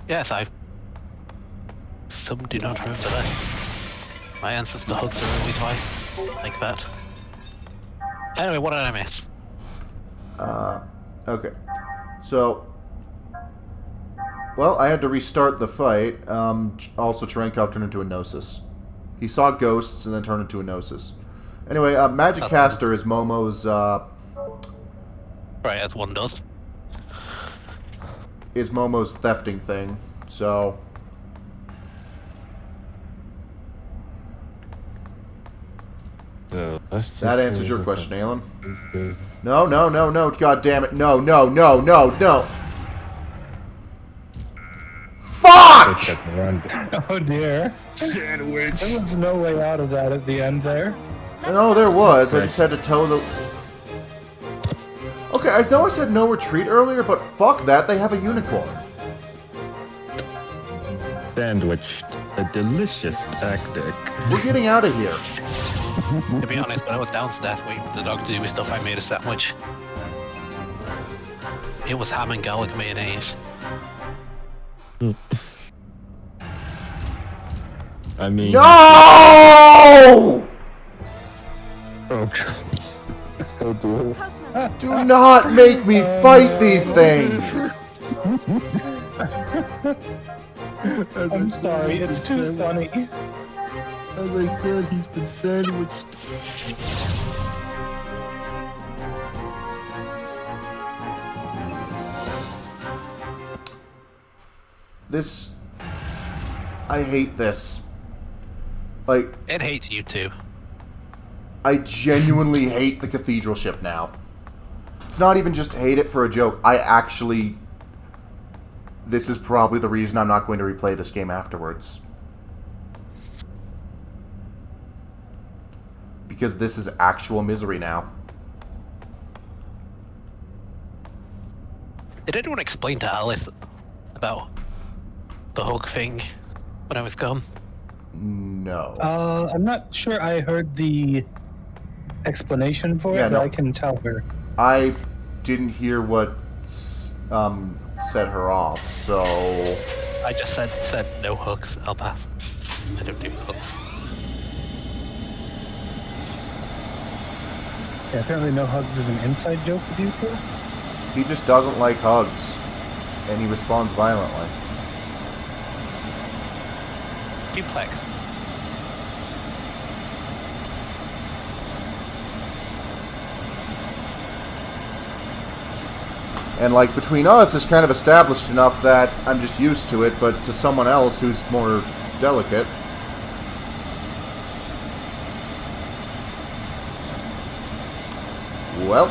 Yes, some do not remember that. My ancestor hugs are always high. Like that. Anyway, what did I miss? Okay. So... well, I had to restart the fight. Also, Cherenkov turned into a Gnosis. He saw ghosts and then turned into a Gnosis. Anyway, Magic Caster is Momo's, right, as one does. Is Momo's thefting thing, so... that answers your question, Alan. No, no, no, no, god damn it. No, no, no, no, no. Fuck! Oh dear. Sandwich. There was no way out of that at the end there. No, there was. I just had to toe the... okay, I know I said no retreat earlier, but fuck that, they have a unicorn. Sandwiched. A delicious tactic. We're getting out of here. To be honest, when I was downstairs waiting for the dog to do his stuff, I made a sandwich. It was ham and garlic mayonnaise. I mean... no! Oh, God. Oh, dear. Do not make me fight these things! I'm sorry, it's too funny. As I said, he's been sandwiched. This... I hate this. Like... it hates you too. I genuinely hate the cathedral ship now. It's not even just hate it for a joke. I actually... this is probably the reason I'm not going to replay this game afterwards. Because this is actual misery now. Did anyone explain to Alice about the hug thing when I was gone? No. I'm not sure I heard the explanation for Yeah, it, no. but I can tell her. I didn't hear what set her off, so... I just said no hugs, I'll pass. I don't do hugs. Yeah, apparently no hugs is an inside joke with you two. He just doesn't like hugs, and he responds violently. Duplex. And like between us, it's kind of established enough that I'm just used to it, but to someone else who's more delicate. Well.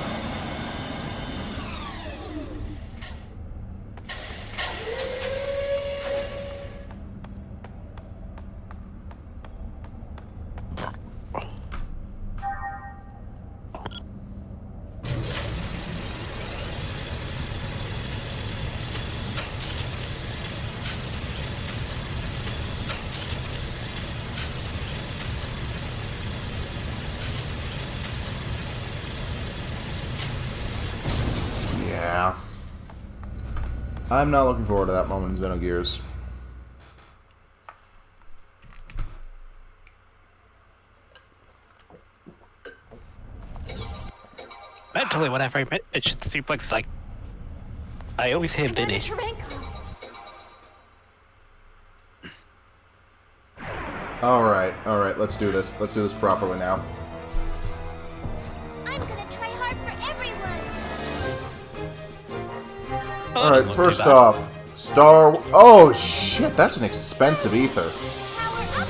Yeah. I'm not looking forward to that moment in Xenogears. Mentally, whenever I mention Suplex, like, I always hear Vinny. Alright, let's do this. Let's do this properly now. I'm gonna try hard for everyone. Alright, first off, Oh, shit, that's an expensive ether. Power up.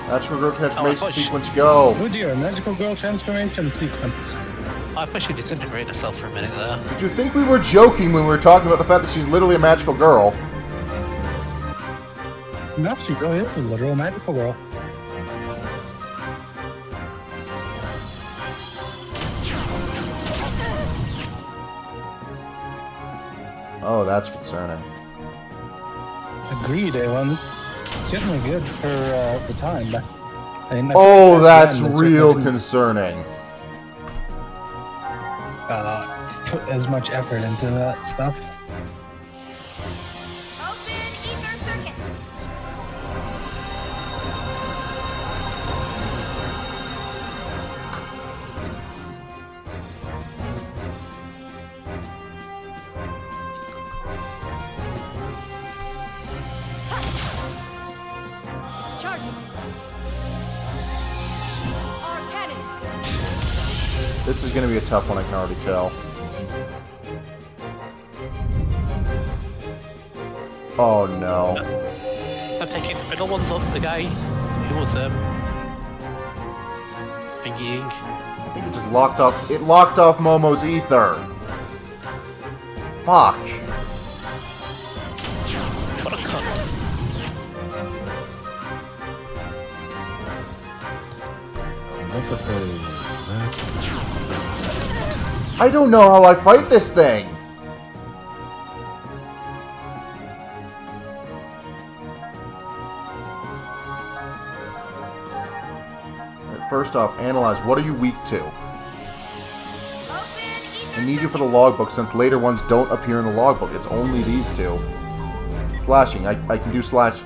Natural Girl Transformation Sequence, go! Oh dear, magical girl transformation sequence. I wish she disintegrated herself for a minute there. Did you think we were joking when we were talking about the fact that she's literally a magical girl? No, she really is a literal magical girl. Oh, that's concerning. Agreed, Alan's. Certainly good for the time. But oh, that's real concerning. Put as much effort into that stuff. Open ether circuit. Charging. Our cannon. This is going to be a tough one, I can already tell. Oh no. I'm taking the middle ones on the guy who was thinking. I think it just locked off. It locked off Momo's ether. Fuck. What a cunt. I don't know how I fight this thing. First off, analyze. What are you weak to? I need you for the logbook, since later ones don't appear in the logbook. It's only these two. Slashing. I can do slash.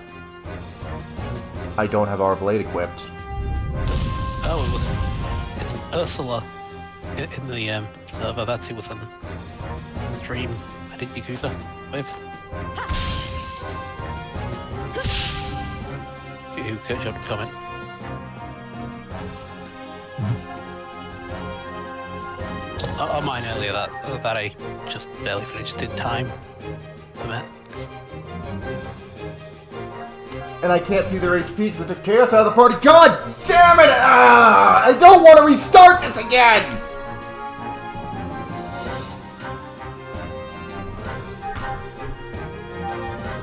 I don't have our blade equipped. Oh, it's Ursula in the server. That's who was on the stream. I did Yakuza with. Who could job comment. On mine earlier that I just barely finished in time. And I can't see their HP because I took Chaos out of the party. God damn it! I don't want to restart this again!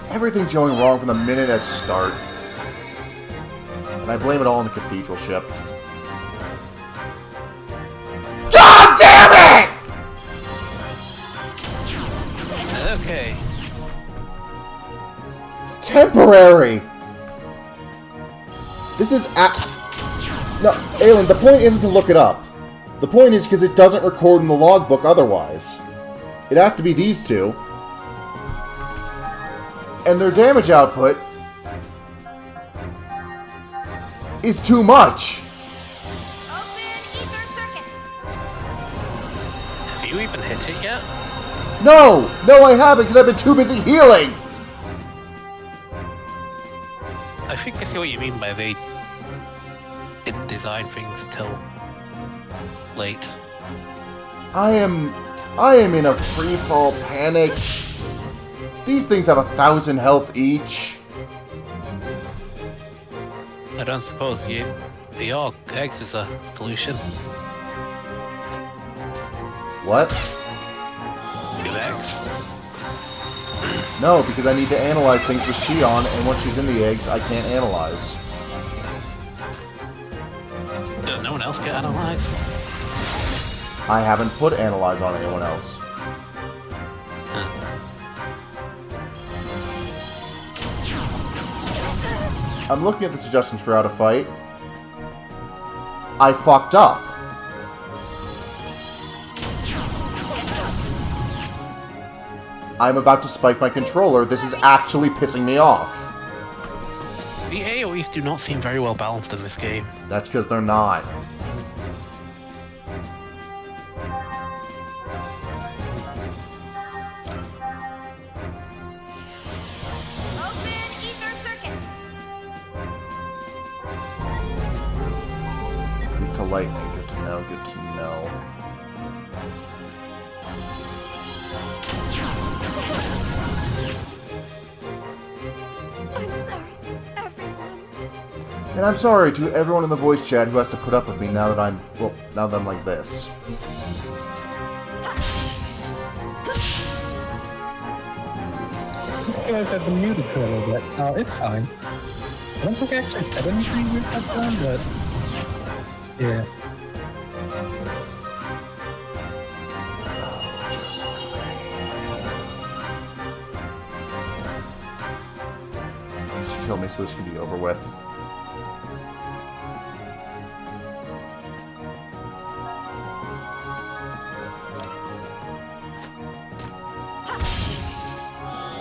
Everything's going wrong from the minute I start. And I blame it all on the cathedral ship. God damn it! Okay. It's temporary. This is no, Aelin, the point isn't to look it up. The point is because it doesn't record in the logbook otherwise. It has to be these two. And their damage output is too much. Have you even hit it yet? No, I haven't because I've been too busy healing. I think I see what you mean by they didn't design things till late. I am in a free fall panic. These things have 1,000 health each. I don't suppose the orc eggs is a solution. What? Two eggs? No, because I need to analyze things with Shion, and once she's in the eggs, I can't analyze. Does no one else get analyzed? I haven't put analyze on anyone else. I'm looking at the suggestions for how to fight. I fucked up. I'm about to spike my controller. This is actually pissing me off. The AoEs do not seem very well balanced in this game. That's because they're not. Weak to lightning. Good to know. Good to know. I'm sorry, everyone. And I'm sorry to everyone in the voice chat who has to put up with me now that I'm like this. I feel like I've been muted for a little bit. It's fine. I don't think I actually said anything with that one, but yeah. She killed me, so this can be over with.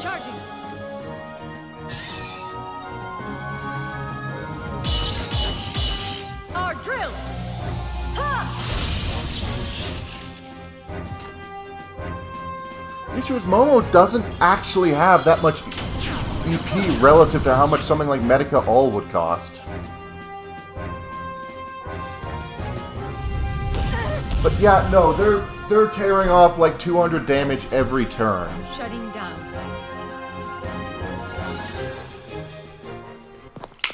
Charging. Our drill. The issue is Momo doesn't actually have that much EP relative to how much something like Medica All would cost. But yeah, no, they're tearing off like 200 damage every turn. Shutting down.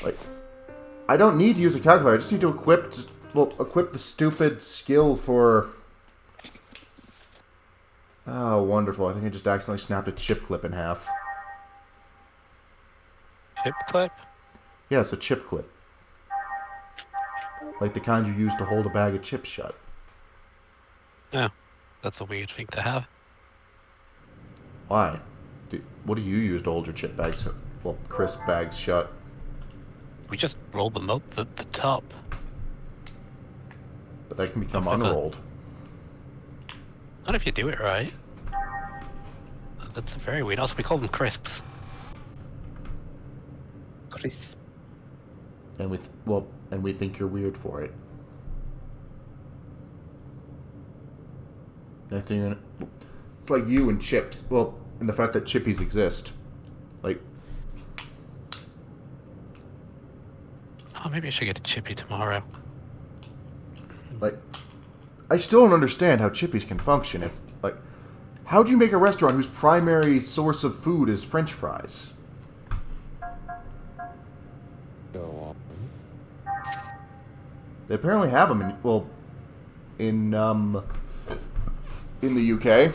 Like, I don't need to use a calculator. I just need to equip the stupid skill for. Oh, wonderful! I think I just accidentally snapped a chip clip in half. Chip clip? Yeah, it's a chip clip, like the kind you use to hold a bag of chips shut. Oh, that's a weird thing to have. Why? What do you use to hold your chip bags, crisp bags shut? We just rolled them up at the top. But they can become unrolled. Not if you do it right. That's very weird. Also, we call them crisps. Crisp. And we think you're weird for it. Next thing you know, it's like you and chips. Well, and the fact that chippies exist. Like, oh, maybe I should get a chippy tomorrow. Like, I still don't understand how chippies can function. If, like, how do you make a restaurant whose primary source of food is French fries? Go on. They apparently have them in the UK.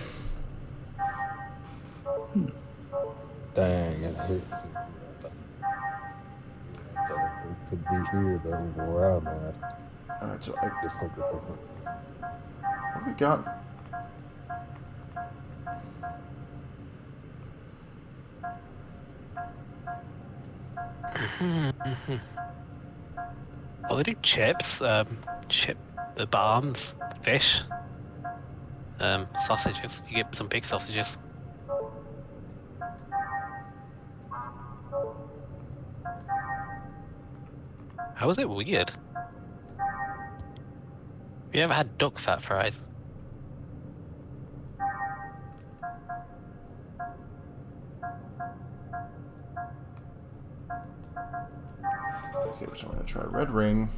Dang, it hit me. That it could be here, though, where I'm at. Alright, so Just hope it doesn't. what have we got? Well, they do chips, the barns, fish, sausages. You get some big sausages. How was it weird? You ever had duck fat fries? Okay, so I'm gonna try red ring.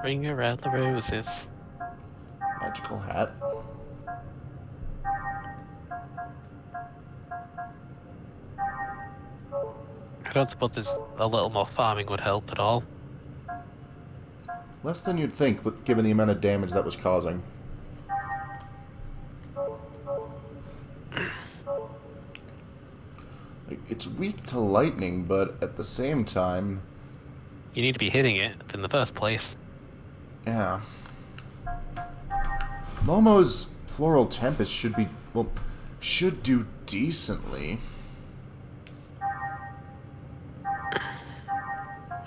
Bring around the roses. Magical hat. I don't suppose there's a little more farming would help at all. Less than you'd think, but given the amount of damage that was causing. Like, it's weak to lightning, but at the same time... You need to be hitting it in the first place. Yeah. Momo's Floral Tempest should be... well, should do decently.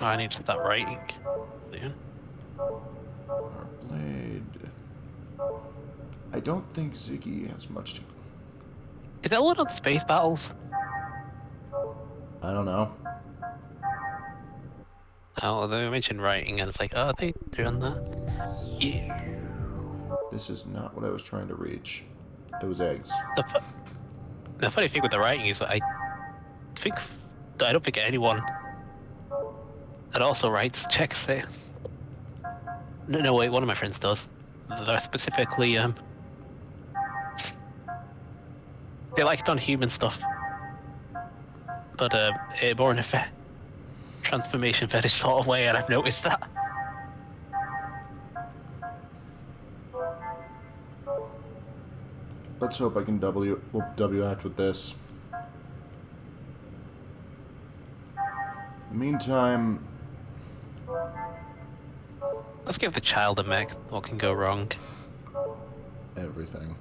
Oh, I need to start writing. Yeah. Our blade... I don't think Ziggy has much to... Is that one on space battles? I don't know. Oh, they mentioned writing, and it's like, oh, are they doing that? Yeah. This is not what I was trying to reach. It was eggs. The funny thing with the writing is that I don't think anyone that also writes checks it. No, wait, one of my friends does. They're specifically, they like it on human stuff. But, more in a transformation fetish sort of way, and I've noticed that. Let's hope I can W act with this. In the meantime... Let's give the child a mech. What can go wrong? Everything.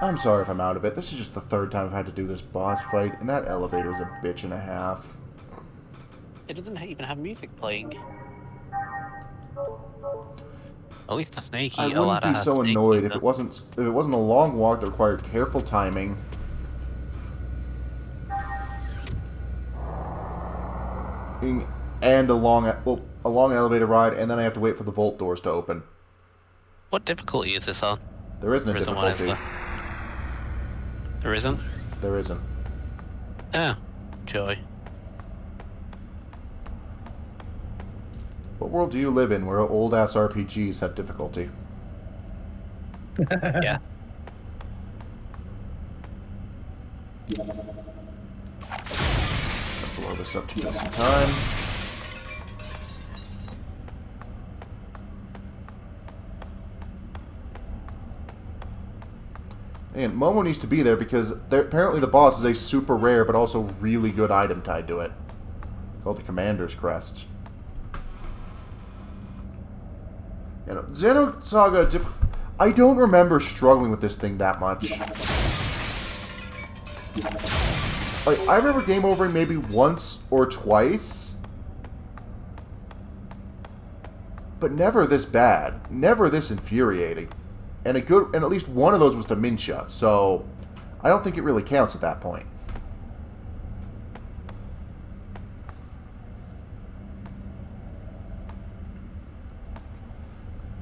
I'm sorry if I'm out of it. This is just the third time I've had to do this boss fight, and that elevator is a bitch and a half. It doesn't even have music playing. At least a snaky. I wouldn't be so annoyed if it wasn't a long walk that required careful timing. And a long elevator ride, and then I have to wait for the vault doors to open. What difficulty is this on? There isn't a difficulty. There isn't? There isn't. Oh, joy. What world do you live in where old-ass RPGs have difficulty? Yeah. Blow this up to get some time. And Momo needs to be there because apparently the boss is a super rare but also really good item tied to it. Called the Commander's Crest. You know, Xenosaga, I don't remember struggling with this thing that much. Like, I remember game overing maybe once or twice. But never this bad. Never this infuriating. And at least one of those was dementia, so I don't think it really counts at that point.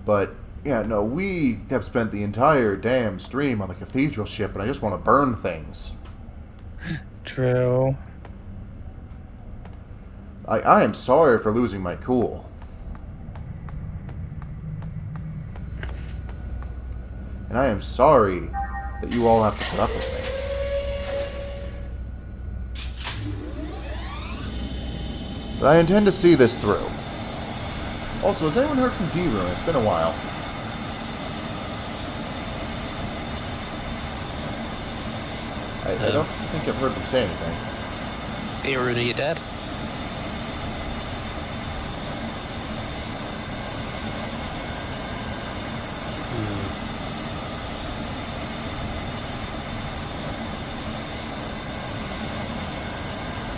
But, yeah, no, we have spent the entire damn stream on the cathedral ship, and I just want to burn things. True. I am sorry for losing my cool. And I am sorry that you all have to put up with me. But I intend to see this through. Also, has anyone heard from D-Rune? It's been a while. I don't think I've heard them say anything. Hey, Rune, are you dead?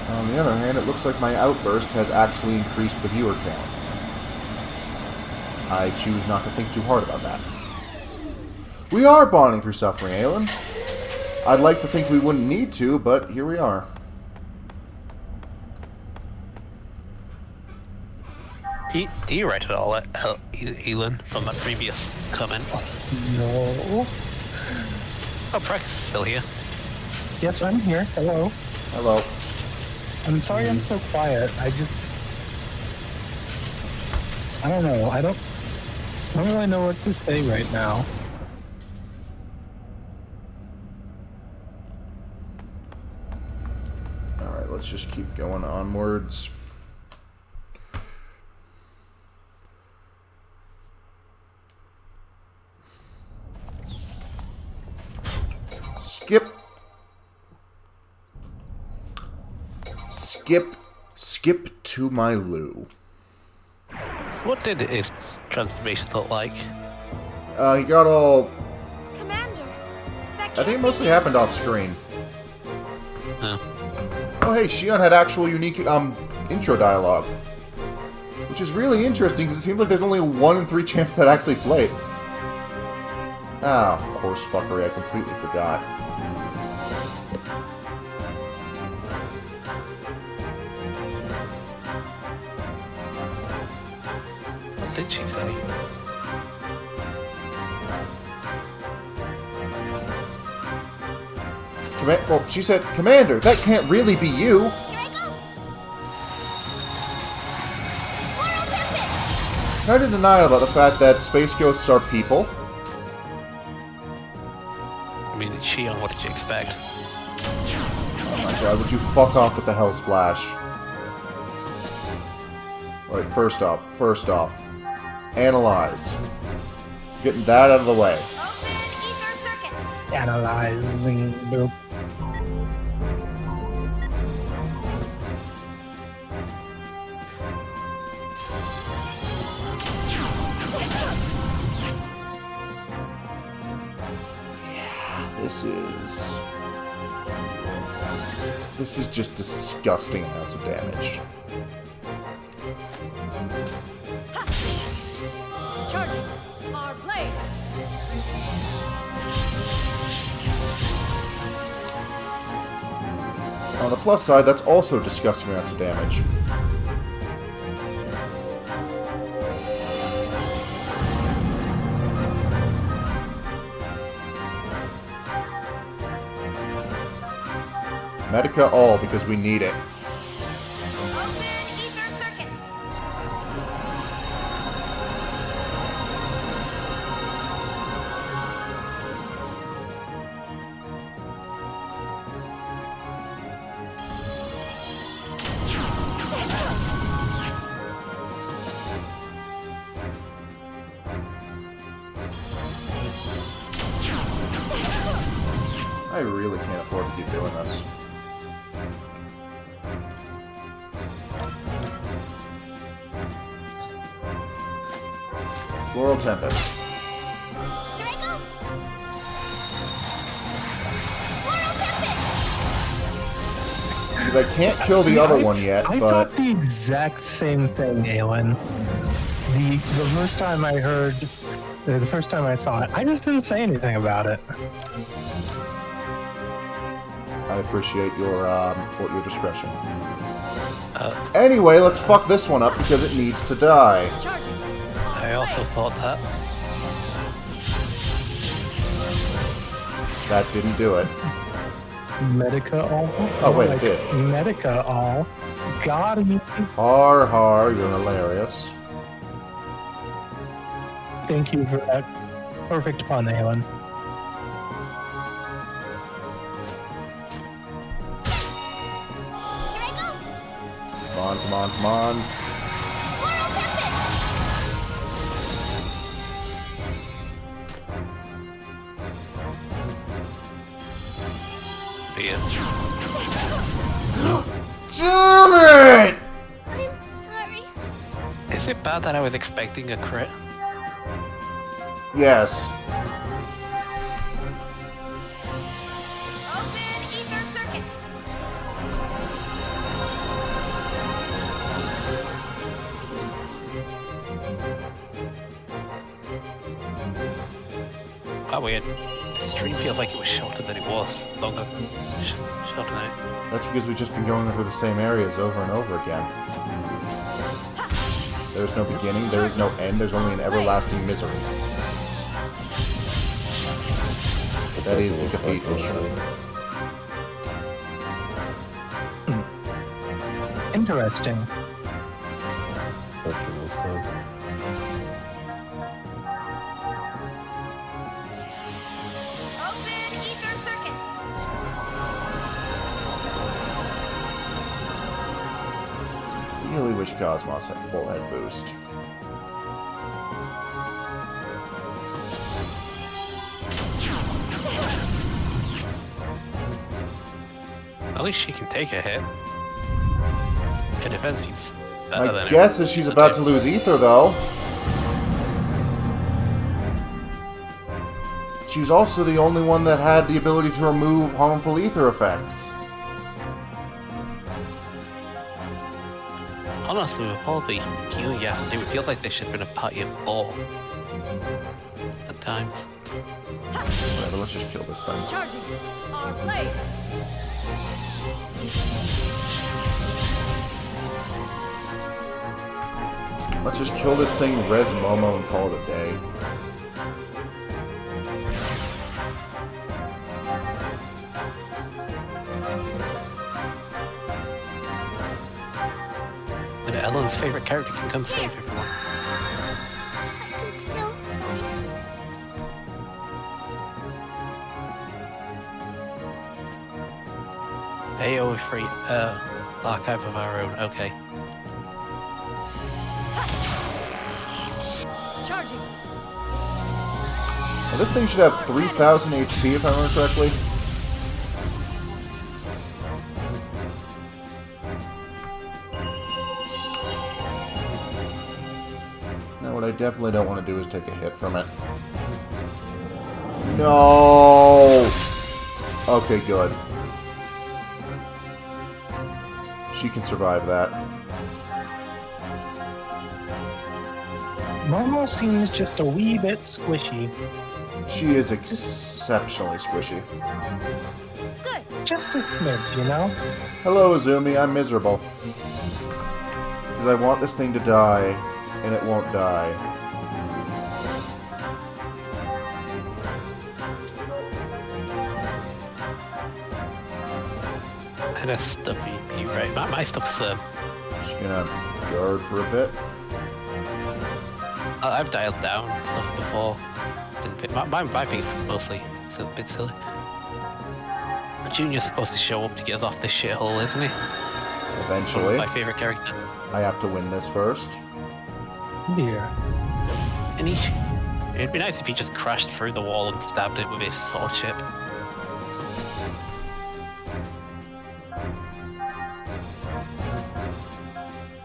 On the other hand, it looks like my outburst has actually increased the viewer count. I choose not to think too hard about that. We are bonding through suffering, Aelin. I'd like to think we wouldn't need to, but here we are. Do you write it all, Elon, from that previous comment? No. Oh, Prex is still here. Yes, I'm here. Hello. Hello. I'm sorry I'm so quiet. I don't know. I don't really know what to say right now. Alright, let's just keep going onwards. Skip to my loo. What did his transformation look like? He got all... Commander, that I think it can't mostly be- happened off screen. Oh. Oh hey, Shion had actual unique intro dialogue. Which is really interesting because it seems like there's only a 1 in 3 chance that actually played. Ah, horse fuckery, I completely forgot. What did she say? Well, she said, Commander, that can't really be you. Kind of denial about the fact that space ghosts are people. I mean, it's Shion, what did you expect? Oh my god, would you fuck off with the Hell's Flash? Alright, first off. Analyze. Getting that out of the way. Open ether circuit. Analyzing. Boop. This is just disgusting amounts of damage. Charging our blades. On the plus side, that's also disgusting amounts of damage. Medica all, because we need it. Open ether circuit. I really can't afford to keep doing this. Floral Tempest. Because I can't kill the other one yet, I but... thought the exact same thing, Aelin. The first time I heard, the first time I saw it, I just didn't say anything about it. I appreciate your discretion. Anyway, let's fuck this one up because it needs to die. I also thought that. That didn't do it. Medica all? Oh, wait, it did. Medica all. Got me. Har, you're hilarious. Thank you for that perfect pun, Aelin. Come on. Damn it! I'm sorry. Is it bad that I was expecting a crit? Yes. Open ether circuit. Oh, weird. stream feels like it was shorter than it was. Longer. Shorter than it. That's because we've just been going through the same areas over and over again. There's no beginning, there is no end, there's only an everlasting misery. That is the cathedral show. Interesting. Open ether circuit. Really wish Cosmos had bullhead boost. At least she can take a hit. Her defense seems better than My guess is she's about to lose ether, though. She's also the only one that had the ability to remove harmful ether effects. Honestly, with all the healing you have to do, it feels like there should have been a party of 4. At times. Whatever, let's just kill this thing. Charging. Our blades. Let's just kill this thing, res Momo, and call it a day. And Ellen's favorite character can come save everyone. Still. AO free archive of our own, okay. Charging. Now, this thing should have 3,000 HP if I remember correctly. Now what I definitely don't want to do is take a hit from it. No! Okay, good. She can survive that. Momo seems just a wee bit squishy. She is exceptionally squishy. Good. Just a smidge, you know? Hello, Azumi. I'm miserable. Because I want this thing to die, and it won't die. NSWP, right. My stuff's, Just gonna guard for a bit. I've dialed down stuff before. Didn't fit. My thing's mostly a bit silly. Junior's supposed to show up to get us off this shithole, isn't he? Eventually. My favorite character. I have to win this first. Dear. And it'd be nice if he just crashed through the wall and stabbed it with his sword chip.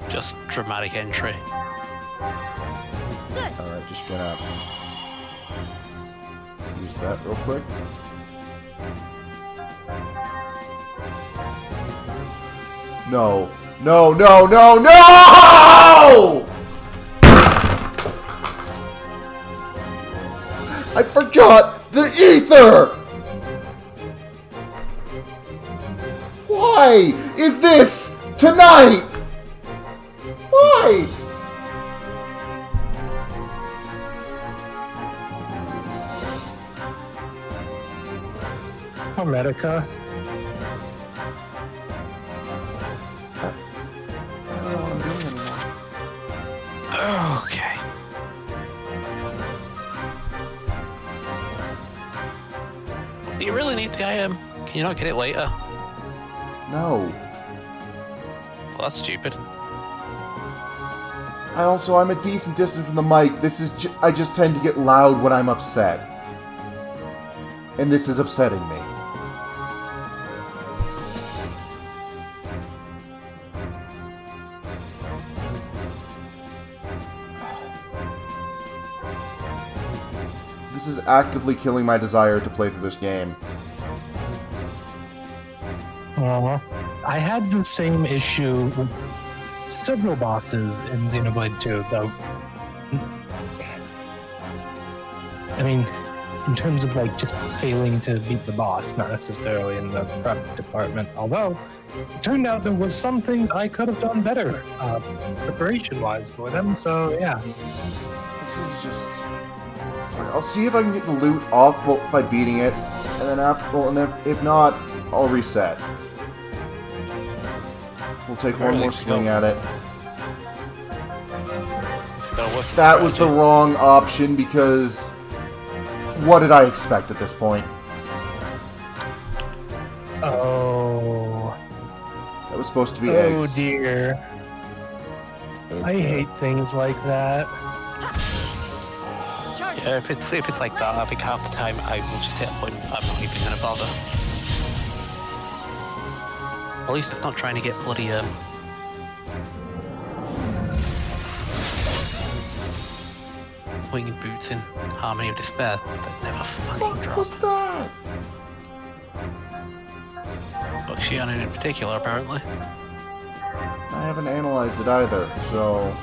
Just dramatic entry. Alright, just gonna use that real quick. No. No, no, no, no! I forgot the ether! Why is this tonight? Why? America. Okay. Do you really need the IM? Can you not get it later? No. Well, that's stupid. I'm a decent distance from the mic. This is I just tend to get loud when I'm upset. And this is upsetting me. This is actively killing my desire to play through this game. I had the same issue with several bosses in Xenoblade 2, though. I mean, in terms of like just failing to beat the boss, not necessarily in the prep department. Although it turned out there was some things I could have done better, preparation-wise for them. So yeah. This is just... I'll see if I can get the loot off by beating it, and then if not, I'll reset. We'll take one more swing at it. That was the wrong option because what did I expect at this point? Oh. That was supposed to be eggs. Oh dear. I hate things like that. Yeah, if it's like that, I think half the time I will just hit a point I'm not even gonna bother. At least it's not trying to get bloody winged boots in Harmony of Despair that never fucking drop. What was that? But Shianon in particular, apparently. I haven't analyzed it either, so...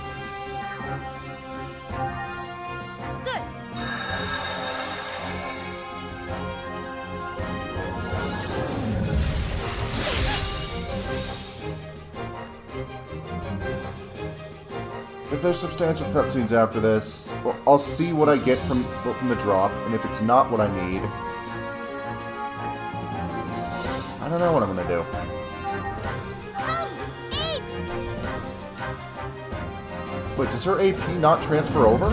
If there's substantial cutscenes after this, I'll see what I get from the drop, and if it's not what I need, I don't know what I'm gonna do. Wait, does her AP not transfer over?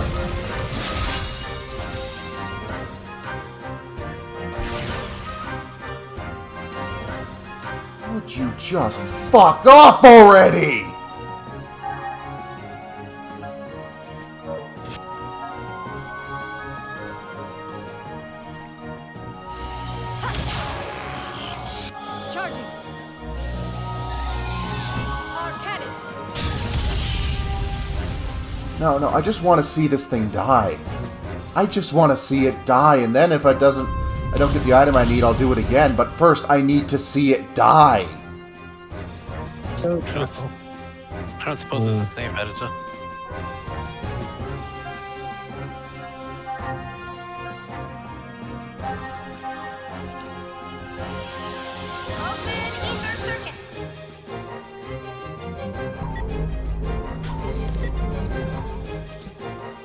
Would you just fuck off already? No, I just want to see this thing die. I just want to see it die, and then if I don't get the item I need, I'll do it again. But first, I need to see it die. So true. I don't suppose it's the same editor.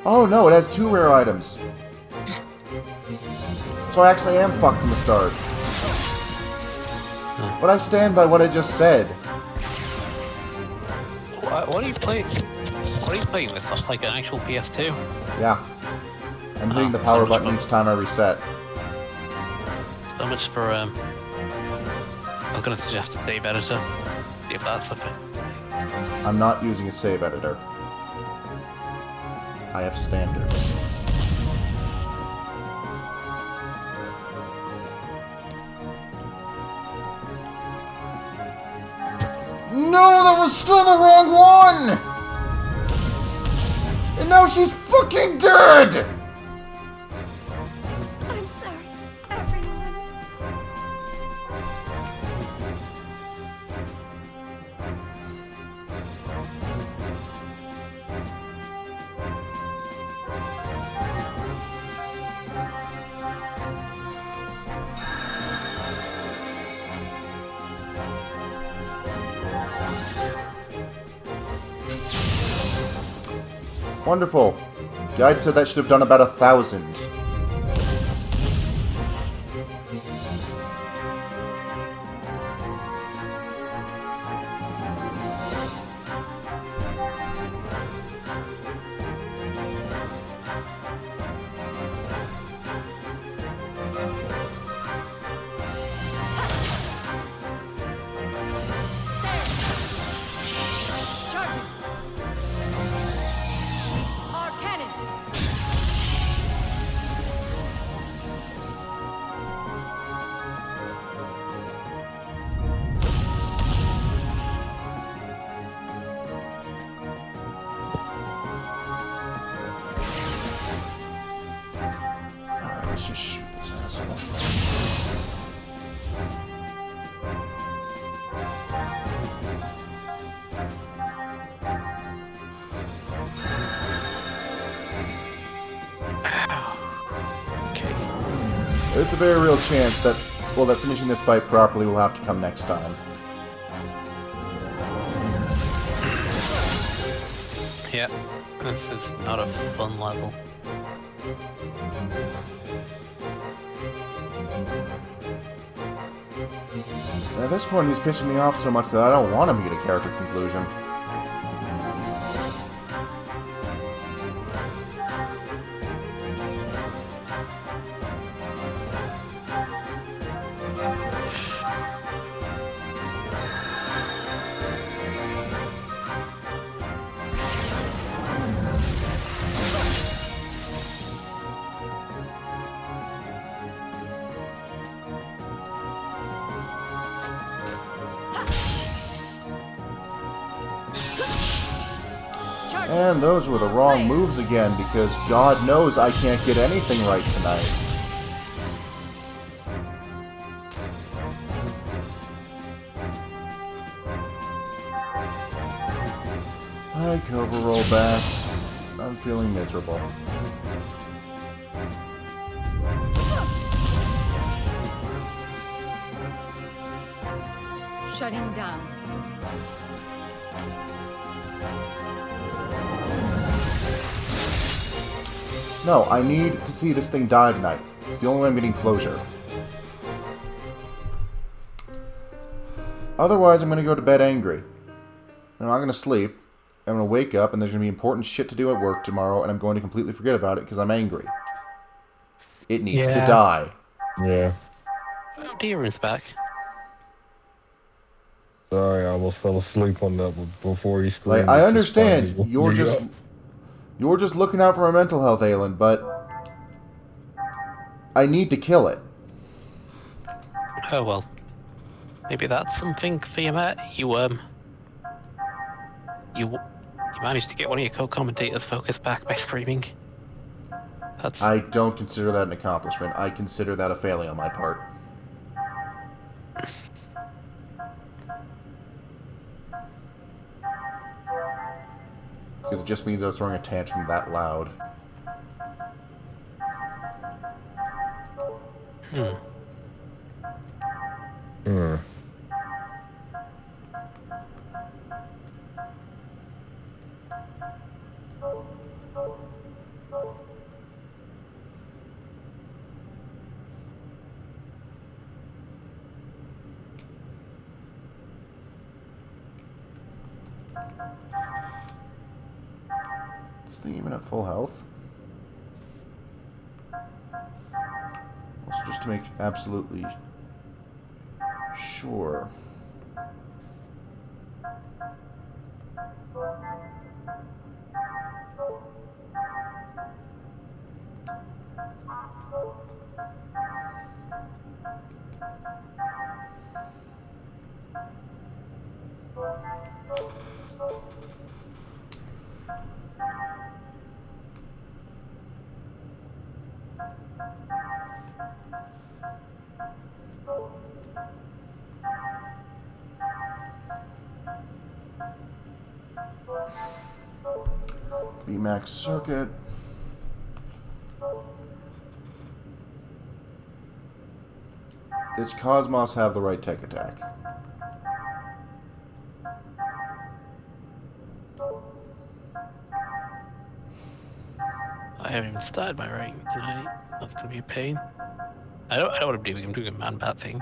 Oh no, it has 2 rare items. So I actually am fucked from the start. But I stand by what I just said. What are you playing? What are you playing with? Like an actual PS2? Yeah. I'm hitting the power button each time I reset. So much for I'm gonna suggest a save editor. See if that's a thing. I'm not using a save editor. I have standards. No, that was still the wrong one! And now she's fucking dead! I'm sorry, everyone. Wonderful. Guide said that should have done about 1,000. Let's just shoot this asshole. Okay. There's the very real chance that, well, that finishing this fight properly will have to come next time. Yeah, this is not a fun level. At this point, he's pissing me off so much that I don't want him to get a character conclusion. And those were the wrong moves again, because God knows I can't get anything right tonight. Hi, Cobra Roll Bass. I'm feeling miserable. Shutting down. No, I need to see this thing die tonight. It's the only way I'm getting closure. Otherwise, I'm going to go to bed angry. I'm not going to sleep. I'm going to wake up, and there's going to be important shit to do at work tomorrow, and I'm going to completely forget about it because I'm angry. It needs to die. Yeah. Oh, dear, is back. Sorry, I almost fell asleep on that before you screamed. Like, I understand. You're just looking out for my mental health, Aelin, but I need to kill it. Oh well. Maybe that's something for you, Matt. You managed to get one of your co-commentators' focus back by screaming. That's... I don't consider that an accomplishment. I consider that a failing on my part. Because it just means I was throwing a tantrum that loud. Is this thing even at full health? Also, just to make absolutely sure. Max circuit. Does Cosmos have the right tech attack? I haven't even started my writing tonight. That's gonna be a pain. I don't know what I'm doing. I'm doing a man-bat thing.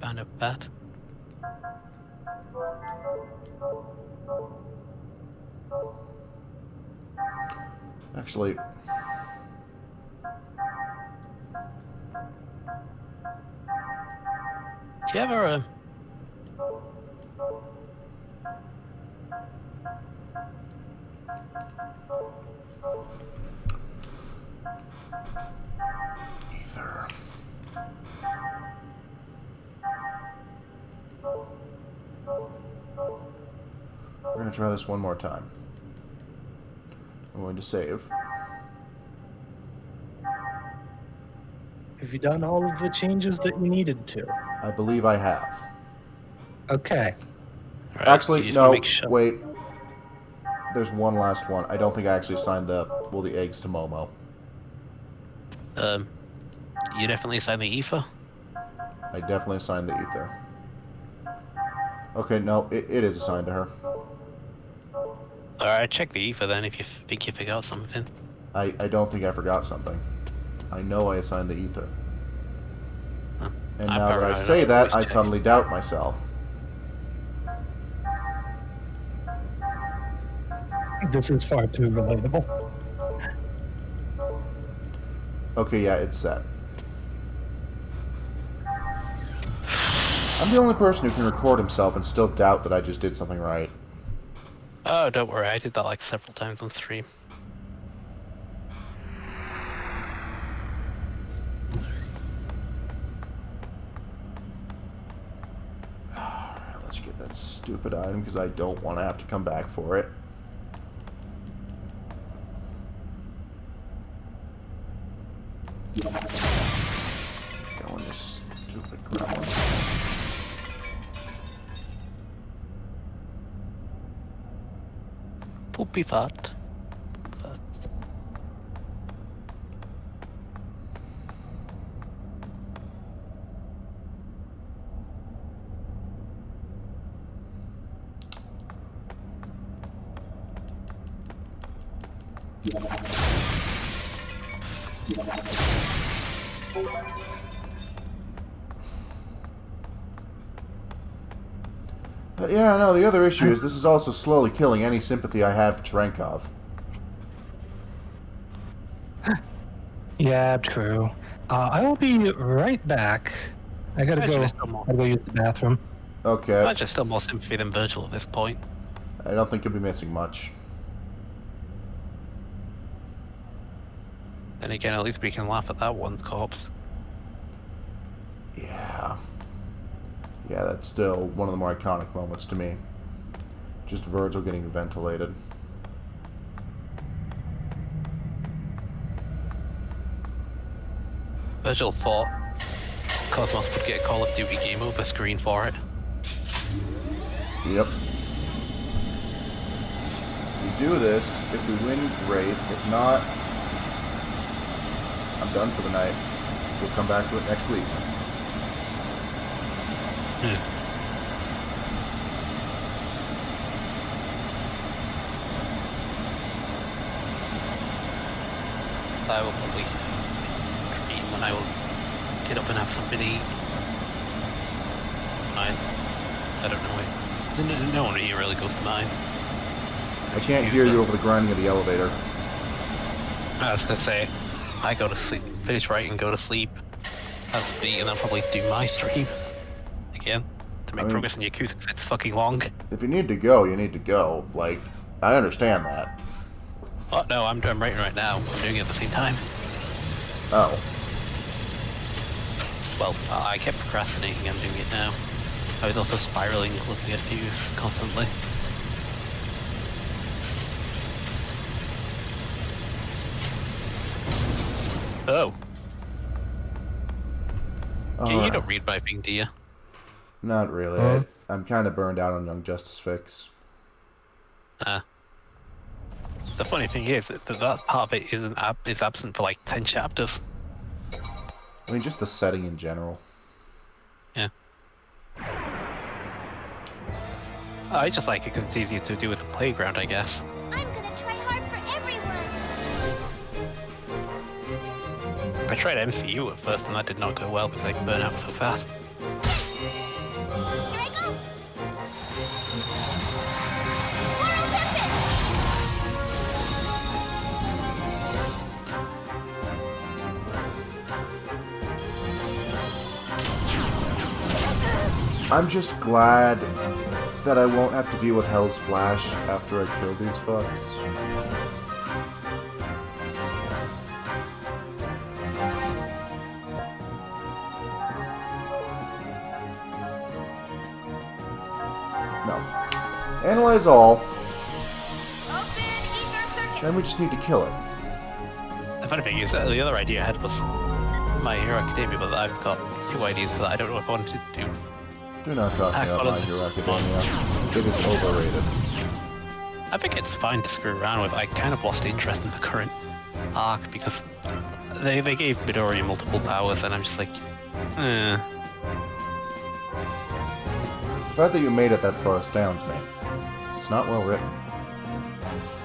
Man of bat. Actually, do you ever ether. We're gonna try this one more time. I'm going to save. Have you done all of the changes that you needed to? I believe I have. Okay. Right, Actually, no, wait. There's one last one. I don't think I actually signed the eggs to Momo. You definitely assigned the ether? I definitely assigned the ether. Okay, no, it is assigned to her. Alright, check the ether then if you think you forgot something. I don't think I forgot something. I know I assigned the ether. Huh. And now that I say that, I suddenly doubt myself. This is far too relatable. Okay, yeah, it's set. I'm the only person who can record himself and still doubt that I just did something right. Oh, don't worry, I did that like several times on stream. Alright, let's get that stupid item because I don't want to have to come back for it. Go on this stupid ground. Poopy fart. Yeah, no, the other issue is this is also slowly killing any sympathy I have for Trenkov. Yeah, true. I will be right back. I gotta go use the bathroom. Okay. I'm just still more sympathy than Virgil at this point. I don't think you'll be missing much. Then again, at least we can laugh at that one corpse. Yeah. Yeah, that's still one of the more iconic moments to me. Just Virgil getting ventilated. Virgil thought Cosmos would get a Call of Duty game over screen for it. Yep. We do this. If we win, great. If not, I'm done for the night. We'll come back to it next week. I will probably dream when I will get up and have something to eat. I don't know. No one here really goes to mine. I can't hear you over the grinding of the elevator. I was gonna say, I go to sleep, finish writing, go to sleep, have to eat, and then probably do my stream again to make progress in Yakuza because it's fucking long. If you need to go, you need to go. Like, I understand that. Oh no, I'm writing right now. I'm doing it at the same time. Oh. Well, I kept procrastinating. I'm doing it now. I was also spiraling, looking at views constantly. Oh. You don't read my thing, do you? Not really. I'm kind of burned out on Young Justice Fix. The funny thing is that part of it is absent for like 10 chapters. I mean, just the setting in general. Yeah. I just like it because it's easier to do with the playground, I guess. I'm gonna try hard for everyone. I tried MCU at first and that did not go well because I could burn out so fast. Here I go. I'm just glad that I won't have to deal with Hell's Flash after I kill these fucks. No. Analyze all. Then we just need to kill it. The funny thing is that the other idea I had was My Hero Academia, but I've got 2 ideas for that I don't know if I wanted to do. Do not talk me about My Hero Academia. It is overrated. I think it's fine to screw around with. I kind of lost interest in the current arc because They gave Midori multiple powers, and I'm just like, eh. The fact that you made it that far astounds me. It's not well written.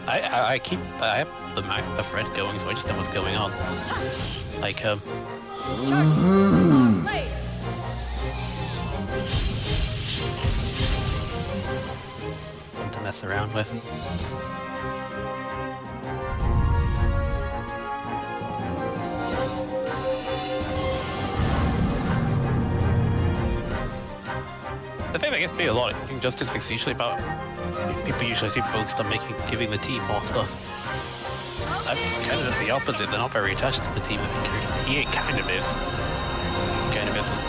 I have the thread going, so I just know what's going on. Like, fun to mess around with. The thing that gets me a lot in Justice League is usually about people usually seem focused on giving the team more stuff. I'm kind of the opposite. They're not very attached to the team. He kind of is. Kind of isn't.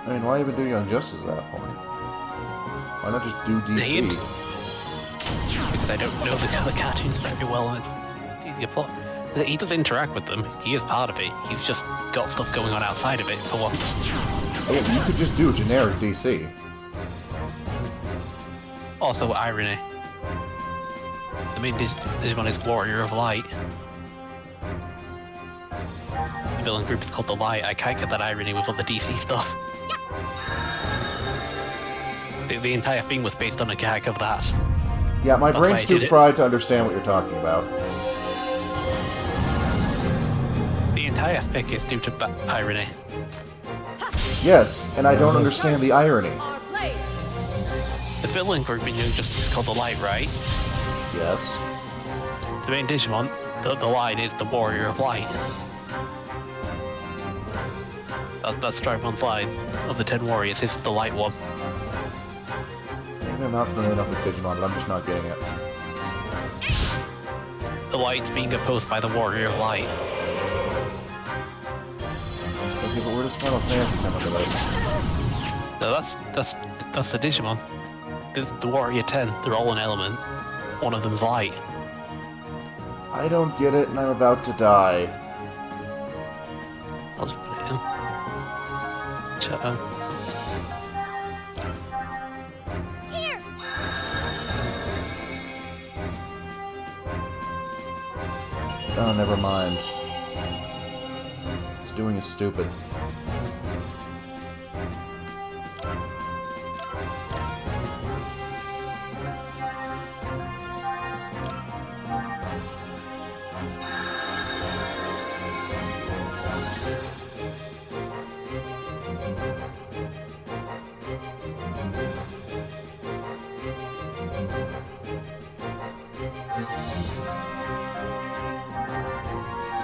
I mean, why even do Young Justice at that point? Why not just do DC? Because I don't know the cartoons very well, and it's easy to plot. He does interact with them. He is part of it. He's just got stuff going on outside of it for once. Yeah, you could just do a generic DC. Also, irony. The main Digimon is Warrior of Light. The villain group is called the Light. I can't get that irony with all the DC stuff. The entire thing was based on a gag of that. Yeah, my brain's too fried to understand what you're talking about. The entire fic is due to irony. Yes, and I don't understand the irony. The villain group in Young Justice is called the Light, right? Yes. The main Digimon, the Light, is the Warrior of Light. That's Stripemon's line of the 10 warriors. This is the Light one. Maybe I'm not familiar enough with Digimon, but I'm just not getting it. The Light's being opposed by the Warrior of Light. Okay, but where does Final Fantasy come into this? No, that's the Digimon. This is the Warrior 10. They're all an element. One of them's Light. I don't get it, and I'm about to die. I'll just put it in. Chat. Here. Oh, never mind. It's doing is stupid.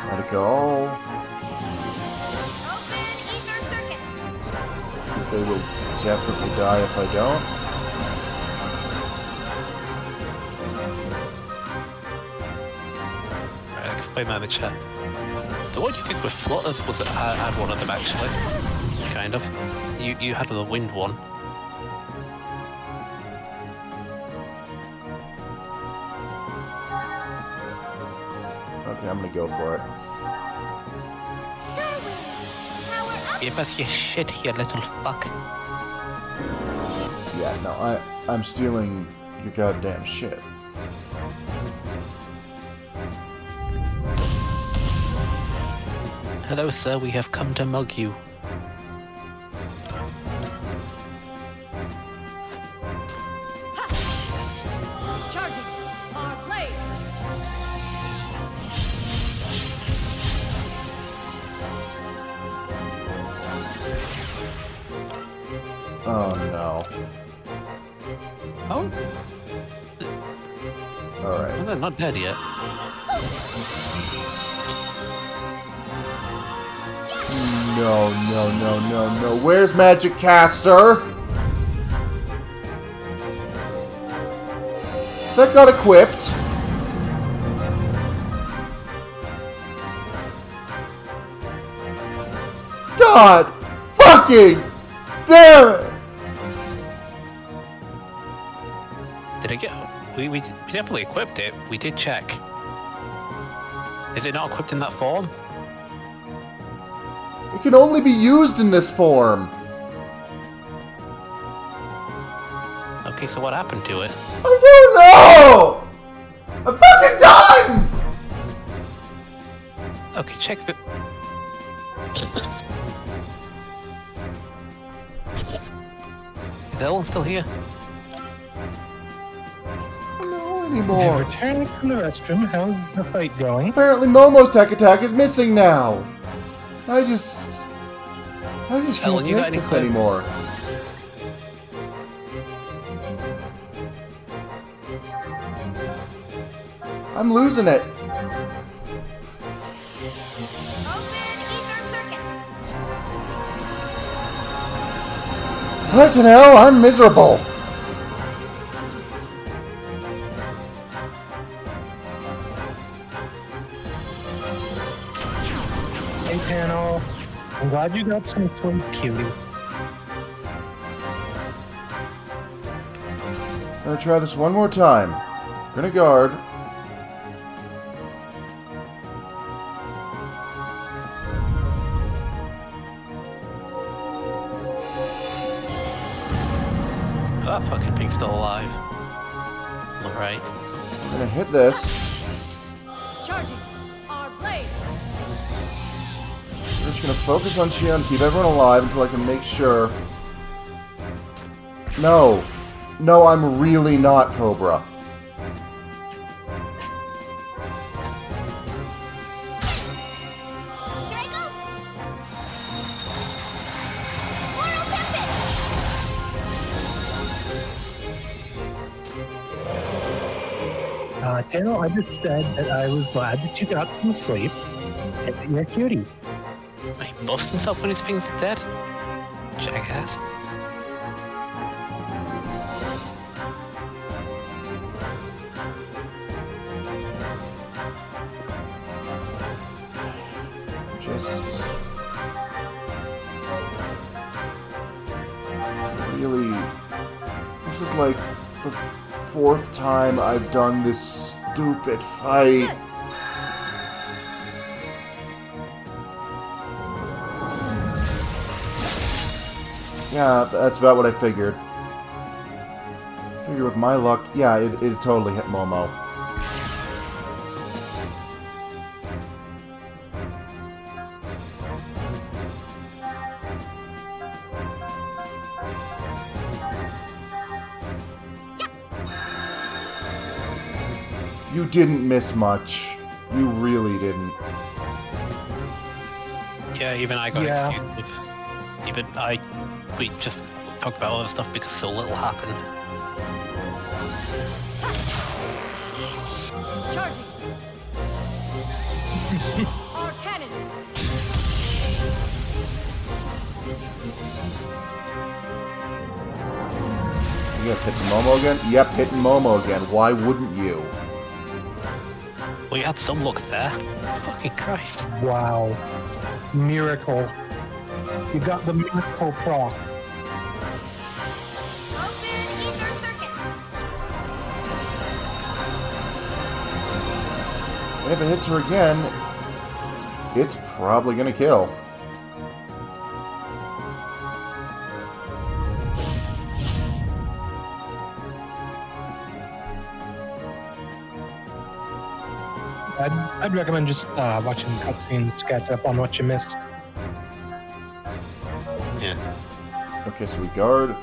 Let it go. Open ether circuit. Because they will definitely die if I don't. I'll explain that in the chat. The one you did with Flutters was that I had one of them actually. Kind of. You had the wind one. Okay, I'm gonna go for it. Give us your shit, you little fuck. Yeah, no, I'm stealing your goddamn shit. Hello, sir, we have come to mug you. Charging! Our blade! Oh no. Oh? Alright. Well, they're not dead yet. No, no, no, no, no. Where's Magic Caster? That got equipped. God fucking damn it! Did it get... We definitely equipped it. We did check. Is it not equipped in that form? It can only be used in this form. Okay, so what happened to it? I don't know! I'm fucking done! Okay, check the... Is Ellen still here? No I've anymore. returned from the restroom. How's the fight going? Apparently Momo's tech attack is missing now. I just Ellen, can't you got take any this clip? anymore. I'm losing it. What the hell? I'm miserable. Hey, panel. I'm glad you got some sleep, cutie. Gonna try this one more time. Gonna guard. That fucking pig's still alive. Alright. Gonna hit this. Charging. Our blades. We're just gonna focus on Shion, keep everyone alive until I can make sure. No. No, I'm really not Cobra. Daniel, I just said that I was glad that you got some sleep and that you're a cutie. He buffs himself when his things are dead. Jackass. Just really, this is like the 4th time I've done this stupid fight. Yeah, that's about what I figured. I figured with my luck, yeah, it totally hit Momo. You didn't miss much. You really didn't. Yeah, even I got Yeah. excuses. Even we just talked about all this stuff because so little happened. Charging. Our cannon. You guys hitting Momo again? Yep, hitting Momo again. Why wouldn't you? Well, you had some luck there. Fucking Christ. Wow. Miracle. You got the miracle proc. And if it hits her again, it's probably gonna kill. I'd recommend just watching cutscenes to catch up on what you missed. Yeah. Okay, so we guard.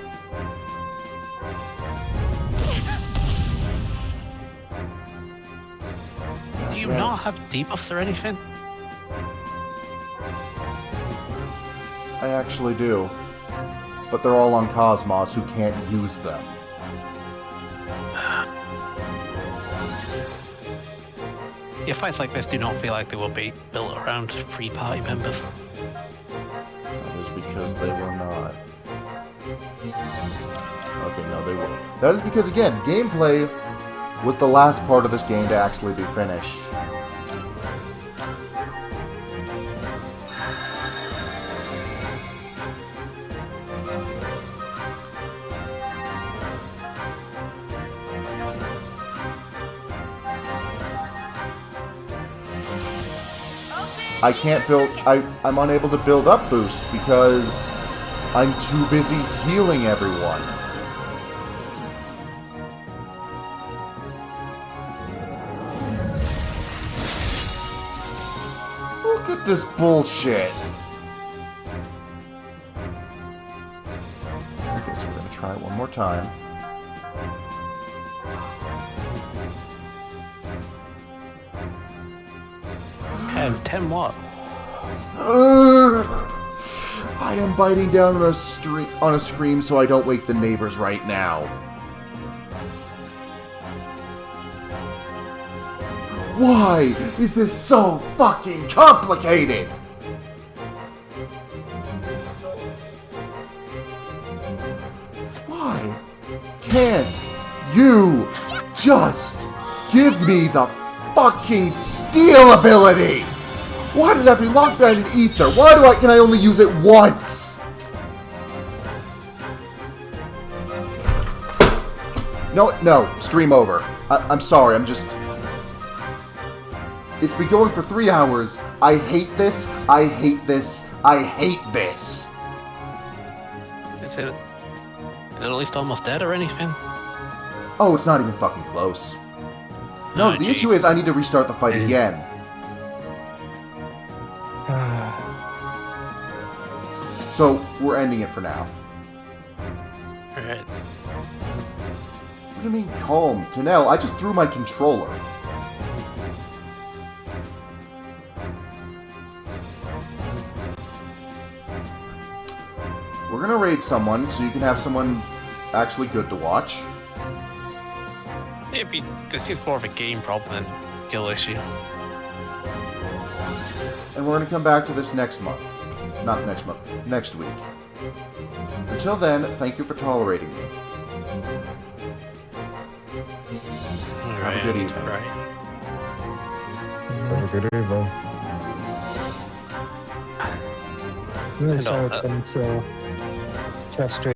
Do you Damn. not have debuffs or anything? I actually do. But they're all on Cosmos who can't use them. Yeah, fights like this do not feel like they will be built around free party members. That is because they were not. Okay, no, they were. That is because, again, gameplay was the last part of this game to actually be finished. I can't build... I'm unable to build up boost because I'm too busy healing everyone. this bullshit. Okay, so we're gonna try it one more time. Ten what? I am biting down on a scream so I don't wake the neighbors right now. Why is this so fucking complicated? Why can't you just give me the fucking steal ability? Why does it have to be locked behind an ether? Can I only use it once? No, stream over. I'm sorry, I'm just... It's been going for 3 hours. I hate this. I hate this. I hate this. Is it at least almost dead or anything? Oh, it's not even fucking close. No, the issue is I need to restart the fight again. So, we're ending it for now. Alright. What do you mean calm? Tanel, I just threw my controller. We're gonna raid someone, so you can have someone actually good to watch. This is more of a game problem than skill issue. And we're gonna come back to this next month. Not next month, next week. Until then, thank you for tolerating me. Have a good evening. Right. Have a good evening. Really sorry it's been so frustrating.